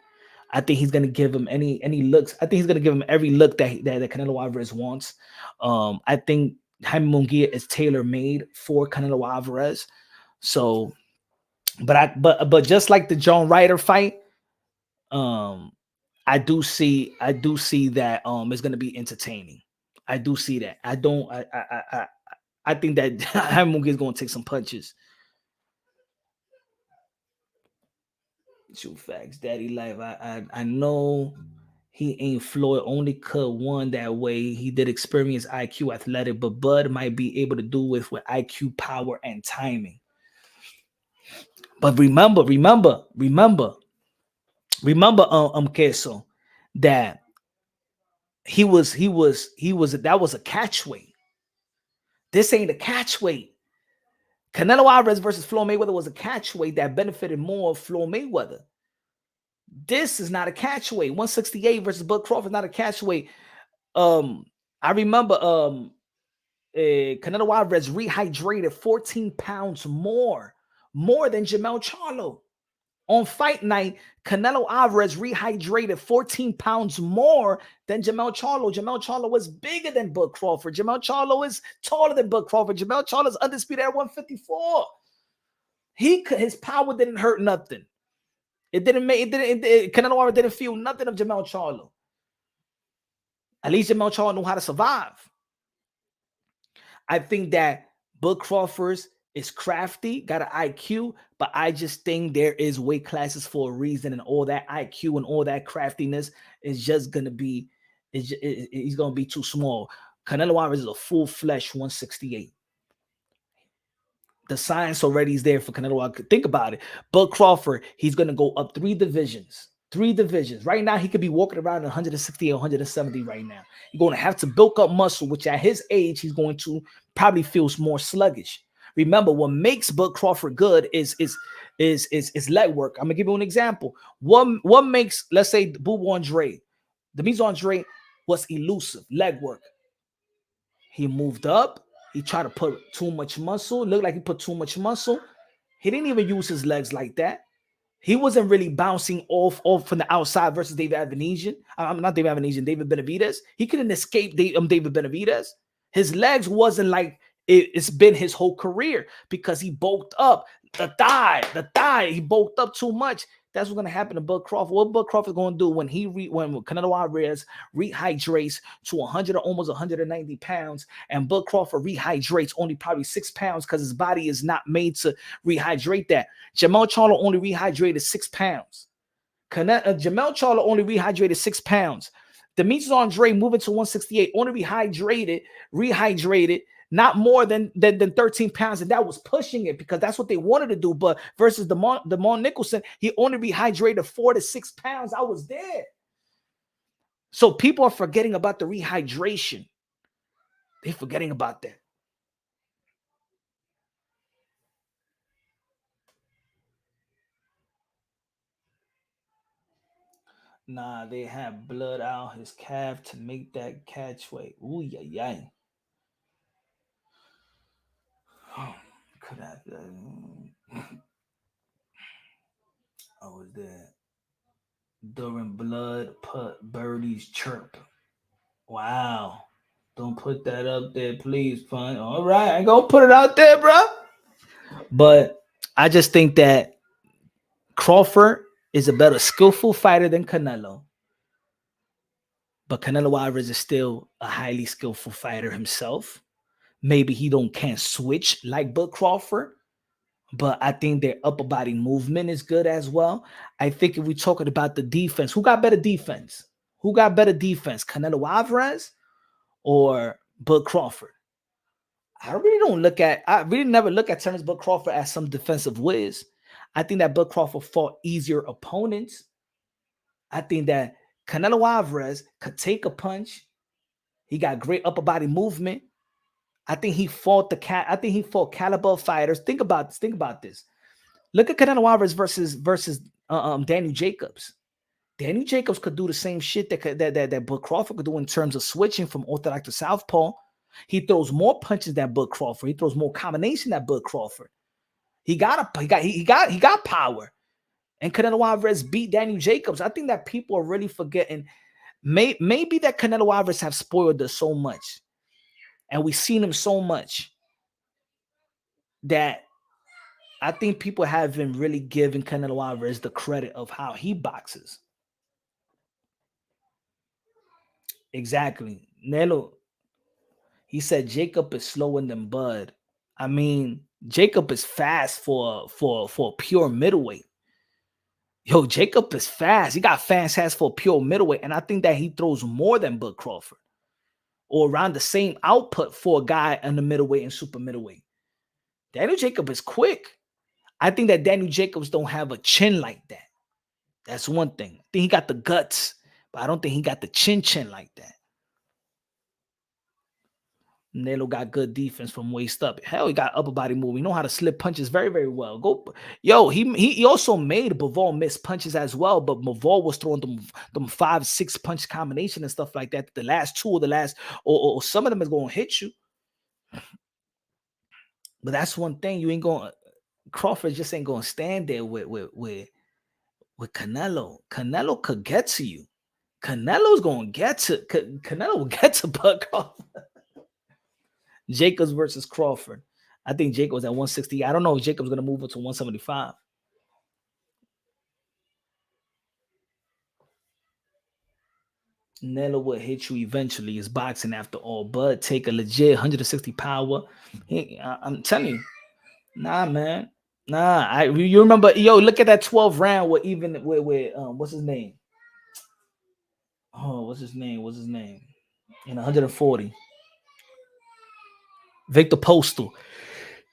I think he's going to give him any looks. I think he's going to give him every look that Canelo Alvarez wants. I think Jaime Munguia is tailor-made for Canelo Alvarez. So, but just like the John Ryder fight, I do see that it's going to be entertaining. I do see that. I think that Jaime Munguia is going to take some punches. True facts, Daddy Life. I know he ain't Floyd, only could one that way. He did experience IQ athletic, but Bud might be able to do it with IQ, power, and timing. But remember, Queso, that he was that was a catch weight. This ain't a catch weight. Canelo Alvarez versus Floyd Mayweather was a catch weight that benefited more of Floyd Mayweather. This is not a catch weight. 168 versus Bud Crawford is not a catch weight. I remember Canelo Alvarez rehydrated 14 pounds more than Jamel Charlo. On fight night, Canelo Alvarez rehydrated 14 pounds more than Jermell Charlo. Jermell Charlo was bigger than Bud Crawford. Jermell Charlo is taller than Bud Crawford. Jermell Charlo is undisputed at 154. His power didn't hurt nothing. It didn't make Canelo Alvarez didn't feel nothing of Jermell Charlo. At least Jermell Charlo knew how to survive. I think that Bud Crawford is crafty, got an IQ, but I just think there is weight classes for a reason, and all that IQ and all that craftiness is just gonna be, he's gonna be too small. Canelo Alvarez is a full-fledged 168. The science already is there for Canelo Alvarez. Think about it. Bud Crawford, he's gonna go up 3 divisions. 3 divisions. Right now, he could be walking around 160 or 170 right now. You're going to have to build up muscle, which at his age, he's going to probably feel more sluggish. Remember, what makes Bud Crawford good is leg work. I'm gonna give you an example. What makes, let's say, Boo Andre, Demise Andre was elusive, leg work. He moved up. He tried to put too much muscle. Looked like he put too much muscle. He didn't even use his legs like that. He wasn't really bouncing off from the outside versus David Benavidez. I'm not David Benavidez, David Benavidez. He couldn't escape David Benavidez. His legs wasn't like it's been his whole career because he bulked up. The thigh, he bulked up too much. That's what's gonna happen to Bud Crawford. What Bud Crawford gonna do when when Canelo Alvarez rehydrates to 100 or almost 190 pounds, and Bud Crawford rehydrates only probably 6 pounds because his body is not made to rehydrate that. Jermell Charlo only rehydrated 6 pounds. Jermell Charlo only rehydrated 6 pounds. Demetrius Andre moving to 168 only rehydrated not more than 13 pounds, and that was pushing it because that's what they wanted to do. But versus Demond Nicholson, he only rehydrated 4 to 6 pounds. I was there. So people are forgetting about the rehydration. They're forgetting about that. Nah, they have blood out his calf to make that catch weight. Ooh, yeah. Oh, could have. I was there. During blood, put birdies chirp. Wow. Don't put that up there, please, fun. All right, I ain't gonna put it out there, bro. But I just think that Crawford is a better skillful fighter than Canelo. But Canelo Alvarez is still a highly skillful fighter himself. Maybe he can't switch like Bud Crawford, but I think their upper body movement is good as well. I think if we're talking about the defense, who got better defense? Who got better defense, Canelo Alvarez or Bud Crawford? I really never look at Terrence Bud Crawford as some defensive whiz. I think that Bud Crawford fought easier opponents. I think that Canelo Alvarez could take a punch. He got great upper body movement. I think he fought caliber fighters. Think about this. Look at Canelo Alvarez versus Daniel Jacobs. Daniel Jacobs could do the same shit that Bud Crawford could do in terms of switching from orthodox to southpaw. He throws more punches than Bud Crawford. He throws more combination than Bud Crawford. He got power. And Canelo Alvarez beat Daniel Jacobs. I think that people are really forgetting. Maybe that Canelo Alvarez have spoiled us so much, and we've seen him so much that I think people haven't really given Canelo Alvarez the credit of how he boxes. Exactly. Nelo, he said Jacob is slower than Bud. I mean, Jacob is fast for pure middleweight. Yo, Jacob is fast. He got fast hands for pure middleweight, and I think that he throws more than Bud Crawford, or around the same output for a guy in the middleweight and super middleweight. Daniel Jacob is quick. I think that Daniel Jacobs don't have a chin like that. That's one thing. I think he got the guts, but I don't think he got the chin like that. Nelo got good defense from waist up. Hell, he got upper body move. He know how to slip punches very, very well. He also made Bivol miss punches as well, but Bivol was throwing them 5-6 punch combination and stuff like that. The last two or some of them is going to hit you. But that's one thing you ain't going. Crawford just ain't going to stand there with with Canelo. Canelo could get to you. Canelo's gonna get to Canelo will get to Bud Crawford. Jacobs versus Crawford. I think Jacobs at 160. I don't know if Jacobs gonna move up to 175. Canelo will hit you eventually. It's boxing after all. Bud take a legit 160 power. I'm telling you, nah, man. Nah, you remember? Yo, look at that 12 round with what's his name? Oh, what's his name? In 140. Victor Postal.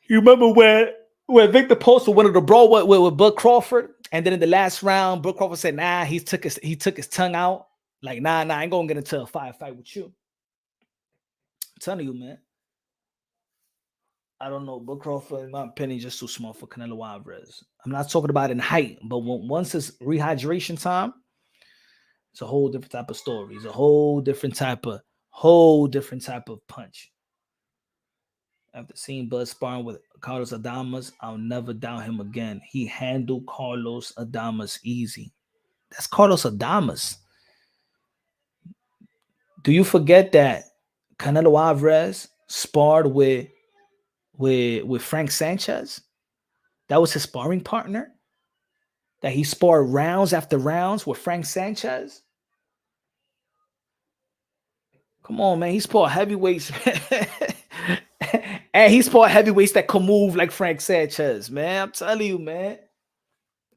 You remember when Victor Postal wanted to brawl with Bud Crawford, and then in the last round, Bud Crawford said, "Nah, he took his tongue out. Like, nah, I ain't gonna get into a fight with you." I'm telling you, man. I don't know. Bud Crawford, in my opinion, just too small for Canelo Alvarez. I'm not talking about in height, but once it's rehydration time, it's a whole different type of story. It's a whole different type of punch. After seeing Bud sparring with Carlos Adames, I'll never doubt him again. He handled Carlos Adames easy. That's Carlos Adames. Do you forget that Canelo Alvarez sparred with Frank Sanchez? That was his sparring partner. That he sparred rounds after rounds with Frank Sanchez. Come on, man. He sparred heavyweights. And he sparred heavyweights that can move like Frank Sanchez, man. I'm telling you, man.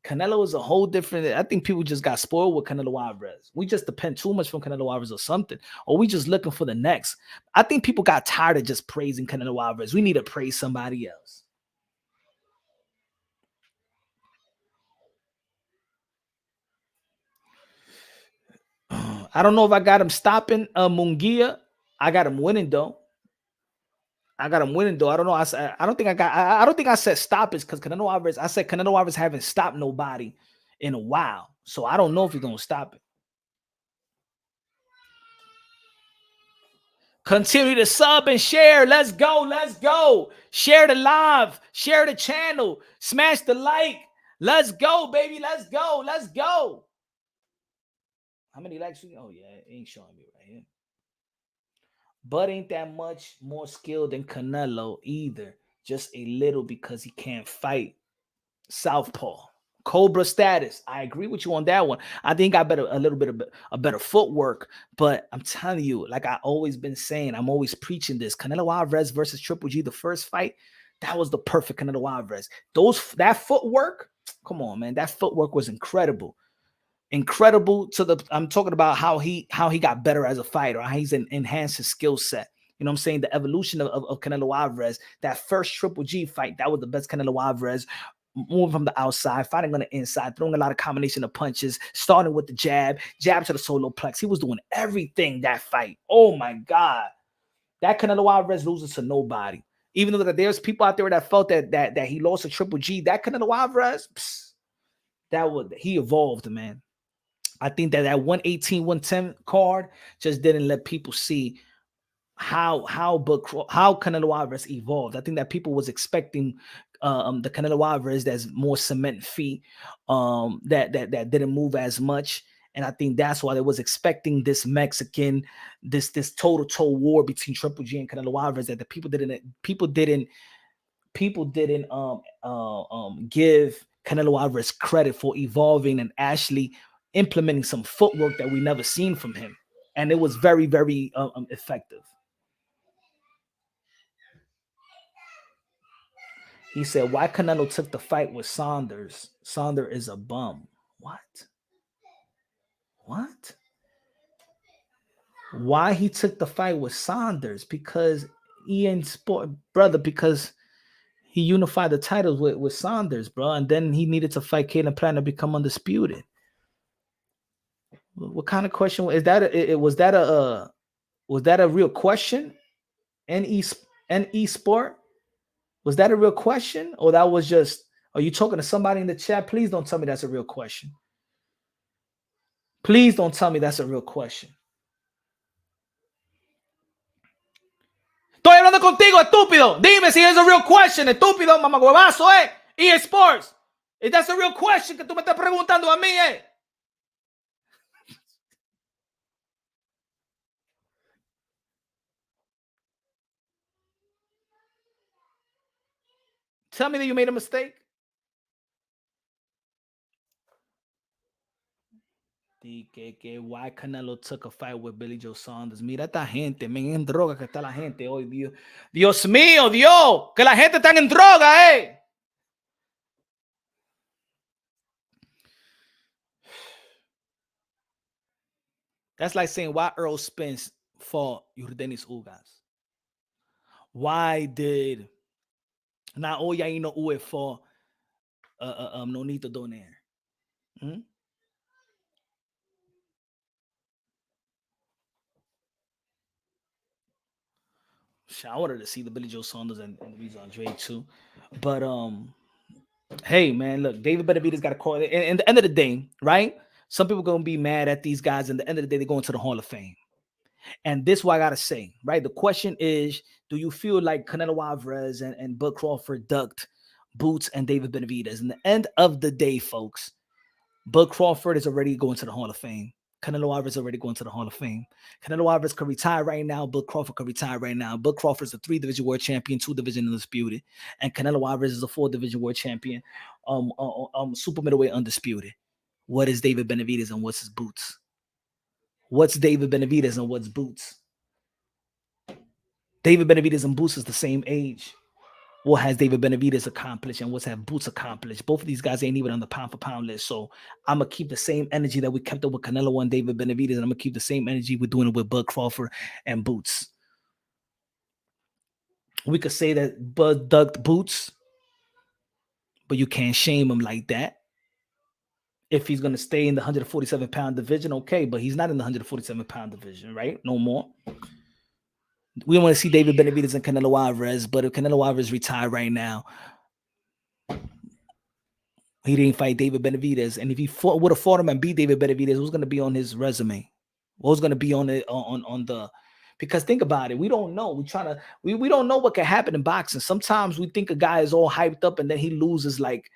Canelo is a whole different. I think people just got spoiled with Canelo Alvarez. We just depend too much from Canelo Alvarez or something, or we just looking for the next. I think people got tired of just praising Canelo Alvarez. We need to praise somebody else. I don't know if I got him stopping Munguia. I got him winning though. I don't know. I don't think I got. I don't think I said stoppage because Canelo Alvarez. I said Canelo Alvarez haven't stopped nobody in a while, so I don't know if he's gonna stop it. Continue to sub and share. Let's go. Let's go. Share the live. Share the channel. Smash the like. Let's go, baby. Let's go. Let's go. How many likes? Oh yeah, it ain't showing me right here. But ain't that much more skilled than Canelo either. Just a little because he can't fight. Southpaw. Cobra status. I agree with you on that one. I think I better a little bit of a better footwork, but I'm telling you, like I always been saying, I'm always preaching this. Canelo Alvarez versus Triple G, the first fight, that was the perfect Canelo Alvarez. That footwork, come on, man, that footwork was incredible. Incredible to the. I'm talking about how he got better as a fighter, how he's enhanced his skill set. You know what I'm saying? The evolution of Canelo Alvarez, that first Triple G fight, that was the best Canelo Alvarez. Moving from the outside, fighting on the inside, throwing a lot of combination of punches, starting with the jab to the solo plex. He was doing everything that fight. Oh my God. That Canelo Alvarez loses to nobody. Even though that there's people out there that felt that he lost to Triple G, that Canelo Alvarez, he evolved, man. I think that 118, 110 card just didn't let people see how Canelo Alvarez evolved. I think that people was expecting the Canelo Alvarez that's more cement feet, that didn't move as much, and I think that's why they was expecting this Mexican, this toe-to-toe war between Triple G and Canelo Alvarez that the people didn't give Canelo Alvarez credit for evolving and actually implementing some footwork that we never seen from him, and it was very, very effective. He said, why Canelo took the fight with Saunders? Saunders is a bum. What? Why he took the fight with Saunders? Because because he unified the titles with Saunders, bro. And then he needed to fight Caleb Plant to become undisputed. What kind of question was that? Was that a real question? NE Sport? Was that a real question? Or that was just, are you talking to somebody in the chat? Please don't tell me that's a real question. Please don't tell me that's a real question. Estoy hablando contigo, estúpido. Dime si es a real question, estúpido, mamahuevazo, EA Sports. That's a real question que tú me estás preguntando a mí, eh? Tell me that you made a mistake. Que why Canelo took a fight with Billy Joe Saunders. Mira esta gente, men, en droga que está la gente hoy, Dios. Dios mío, Dios, que la gente está en droga, eh. That's like saying why Earl Spence fought Yordenis Ugas. Why did Naoya Ino Uwe fought Nonito Donaire? Hmm? I wanted to see the Billy Joe Saunders and Luis Andre too. But hey man, look, David Benavidez got a call. And the end of the day, right? Some people gonna be mad at these guys. And the end of the day, they're going to the Hall of Fame. And this is what I gotta say, right? The question is, do you feel like Canelo Alvarez and Bud Crawford ducked Boots and David Benavidez? And the end of the day, folks, Bud Crawford is already going to the Hall of Fame. Canelo Alvarez is already going to the Hall of Fame. Canelo Alvarez could retire right now. Bud Crawford could retire right now. Bud Crawford is a 3-division world champion, 2-division undisputed. And Canelo Alvarez is a 4-division world champion, super middleweight undisputed. What is David Benavidez and what's his Boots? What's David Benavidez and what's Boots? David Benavidez and Boots is the same age. What has David Benavidez accomplished and what's have Boots accomplished? Both of these guys ain't even on the pound for pound list. So I'm going to keep the same energy that we kept up with Canelo and David Benavidez. And I'm going to keep the same energy we're doing it with Bud Crawford and Boots. We could say that Bud ducked Boots, but you can't shame him like that. If he's going to stay in the 147-pound division, okay, but he's not in the 147-pound division, right? No more. We don't want to see David Benavidez and Canelo Alvarez, but if Canelo Alvarez retired right now, he didn't fight David Benavidez. And if he would have fought him and beat David Benavidez, who's going to be on his resume? What was going to be on it on the? Because think about it, we don't know. We don't know what can happen in boxing. Sometimes we think a guy is all hyped up and then he loses like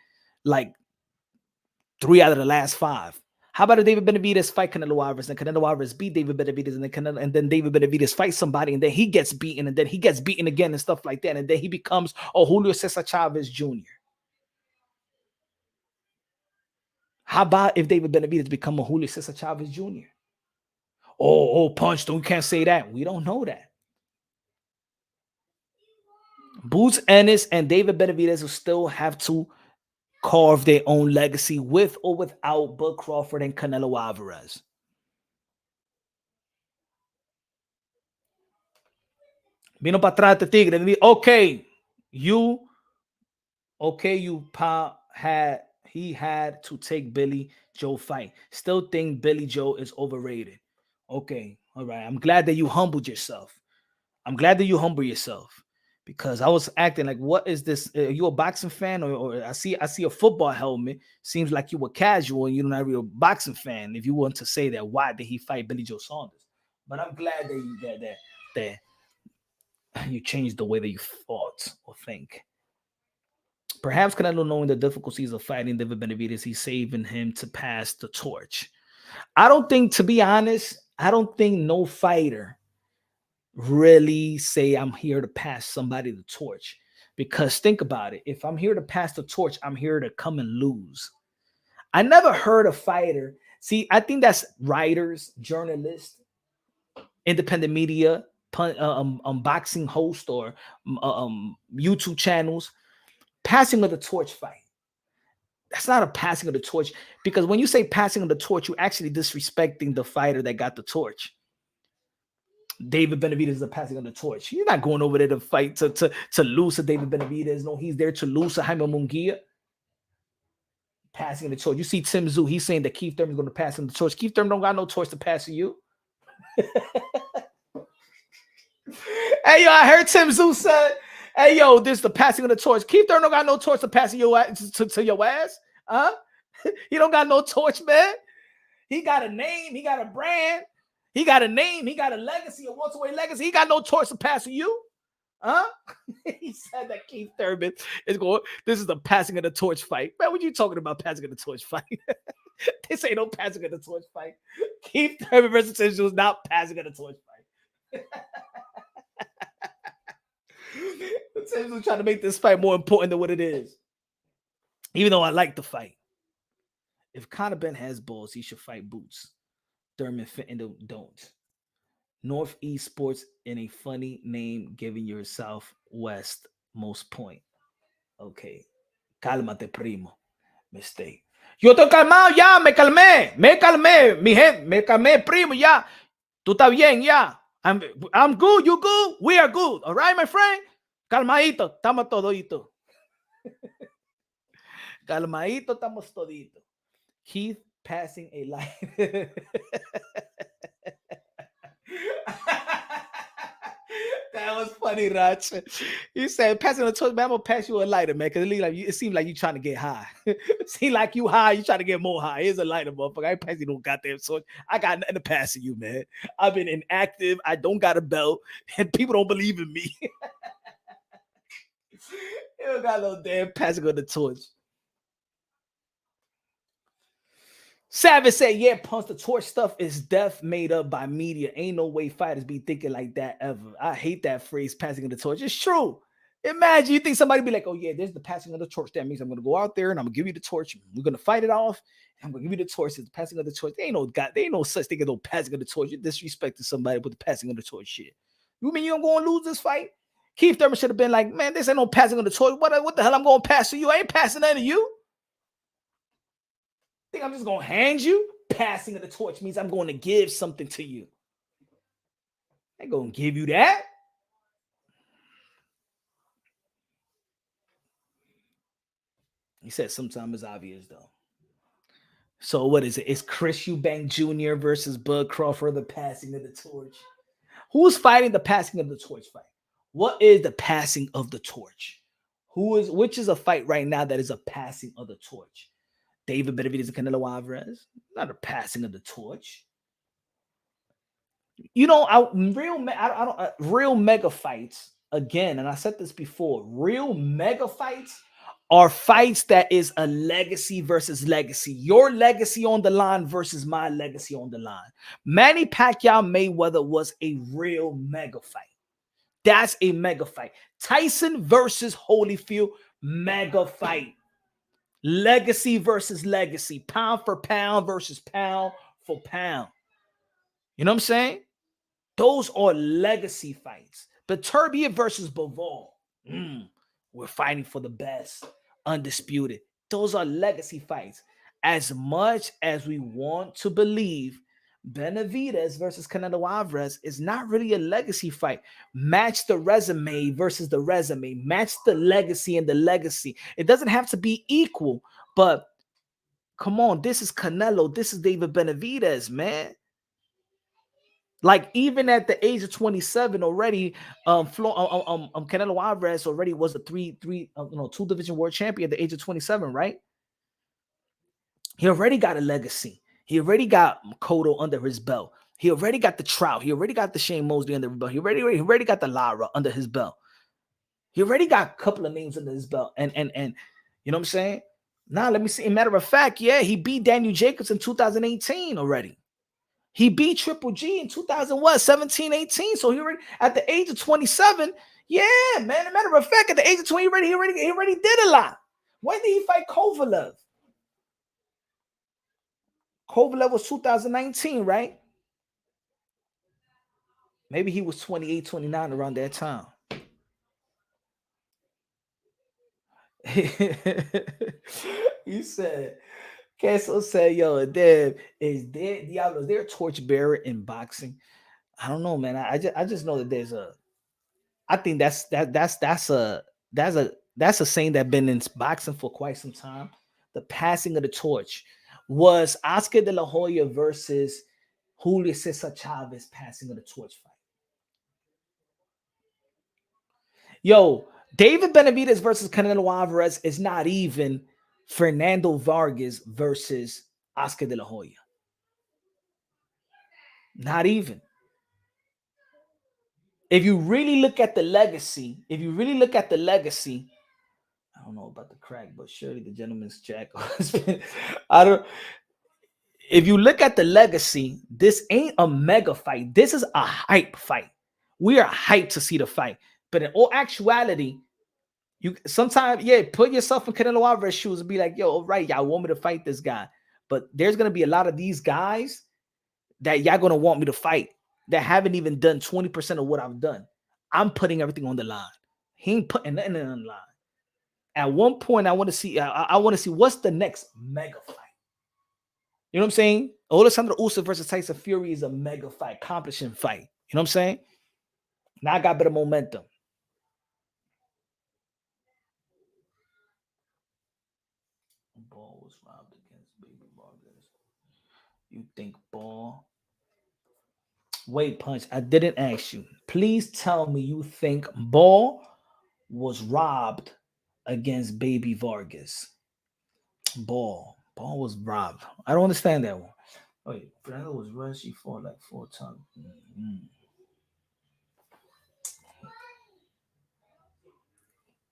3 out of the last 5. How about if David Benavidez fight Canelo Alvarez and Canelo Alvarez beat David Benavidez and then David Benavidez fights somebody and then he gets beaten and then he gets beaten again and stuff like that and then he becomes a Julio Cesar Chavez Jr. How about if David Benavidez become a Julio Cesar Chavez Jr.? Punch, we can't say that. We don't know that. Boots Ennis and David Benavidez will still have to carve their own legacy with or without Bud Crawford and Canelo Alvarez. Vino para atrás the tigre. Okay, he had to take Billy Joe fight. Still think Billy Joe is overrated. Okay, all right. I'm glad that you humbled yourself. Because I was acting like, what is this? Are you a boxing fan? Or I see a football helmet. Seems like you were casual and you're not a real boxing fan. If you want to say that, why did he fight Billy Joe Saunders? But I'm glad that you changed the way that you thought or think. Perhaps Canelo, knowing the difficulties of fighting David Benavidez, he's saving him to pass the torch. I don't think, to be honest, no fighter really say I'm here to pass somebody the torch. Because think about it. If I'm here to pass the torch, I'm here to come and lose. I never heard a fighter. See, I think that's writers, journalists, independent media, boxing host or YouTube channels passing of the torch fight. That's not a passing of the torch, because when you say passing of the torch, you're actually disrespecting the fighter that got the torch. David Benavidez is a passing of the torch. He's not going over there to fight to lose to David Benavidez. No, he's there to lose to Jaime Munguia. Passing of the torch. You see Tim Tszyu, he's saying that Keith Thurman is going to pass him the torch. Keith Thurman don't got no torch to pass to you. Hey, yo, I heard Tim Tszyu said, hey, yo, this is the passing of the torch. Keith Thurman don't got no torch to pass to your ass. Huh? He don't got no torch, man. He got a name. He got a brand. He got a name. He got a legacy, a welterweight legacy. He got no torch to pass to you. Huh? He said that Keith Thurman is going. This is the passing of the torch fight. Man, what you talking about? Passing of the torch fight? This ain't no passing of the torch fight. Keith Thurman versus Tenshu was not passing of the torch fight. Tenshu was trying to make this fight more important than what it is. Even though I like the fight. If Conor Ben has balls, he should fight Boots. Thurman Fenton don't. Northeast Sports in a funny name, giving your Southwest most point. Okay. Cálmate, primo. Mistake. Yo estoy calmado ya, me calmé, mi gente, me calmé, primo, ya. Tú estás bien, ya. I'm good, you good, we are good. All right, my friend? Calmadito, estamos toditos. Calmadito, estamos toditos. Keith passing a light. That was funny, Raj. You said passing the torch, man. I'm gonna pass you a lighter, man, because it seems like you trying to get high. It seems like you high, you trying to get more high. Here's a lighter, motherfucker. I ain't passing no goddamn torch. I got nothing to pass to you, man. I've been inactive. I don't got a belt, and people don't believe in me. You don't got no damn passing of the torch. Savage said, yeah, Punch, the torch stuff is death made up by media. Ain't no way fighters be thinking like that ever. I hate that phrase, passing of the torch. It's true. Imagine you think somebody be like, oh, yeah, there's the passing of the torch. That means I'm going to go out there and I'm going to give you the torch. We're going to fight it off. I'm going to give you the torch. It's the passing of the torch. There ain't no such thing as no passing of the torch. You're disrespecting somebody with the passing of the torch shit. You mean you're going to lose this fight? Keith Thurman should have been like, man, this ain't no passing of the torch. What the hell I'm going to pass to you? I ain't passing that to you. Think I'm just going to hand you? Passing of the torch means I'm going to give something to you. I ain't going to give you that. He said sometimes it's obvious, though. So what is it? It's Chris Eubank Jr. versus Bud Crawford, the passing of the torch. Who's fighting the passing of the torch fight? What is the passing of the torch? Which is a fight right now that is a passing of the torch? David Benavidez and Canelo Alvarez, not a passing of the torch. You know, real mega fights, again, and I said this before, real mega fights are fights that is a legacy versus legacy. Your legacy on the line versus my legacy on the line. Manny Pacquiao Mayweather was a real mega fight. That's a mega fight. Tyson versus Holyfield, mega fight. Legacy versus legacy, pound for pound versus pound for pound. You know what I'm saying? Those are legacy fights. Beterbiev versus Bivol. We're fighting for the best, undisputed. Those are legacy fights. As much as we want to believe Benavidez versus Canelo Alvarez is not really a legacy fight. Match the resume versus the resume. Match the legacy and the legacy. It doesn't have to be equal, but come on, this is Canelo. This is David Benavidez, man. Like even at the age of 27 already, Canelo Alvarez already was a two division world champion at the age of 27, right? He already got a legacy. He already got Cotto under his belt. He already got the Trout. He already got the Shane Mosley under his belt. He already got the Lara under his belt. He already got a couple of names under his belt. And you know what I'm saying? Now, let me see. As a matter of fact, yeah, he beat Daniel Jacobs in 2018 already. He beat Triple G in 2017, 18. So he already, at the age of 27, yeah, man. As a matter of fact, at the age of 20, he already did a lot. When did he fight Kovalev? Kovalev was 2019, right? Maybe he was 28, 29 around that time. You said, Castle said, yo, Deb, is there a torchbearer in boxing? I don't know, man. I just know that there's I think that's a saying that's been in boxing for quite some time. The passing of the torch was Oscar De La Hoya versus Julio Cesar Chavez passing of the torch fight. Yo, David Benavidez versus Canelo Alvarez is not even Fernando Vargas versus Oscar De La Hoya. Not even. if you really look at the legacy, I don't know about the crack, but surely the gentleman's jack. I don't. If you look at the legacy, this ain't a mega fight. This is a hype fight. We are hyped to see the fight. But in all actuality, you sometimes, put yourself in Canelo Alvarez's shoes and be like, yo, all right, y'all want me to fight this guy. But there's going to be a lot of these guys that y'all going to want me to fight that haven't even done 20% of what I've done. I'm putting everything on the line. He ain't putting nothing on the line. At one point, I want to see what's the next mega fight. You know what I'm saying? Alexander Usyk versus Tyson Fury is a mega fight, accomplishing fight. You know what I'm saying? Now I got better momentum. Ball was robbed against Benavidez. You think Ball? Wait, Punch. I didn't ask you. Please tell me you think Ball was robbed against Baby Vargas. Ball was robbed. I don't understand that one. Wait, Fernando was rushed. He fought like 4 times.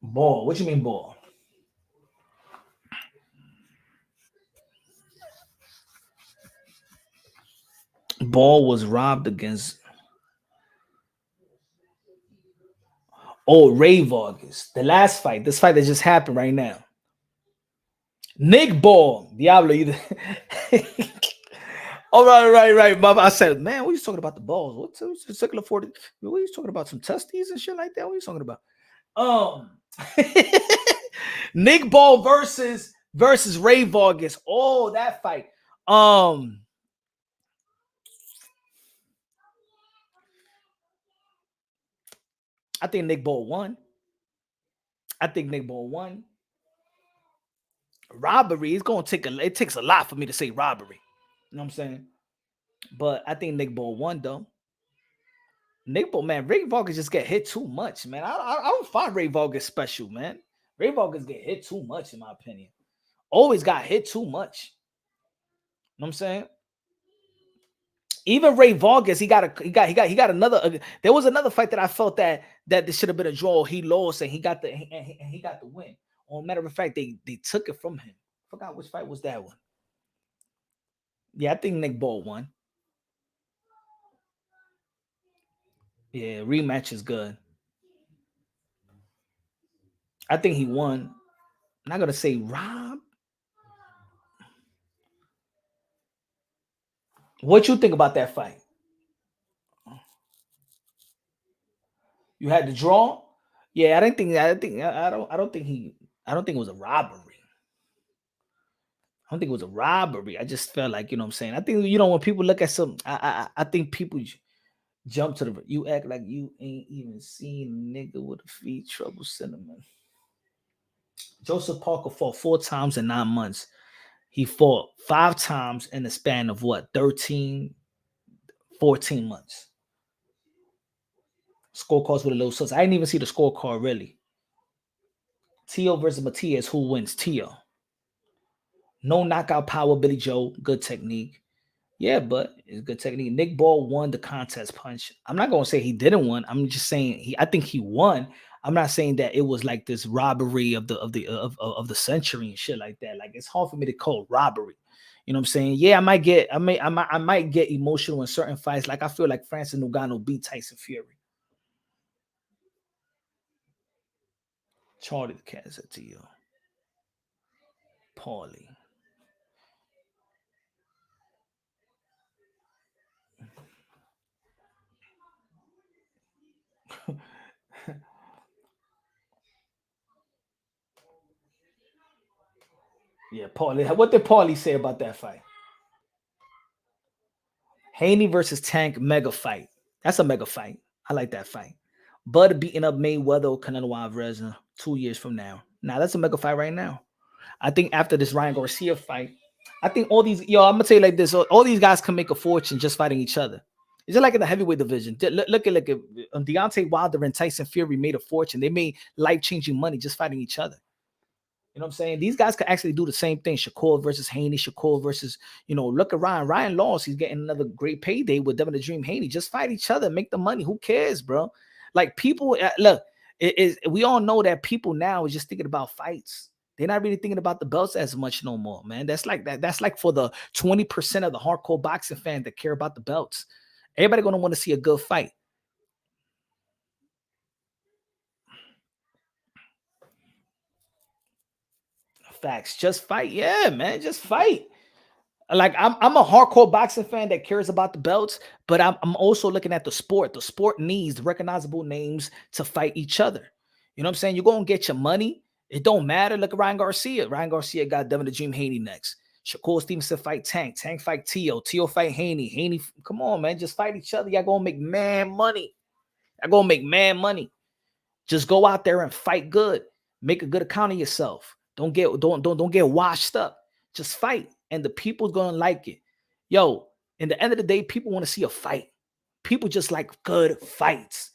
Ball. What you mean, Ball? Ball was robbed against. Oh, Ray Vargas. The last fight. This fight that just happened right now. Nick Ball. Diablo. You. All right. I said, man, what are you talking about the balls? What's the circular 40? What are you talking about? Some testes and shit like that? What are you talking about? Nick Ball versus Ray Vargas. Oh, that fight. I think Nick Ball won. Robbery is going to take it takes a lot for me to say robbery. You know what I'm saying? But I think Nick Ball won though. Nick Ball, man, Ray Vargas just get hit too much, man. I don't find Ray Vargas special, man. Ray Vargas get hit too much, in my opinion. Always got hit too much. You know what I'm saying? Even Ray Vargas, he got another. There was another fight that I felt that this should have been a draw. He lost and he got the win. Or matter of fact, they took it from him. Forgot which fight was that one. Yeah, I think Nick Ball won. Yeah, rematch is good. I think he won. I'm not gonna say Rob. What you think about that fight? You had the draw. Yeah, I don't think it was a robbery. I don't think it was a robbery. I just felt like, you know what I'm saying? I think, when people look at some, I think people jump to the, you act like you ain't even seen a nigga with a feet trouble cinnamon. Joseph Parker fought 4 times in 9 months. He fought 5 times in the span of 13, 14 months. Scorecards with a little sus. I didn't even see the scorecard really. Tio versus Matias. Who wins? Tio. No knockout power, Billy Joe. Good technique. Yeah, but it's good technique. Nick Ball won the contest punch. I'm not gonna say he didn't win. I'm just saying I think he won. I'm not saying that it was like this robbery of the century and shit like that. Like, it's hard for me to call robbery. You know what I'm saying? Yeah, I might get emotional in certain fights. Like, I feel like Francis Ngannou beat Tyson Fury. Charlie the cat said to you. Paulie. Yeah, Paulie. What did Paulie say about that fight? Haney versus Tank, mega fight. That's a mega fight. I like that fight. Bud beating up Mayweather or Canelo Alvarez 2 years from now. Now, that's a mega fight right now. I think after this Ryan Garcia fight, I think all these, I'm going to tell you like this. All these guys can make a fortune just fighting each other. It's just like in the heavyweight division. Look at Deontay Wilder and Tyson Fury made a fortune. They made life-changing money just fighting each other. You know what I'm saying? These guys could actually do the same thing. Shakur versus Haney. Shakur versus, look at Ryan. Ryan lost. He's getting another great payday with Devin the Dream Haney. Just fight each other. Make the money. Who cares, bro? Like people, look, it is. We all know that people now is just thinking about fights. They're not really thinking about the belts as much no more, man. That's like that. That's like for the 20% of the hardcore boxing fan that care about the belts. Everybody gonna want to see a good fight. Facts. Just fight. Yeah, man. Just fight. Like I'm a hardcore boxing fan that cares about the belts, but I'm also looking at the sport. The sport needs recognizable names to fight each other. You know what I'm saying? You're gonna get your money. It don't matter. Look at Ryan Garcia. Ryan Garcia got Devin the Dream Haney next. Shakur Stevenson fight Tank. Tank fight Tio. Tio fight Haney. Haney, come on, man. Just fight each other. Y'all gonna make man money. Y'all gonna make man money. Just go out there and fight good. Make a good account of yourself. Don't get washed up. Just fight, and the people's gonna like it. Yo, in the end of the day, people want to see a fight. People just like good fights.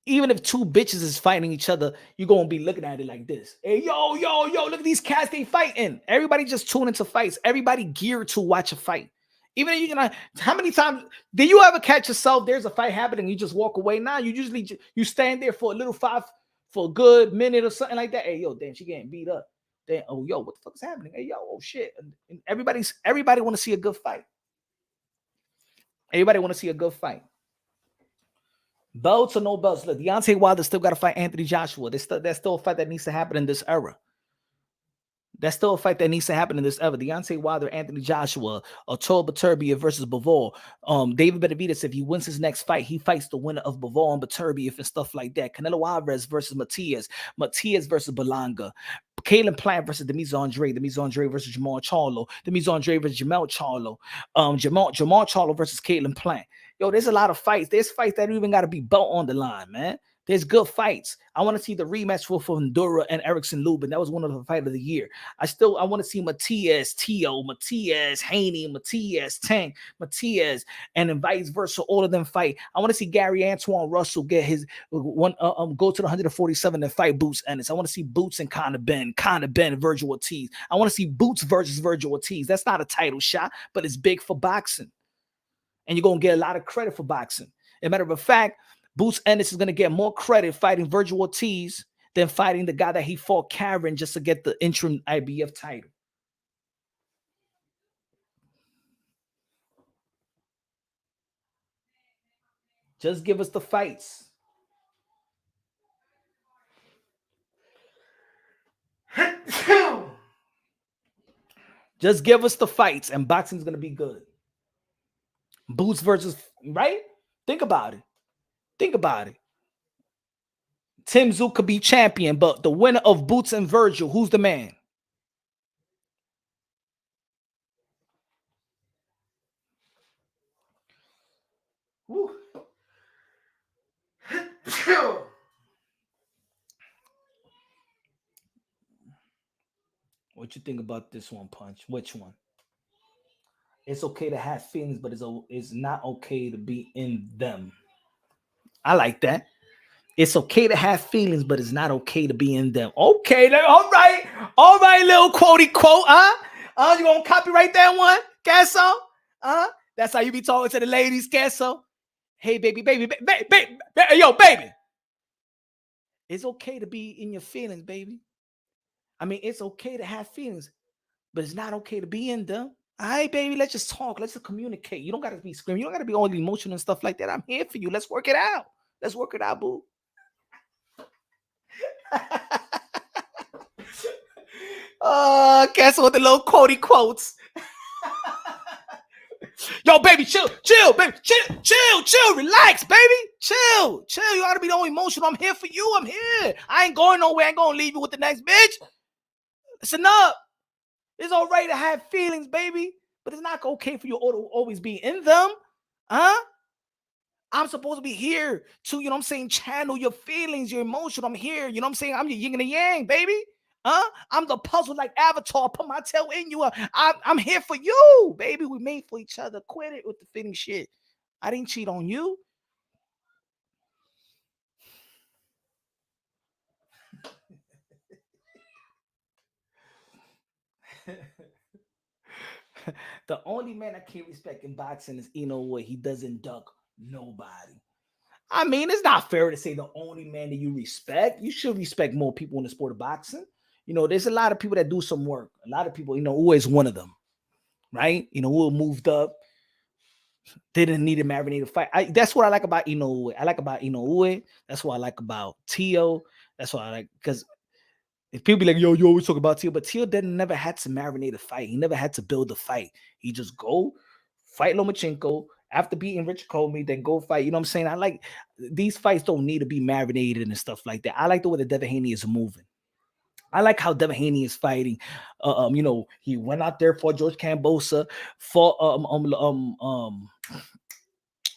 Even if two bitches is fighting each other, you're gonna be looking at it like this. Hey, yo, look at these cats they fighting. Everybody just tune into fights. Everybody geared to watch a fight. Even if you know how many times do you ever catch yourself? There's a fight happening, you just walk away. Now you usually you stand there for a little for a good minute or something like that. Hey, yo, damn, she getting beat up. Then, oh, yo, what the fuck is happening? Hey, yo, oh shit. And everybody want to see a good fight. Everybody want to see a good fight. Belts or no belts. Look, Deontay Wilder still got to fight Anthony Joshua. That's still a fight that needs to happen in this era. That's still a fight that needs to happen in this era. Deontay Wilder, Anthony Joshua, Arturo Beterbiev versus Bivol. David Benavidez, if he wins his next fight, he fights the winner of Bivol and Beterbiev and stuff like that. Canelo Alvarez versus Matias. Matias versus Belanga. Kalen Plant versus Demise Andre. Demise Andre versus Jamal Charlo. Demise Andre versus Jamel Charlo. Jamal Charlo versus Kalen Plant. Yo, there's a lot of fights. There's fights that don't even got to be belt on the line, man. There's good fights. I want to see the rematch with Fundura and Erickson Lubin. That was one of the fight of the year. I want to see Matias, Tio, Matias, Haney, Matias, Tank, Matias, and then vice versa. All of them fight. I want to see Gary Antoine Russell get his one go to the 147 and fight Boots Ennis. I want to see Boots and Conor Ben, Virgil Ortiz. I want to see Boots versus Virgil Ortiz. That's not a title shot, but it's big for boxing. And you're going to get a lot of credit for boxing. As a matter of fact, Boots Ennis is going to get more credit fighting Virgil Ortiz than fighting the guy that he fought, Karen, just to get the interim IBF title. Just give us the fights. Just give us the fights, and boxing's going to be good. Boots versus, right? Think about it. Think about it. Tim Tszyu could be champion, but the winner of Boots and Virgil, who's the man? What you think about this one, Punch? Which one? It's okay to have feelings, but it's not okay to be in them. I like that. It's okay to have feelings, but it's not okay to be in them. Okay, all right, little quotey quote, huh? You gonna copyright that one, Casso? That's how you be talking to the ladies, Casso. Hey, baby, yo, baby. It's okay to be in your feelings, baby. I mean, it's okay to have feelings, but it's not okay to be in them. All right, baby, let's just talk. Let's just communicate. You don't got to be screaming. You don't got to be all emotional and stuff like that. I'm here for you. Let's work it out. Let's work it out, boo. Cancel with the little quotey quotes. Yo, baby, chill, baby, chill, relax, baby, chill. You gotta be no emotional. I'm here for you. I'm here. I ain't going nowhere. I ain't gonna leave you with the next bitch. Listen up. It's all right to have feelings, baby, but it's not okay for you to always be in them, huh? I'm supposed to be here to, you know what I'm saying, channel your feelings, your emotion. I'm here, you know what I'm saying? I'm your yin and yang, baby. I'm the puzzle like Avatar. Put my tail in you. I'm here for you, baby. We made for each other. Quit it with the fitting shit. I didn't cheat on you. The only man I can't respect in boxing is Inoue. He doesn't duck nobody. I mean, it's not fair to say the only man that you respect. You should respect more people in the sport of boxing. You know, there's a lot of people that do some work. A lot of people, you know, always one of them, right? You know, who moved up, didn't need a marinated fight. That's what I like about Inoue. I like about Inoue. That's what I like about Tio. That's what I like, because if people be like, yo, you always talk about Tio, but Tio didn't never had to marinate a fight. He never had to build a fight. He just go fight Lomachenko after beating Rich Comey, then go fight. You know what I'm saying? I like these fights don't need to be marinated and stuff like that. I like the way that Devin Haney is moving. I like how Devin Haney is fighting. You know, he went out there for George Kambosa, for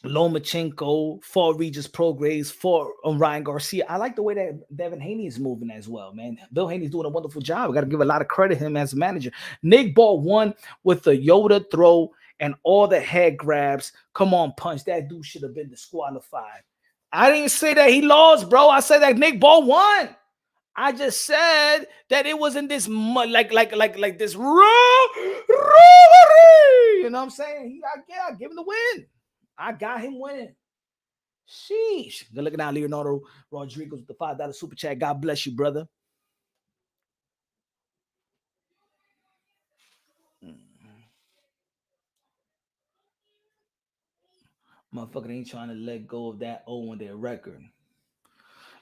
Lomachenko, for Regis Prograis, for Ryan Garcia. I like the way that Devin Haney is moving as well, man. Bill Haney's doing a wonderful job. I got to give a lot of credit to him as a manager. Nick Ball won with the Yoda throw and all the head grabs. Come on, Punch. That dude should have been disqualified. I didn't say that he lost, bro. I said that Nick Ball won. I just said that it wasn't this like this rivalry. You know what I'm saying? I give him the win. I got him winning. Sheesh. Good looking out, Leonardo Rodriguez with the $5 super chat. God bless you, brother. Motherfucker ain't trying to let go of that O on their record.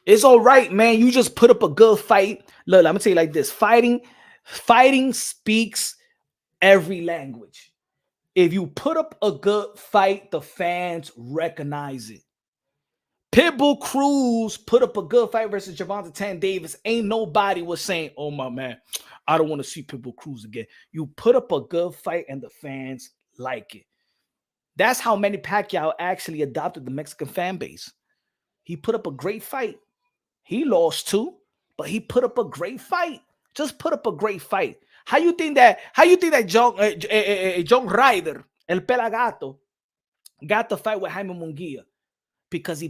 It's all right, man. You just put up a good fight. Look, I'm gonna tell you like this: fighting speaks every language. If you put up a good fight, the fans recognize it. Pitbull Cruz put up a good fight versus Gervonta Tank Davis. Ain't nobody was saying, "Oh my man, I don't want to see Pitbull Cruz again." You put up a good fight, and the fans like it. That's how Manny Pacquiao actually adopted the Mexican fan base. He put up a great fight. He lost too, but he put up a great fight. Just put up a great fight. How you think that John Ryder, El Pelagato, got the fight with Jaime Munguia? Because he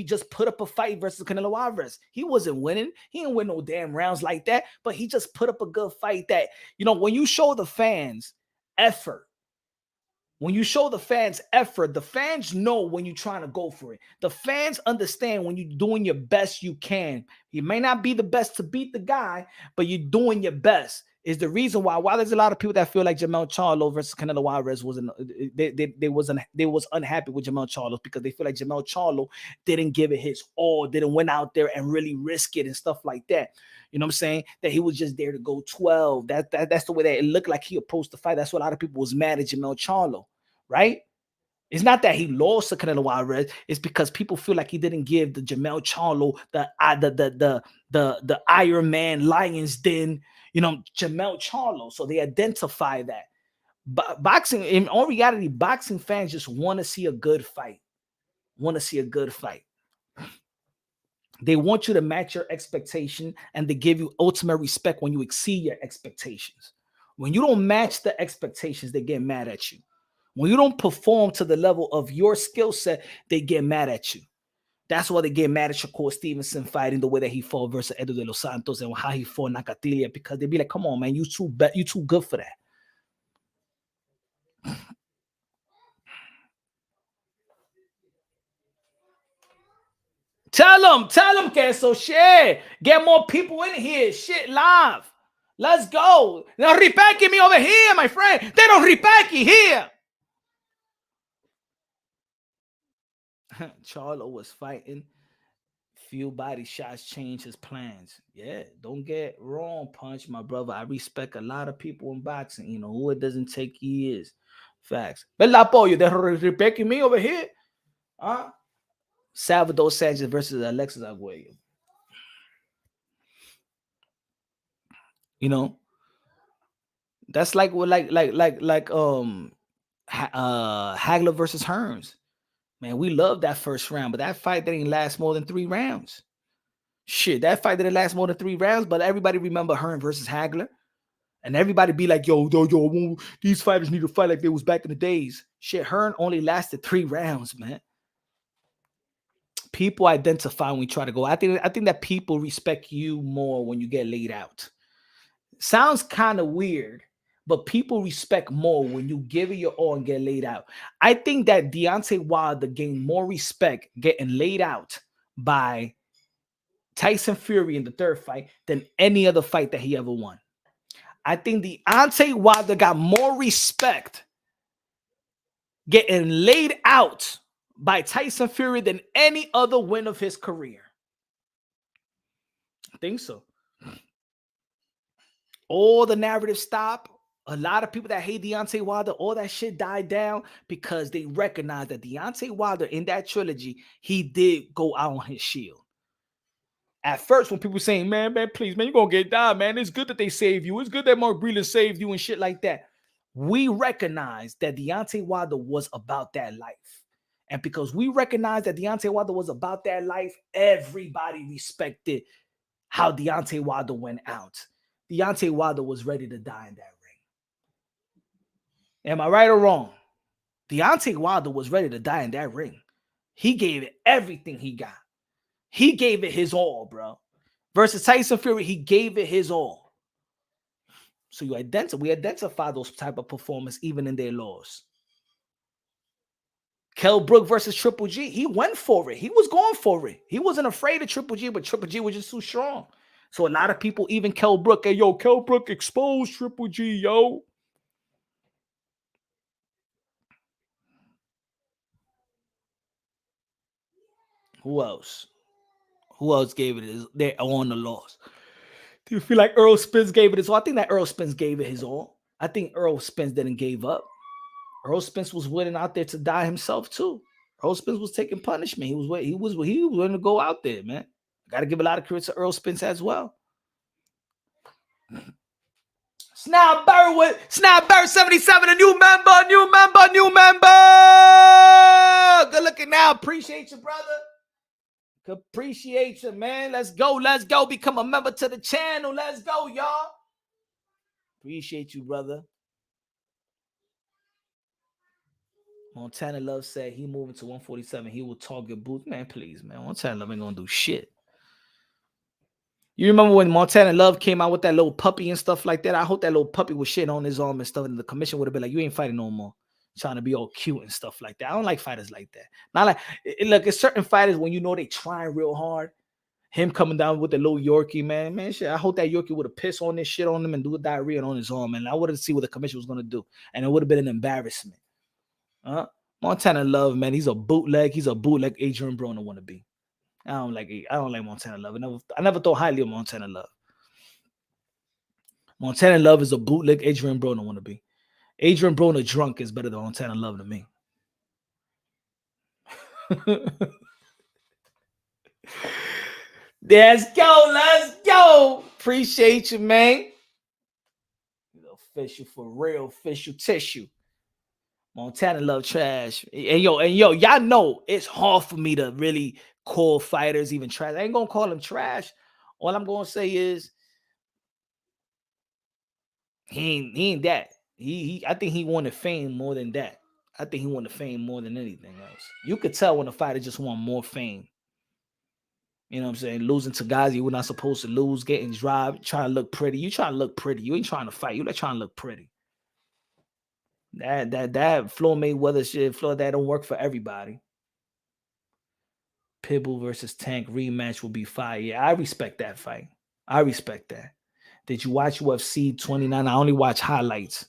just put up a fight versus Canelo Alvarez. He wasn't winning. He didn't win no damn rounds like that, but he just put up a good fight that, you know, when you show the fans effort, when you show the fans effort, the fans know when you're trying to go for it. The fans understand when you're doing your best you can. You may not be the best to beat the guy, but you're doing your best. Is the reason why there's a lot of people that feel like Jermell Charlo versus Canelo Alvarez was unhappy with Jermell Charlo because they feel like Jermell Charlo didn't give it his all, didn't went out there and really risk it and stuff like that. You know what I'm saying? That he was just there to go 12. That's the way that it looked like he approached the fight. That's what a lot of people was mad at Jermell Charlo, right? It's not that he lost to Canelo Alvarez. It's because people feel like he didn't give the Jermell Charlo the Iron Man Lions Den, you know, Jermell Charlo. So they identify that. But boxing, in all reality, boxing fans just want to see a good fight. Want to see a good fight. They want you to match your expectation and they give you ultimate respect when you exceed your expectations. When you don't match the expectations, they get mad at you. When you don't perform to the level of your skill set, they get mad at you. That's why they get mad at Shakur Stevenson fighting the way that he fought versus Edo de los Santos and how he fought Nakatilia, because they be like, come on, man, you too good for that. Tell them, Queso, shit. Get more people in here. Shit, live. Let's go. They're repacking me over here, my friend. They don't repack you here. Charlo was fighting. Few body shots change his plans. Yeah, don't get wrong, Punch, my brother. I respect a lot of people in boxing. You know, who it doesn't take years. Facts. Bella pollo, they're repacking me over here. Huh? Salvador Sanchez versus Alexis Arguello. You know, that's like Hagler versus Hearns. Man, we love that first round, but that fight didn't last more than 3 rounds. Shit, that fight didn't last more than 3 rounds, but everybody remember Hearn versus Hagler. And everybody be like, yo, these fighters need to fight like they was back in the days. Shit, Hearn only lasted 3 rounds, man. People identify when we try to go. I think that people respect you more when you get laid out. Sounds kind of weird, but people respect more when you give it your all and get laid out. I think that Deontay Wilder gained more respect getting laid out by Tyson Fury in the third fight than any other fight that he ever won. I think Deontay Wilder got more respect getting laid out by Tyson Fury than any other win of his career. I think so. All the narrative stopped. A lot of people that hate Deontay Wilder, all that shit died down because they recognize that Deontay Wilder in that trilogy, he did go out on his shield. At first, when people saying, man, please, man, you're going to get died, man. It's good that they saved you. It's good that Mark Breland saved you and shit like that. We recognize that Deontay Wilder was about that life. And because we recognize that Deontay Wilder was about that life, everybody respected how Deontay Wilder went out. Deontay Wilder was ready to die in that ring. Am I right or wrong? Deontay Wilder was ready to die in that ring. He gave it everything he got. He gave it his all, bro. Versus Tyson Fury, he gave it his all. So we identify those type of performance even in their loss. Kell Brook versus Triple G. He went for it. He was going for it. He wasn't afraid of Triple G, but Triple G was just too strong. So a lot of people, even Kell Brook, hey, yo, Kell Brook exposed Triple G, yo. Who else? Who else gave it they on the loss? Do you feel like Earl Spence gave it his all? I think that Earl Spence gave it his all. I think Earl Spence didn't give up. Earl Spence was willing out there to die himself too. Earl Spence was taking punishment. He was willing to go out there, man. Got to give a lot of credit to Earl Spence as well. Snapper 77, a new member. Good looking now. Appreciate you, brother. Appreciate you, man. Let's go. Become a member to the channel. Let's go, y'all. Appreciate you, brother. Montana Love said he moving to 147. He will target Booth. Man, please, man. Montana Love ain't gonna do shit. You remember when Montana Love came out with that little puppy and stuff like that? I hope that little puppy was shitting on his arm and stuff, and the commission would have been like, you ain't fighting no more. Trying to be all cute and stuff like that. I don't like fighters like that. Not like, look, it's certain fighters when you know they trying real hard. Him coming down with the little Yorkie, man, shit. I hope that Yorkie would have pissed on this shit on him and do a diarrhea on his arm, and I would have seen what the commission was gonna do, and it would have been an embarrassment. Montana Love, man, he's a bootleg. He's a bootleg Adrian Broner wanna be. I don't like Montana Love. I never thought highly of Montana Love. Montana Love is a bootleg Adrian Broner wanna be. Adrian Broner drunk is better than Montana Love to me. Let's go. Appreciate you, man. Official for real, official tissue. Montana Love trash. And yo, y'all know it's hard for me to really call fighters even trash. I ain't gonna call them trash. All I'm gonna say is he ain't that. I think he wanted fame more than that. I think he wanted fame more than anything else. You could tell when a fighter just want more fame. You know what I'm saying? Losing to guys you were not supposed to lose, getting dropped, trying to look pretty. You trying to look pretty. You ain't trying to fight. You like trying to look pretty. That Floyd Mayweather shit, Floyd, that don't work for everybody. Pitbull versus Tank rematch will be fire. Yeah, I respect that fight. I respect that. Did you watch UFC 29? I only watch highlights.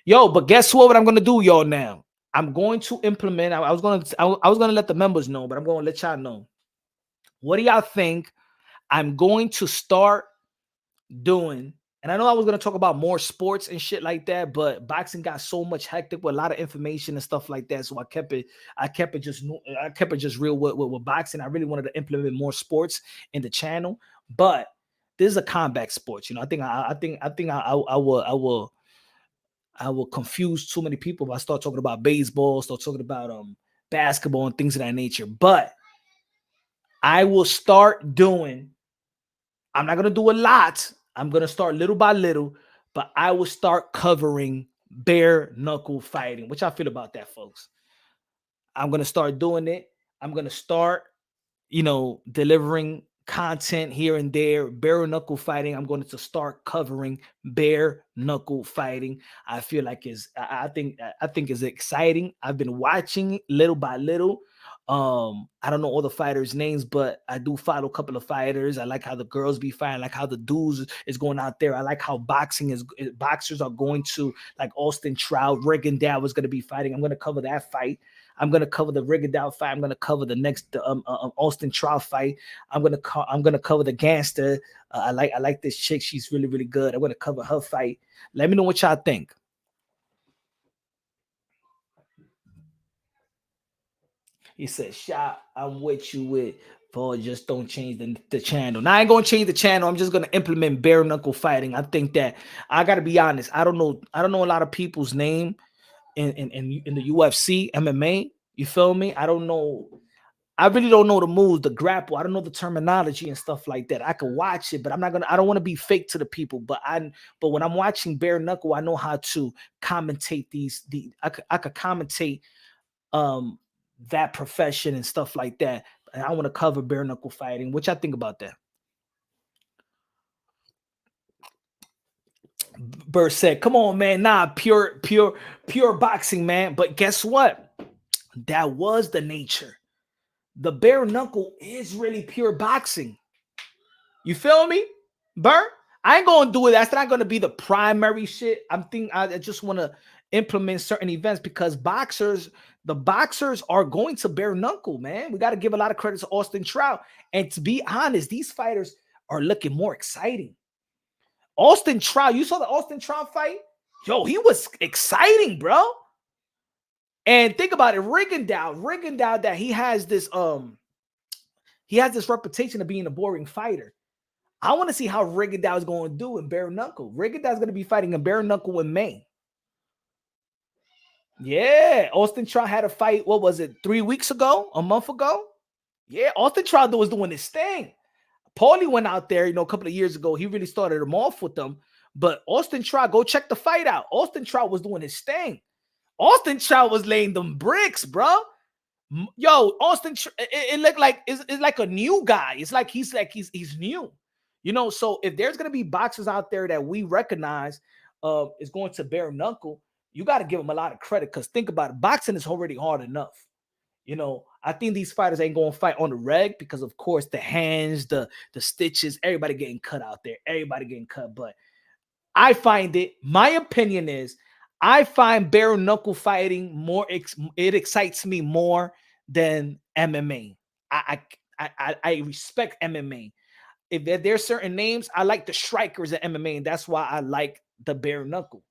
Yo, but guess what I'm gonna do, y'all, now? I'm going to implement. I was gonna let the members know, but I'm gonna let y'all know. What do y'all think I'm going to start doing? And I know I was going to talk about more sports and shit like that, but boxing got so much hectic with a lot of information and stuff like that. So I kept it just real with boxing. I really wanted to implement more sports in the channel, but this is a combat sport. You know, I will confuse too many people if I start talking about baseball, start talking about basketball and things of that nature. But I will start doing, I'm not going to do a lot. I'm going to start little by little, but I will start covering bare knuckle fighting. What y'all feel about that, folks? I'm going to start doing it. I'm going to start, delivering content here and there. Bare knuckle fighting. I'm going to start covering bare knuckle fighting. I feel like I think is exciting. I've been watching it little by little. I don't know all the fighters' names, but I do follow a couple of fighters. I like how the girls be fighting, like how the dudes is going out there. I like how boxers are going to, like Austin Trout, Rigondeaux is going to be fighting. I'm going to cover that fight. I'm gonna cover the Rigondeaux fight. I'm gonna cover the next Austin Trout fight. I'm gonna cover the gangster. I like this chick. She's really really good. I'm gonna cover her fight. Let me know what y'all think. He said, "Shot, I'm with you with." Paul, just don't change the channel. Now I ain't gonna change the channel. I'm just gonna implement bare knuckle fighting. I think that I gotta be honest. I don't know. I don't know a lot of people's name in the UFC, MMA. You feel me? I don't know. I really don't know the moves, the grapple. I don't know the terminology and stuff like that. I could watch it, but I'm not gonna. I don't want to be fake to the people. But when I'm watching bare knuckle, I know how to commentate these. I could commentate um that profession and stuff like that. And I want to cover bare knuckle fighting. What y'all think about that? Burr said, "Come on, man. Nah, pure boxing, man." But guess what? That was the nature. The bare knuckle is really pure boxing. You feel me, Burr? I ain't gonna do it. That's not gonna be the primary shit. I just want to implement certain events because the boxers are going to bare knuckle, man. We got to give a lot of credit to Austin Trout. And to be honest, these fighters are looking more exciting. Austin Trout, you saw the Austin Trout fight? Yo, he was exciting, bro. And think about it, Rigondeaux, that he has this reputation of being a boring fighter. I want to see how Rigondeaux is going to do in bare knuckle. Rigondeaux is going to be fighting in bare knuckle in May. Yeah, Austin Trout had a fight. What was it? 3 weeks ago? A month ago? Yeah, Austin Trout was doing his thing. Paulie went out there, a couple of years ago. He really started him off with them. But Austin Trout, go check the fight out. Austin Trout was doing his thing. Austin Trout was laying them bricks, bro. Yo, Austin, it looked like it's like a new guy. It's like he's new. So if there's gonna be boxers out there that we recognize is going to bare knuckle, you got to give them a lot of credit because think about it, boxing is already hard enough. I think these fighters ain't going to fight on the reg because, of course, the hands, the stitches, everybody getting cut out there, everybody getting cut. But I find my opinion is, I find bare knuckle fighting more. It excites me more than MMA. I respect MMA. If there's certain names, I like the strikers at MMA, and that's why I like the bare knuckle.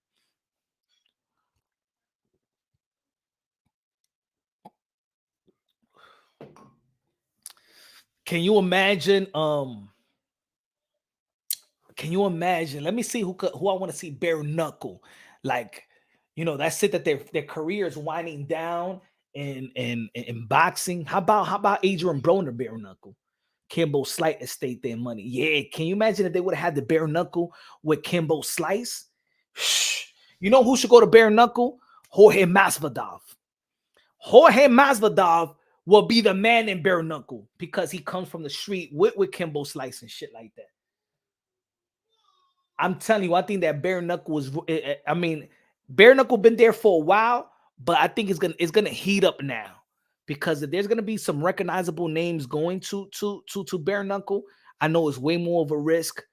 Can you imagine? Can you imagine? Let me see who I want to see bare knuckle. Like, that's it. That their career is winding down in boxing. How about Adrian Broner bare knuckle? Kimbo Slice estate their money. Yeah, can you imagine if they would have had the bare knuckle with Kimbo Slice? You know who should go to bare knuckle? Jorge Masvidal. Jorge Masvidal will be the man in bare knuckle because he comes from the street with Kimbo Slice and shit like that. I'm telling you, I think that bare knuckle was. I mean, bare knuckle been there for a while, but I think it's gonna heat up now because if there's gonna be some recognizable names going to bare knuckle, I know it's way more of a risk,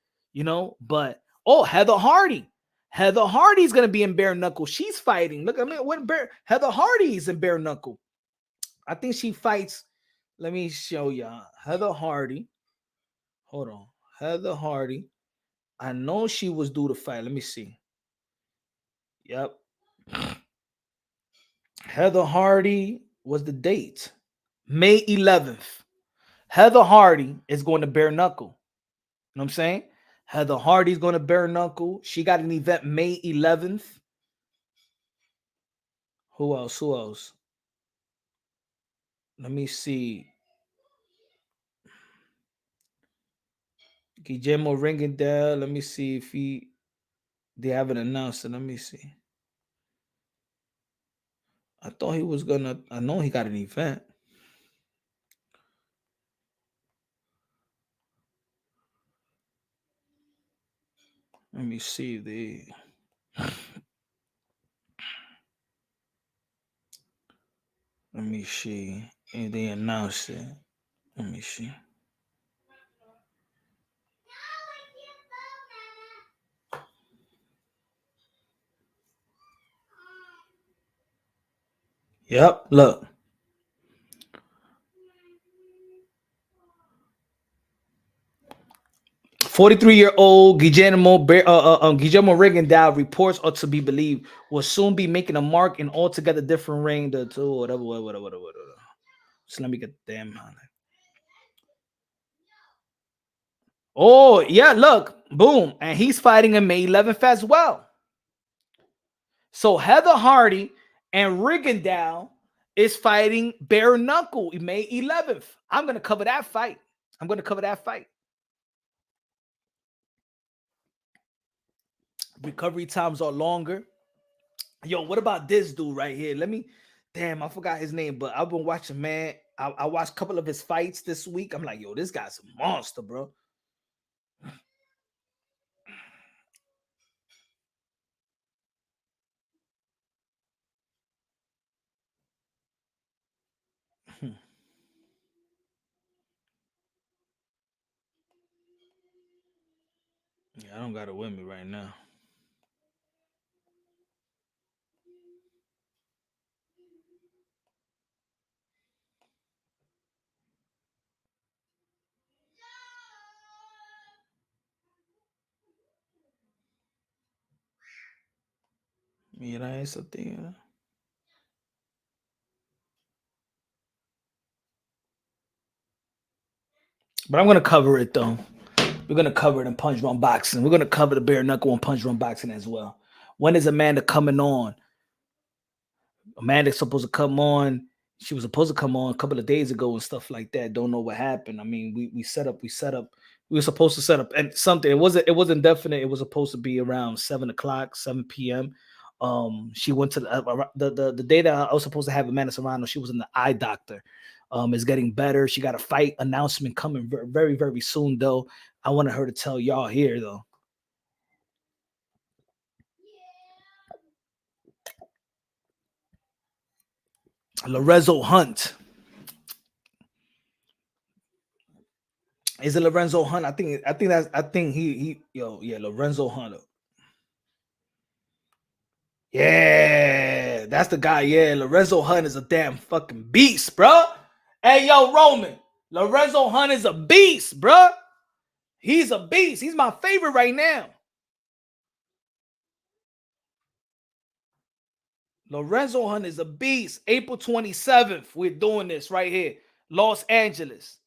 But Heather Hardy, Heather Hardy's gonna be in bare knuckle. She's fighting. Look, I mean, Heather Hardy's in bare knuckle. I think she fights. Let me show y'all. Heather Hardy. Hold on, Heather Hardy. I know she was due to fight. Let me see. Yep. Heather Hardy was the date. May 11th. Heather Hardy is going to bare knuckle. You know what I'm saying? Heather Hardy's going to bare knuckle. She got an event May 11th. Who else? Who else? Let me see. Guillermo Ringendale. Let me see if they haven't announced it. Let me see. I thought he was gonna. I know he got an event. Let me see the. Let me see. And they announced it. Let me see. Yep. Look. 43-year-old Guillermo Rigondeaux, reports are to be believed, will soon be making a mark in altogether different ring. The two, whatever. So let me get the damn highlight. Oh, yeah, look. Boom. And he's fighting on May 11th as well. So Heather Hardy and Rigondeaux is fighting bare knuckle May 11th. I'm going to cover that fight. Recovery times are longer. Yo, what about this dude right here? I forgot his name, but I've been watching, man. I watched a couple of his fights this week. I'm like, yo, this guy's a monster, bro. Yeah, I don't got it with me right now. Mira eso, tío. But I'm gonna cover it though. We're gonna cover it in Punch Run Boxing. We're gonna cover the bare knuckle and Punch Run Boxing as well. When is Amanda coming on? Amanda's supposed to come on. She was supposed to come on a couple of days ago and stuff like that. Don't know what happened. I mean, we set up. We were supposed to set up and something. It wasn't definite. It was supposed to be around 7 o'clock, 7 p.m. She went to the day that I was supposed to have Amanda Serrano. She was in the eye doctor. Is getting better. She got a fight announcement coming very, very, very soon, though. I wanted her to tell y'all here, though. Lorenzo Hunt. Is it Lorenzo Hunt? I think Lorenzo Hunt. Yeah, that's the guy. Yeah, Lorenzo Hunt is a damn fucking beast, bro. Hey, yo, Roman. Lorenzo Hunt is a beast, bro. He's a beast. He's my favorite right now. Lorenzo Hunt is a beast. April 27th, we're doing this right here. Los Angeles.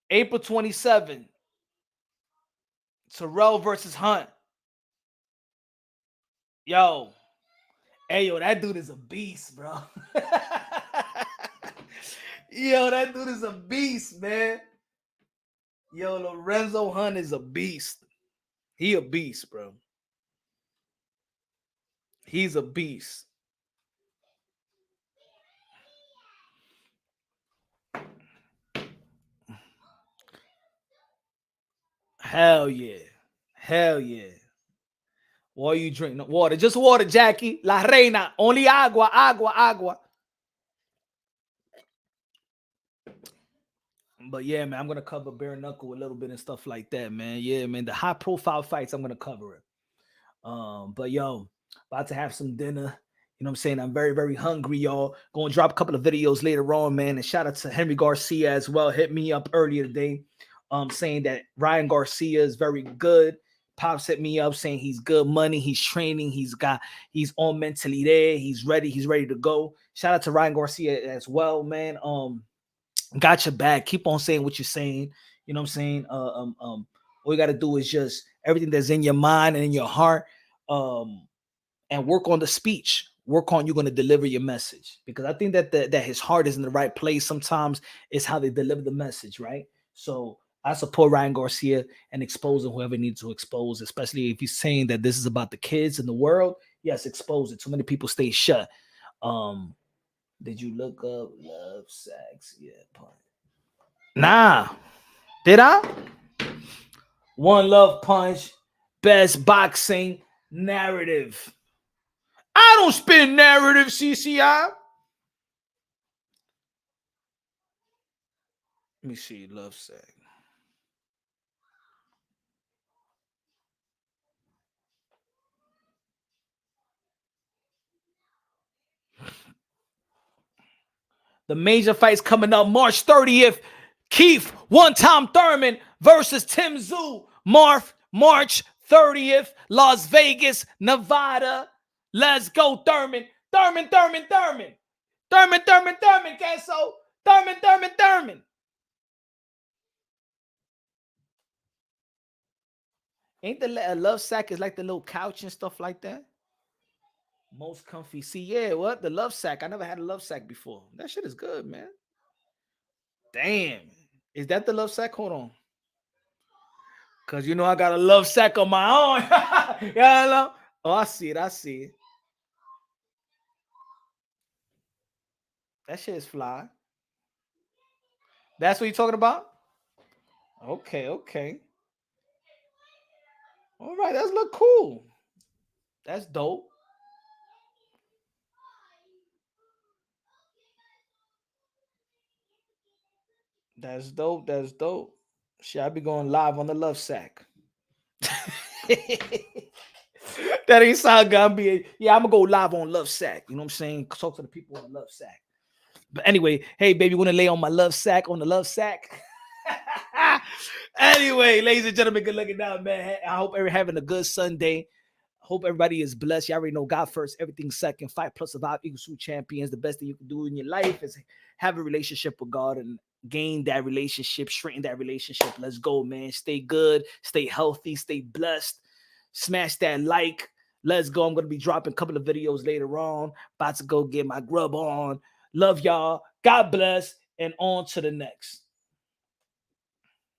April 27th. Terrell versus Hunt. Yo. Hey, yo, that dude is a beast, bro. Yo, that dude is a beast, man. Yo, Lorenzo Hunt is a beast. He a beast, bro. He's a beast. Hell yeah. Hell yeah. Why you drink? No, water. Just water, Jackie. La Reina. Only agua, agua. But yeah, man, I'm gonna cover bare knuckle a little bit and stuff like that, man. Yeah, man. The high profile fights, I'm gonna cover it. But yo, about to have some dinner. You know what I'm saying? I'm very, very hungry, y'all. Gonna drop a couple of videos later on, man. And shout out to Henry Garcia as well. Hit me up earlier today, saying that Ryan Garcia is very good. Pops hit me up saying he's good money, he's training, he's on mentally there, he's ready to go. Shout out to Ryan Garcia as well, man. Got your back. Keep on saying what you're saying. You know what I'm saying? All you got to do is just everything that's in your mind and in your heart, and work on the speech. Work on you're going to deliver your message, because I think that that his heart is in the right place. Sometimes it's how they deliver the message, right? So I support Ryan Garcia and exposing whoever needs to expose, especially if he's saying that this is about the kids in the world. Yes, expose it. Too many people stay shut. Did you look up love sex? Yeah, punch. Nah. Did I? One love punch. Best boxing narrative. I don't spin narrative, CCI. Let me see. Love sack. The major fights coming up March 30th. Keith, one-time Thurman versus Tim Tszyu. March 30th, Las Vegas, Nevada. Let's go, Thurman. Thurman, Queso. Thurman. Ain't the love sack is like the little couch and stuff like that? Most comfy. See, yeah, what? The love sack. I never had a love sack before. That shit is good, man. Damn. Is that the love sack? Hold on. Because you know I got a love sack on my own. Yeah, oh, I see it. I see it. That shit is fly. That's what you're talking about? Okay. All right, that's look cool. That's dope. That's dope. Shit, I be going live on the love sack. That ain't sound good. I'm gonna go live on love sack. You know what I'm saying? Talk to the people on the love sack. But anyway, hey baby, wanna lay on my love sack on the love sack? Anyway, ladies and gentlemen, good looking down, man. I hope everyone having a good Sunday. Hope everybody is blessed. You already know God first, everything second. Fight plus survive equals two champions. The best thing you can do in your life is have a relationship with God and gain that relationship, strengthen that relationship. Let's go, man. Stay good, stay healthy, stay blessed. Smash that like. Let's go. I'm going to be dropping a couple of videos later on. About to go get my grub on. Love y'all. God bless. And on to the next.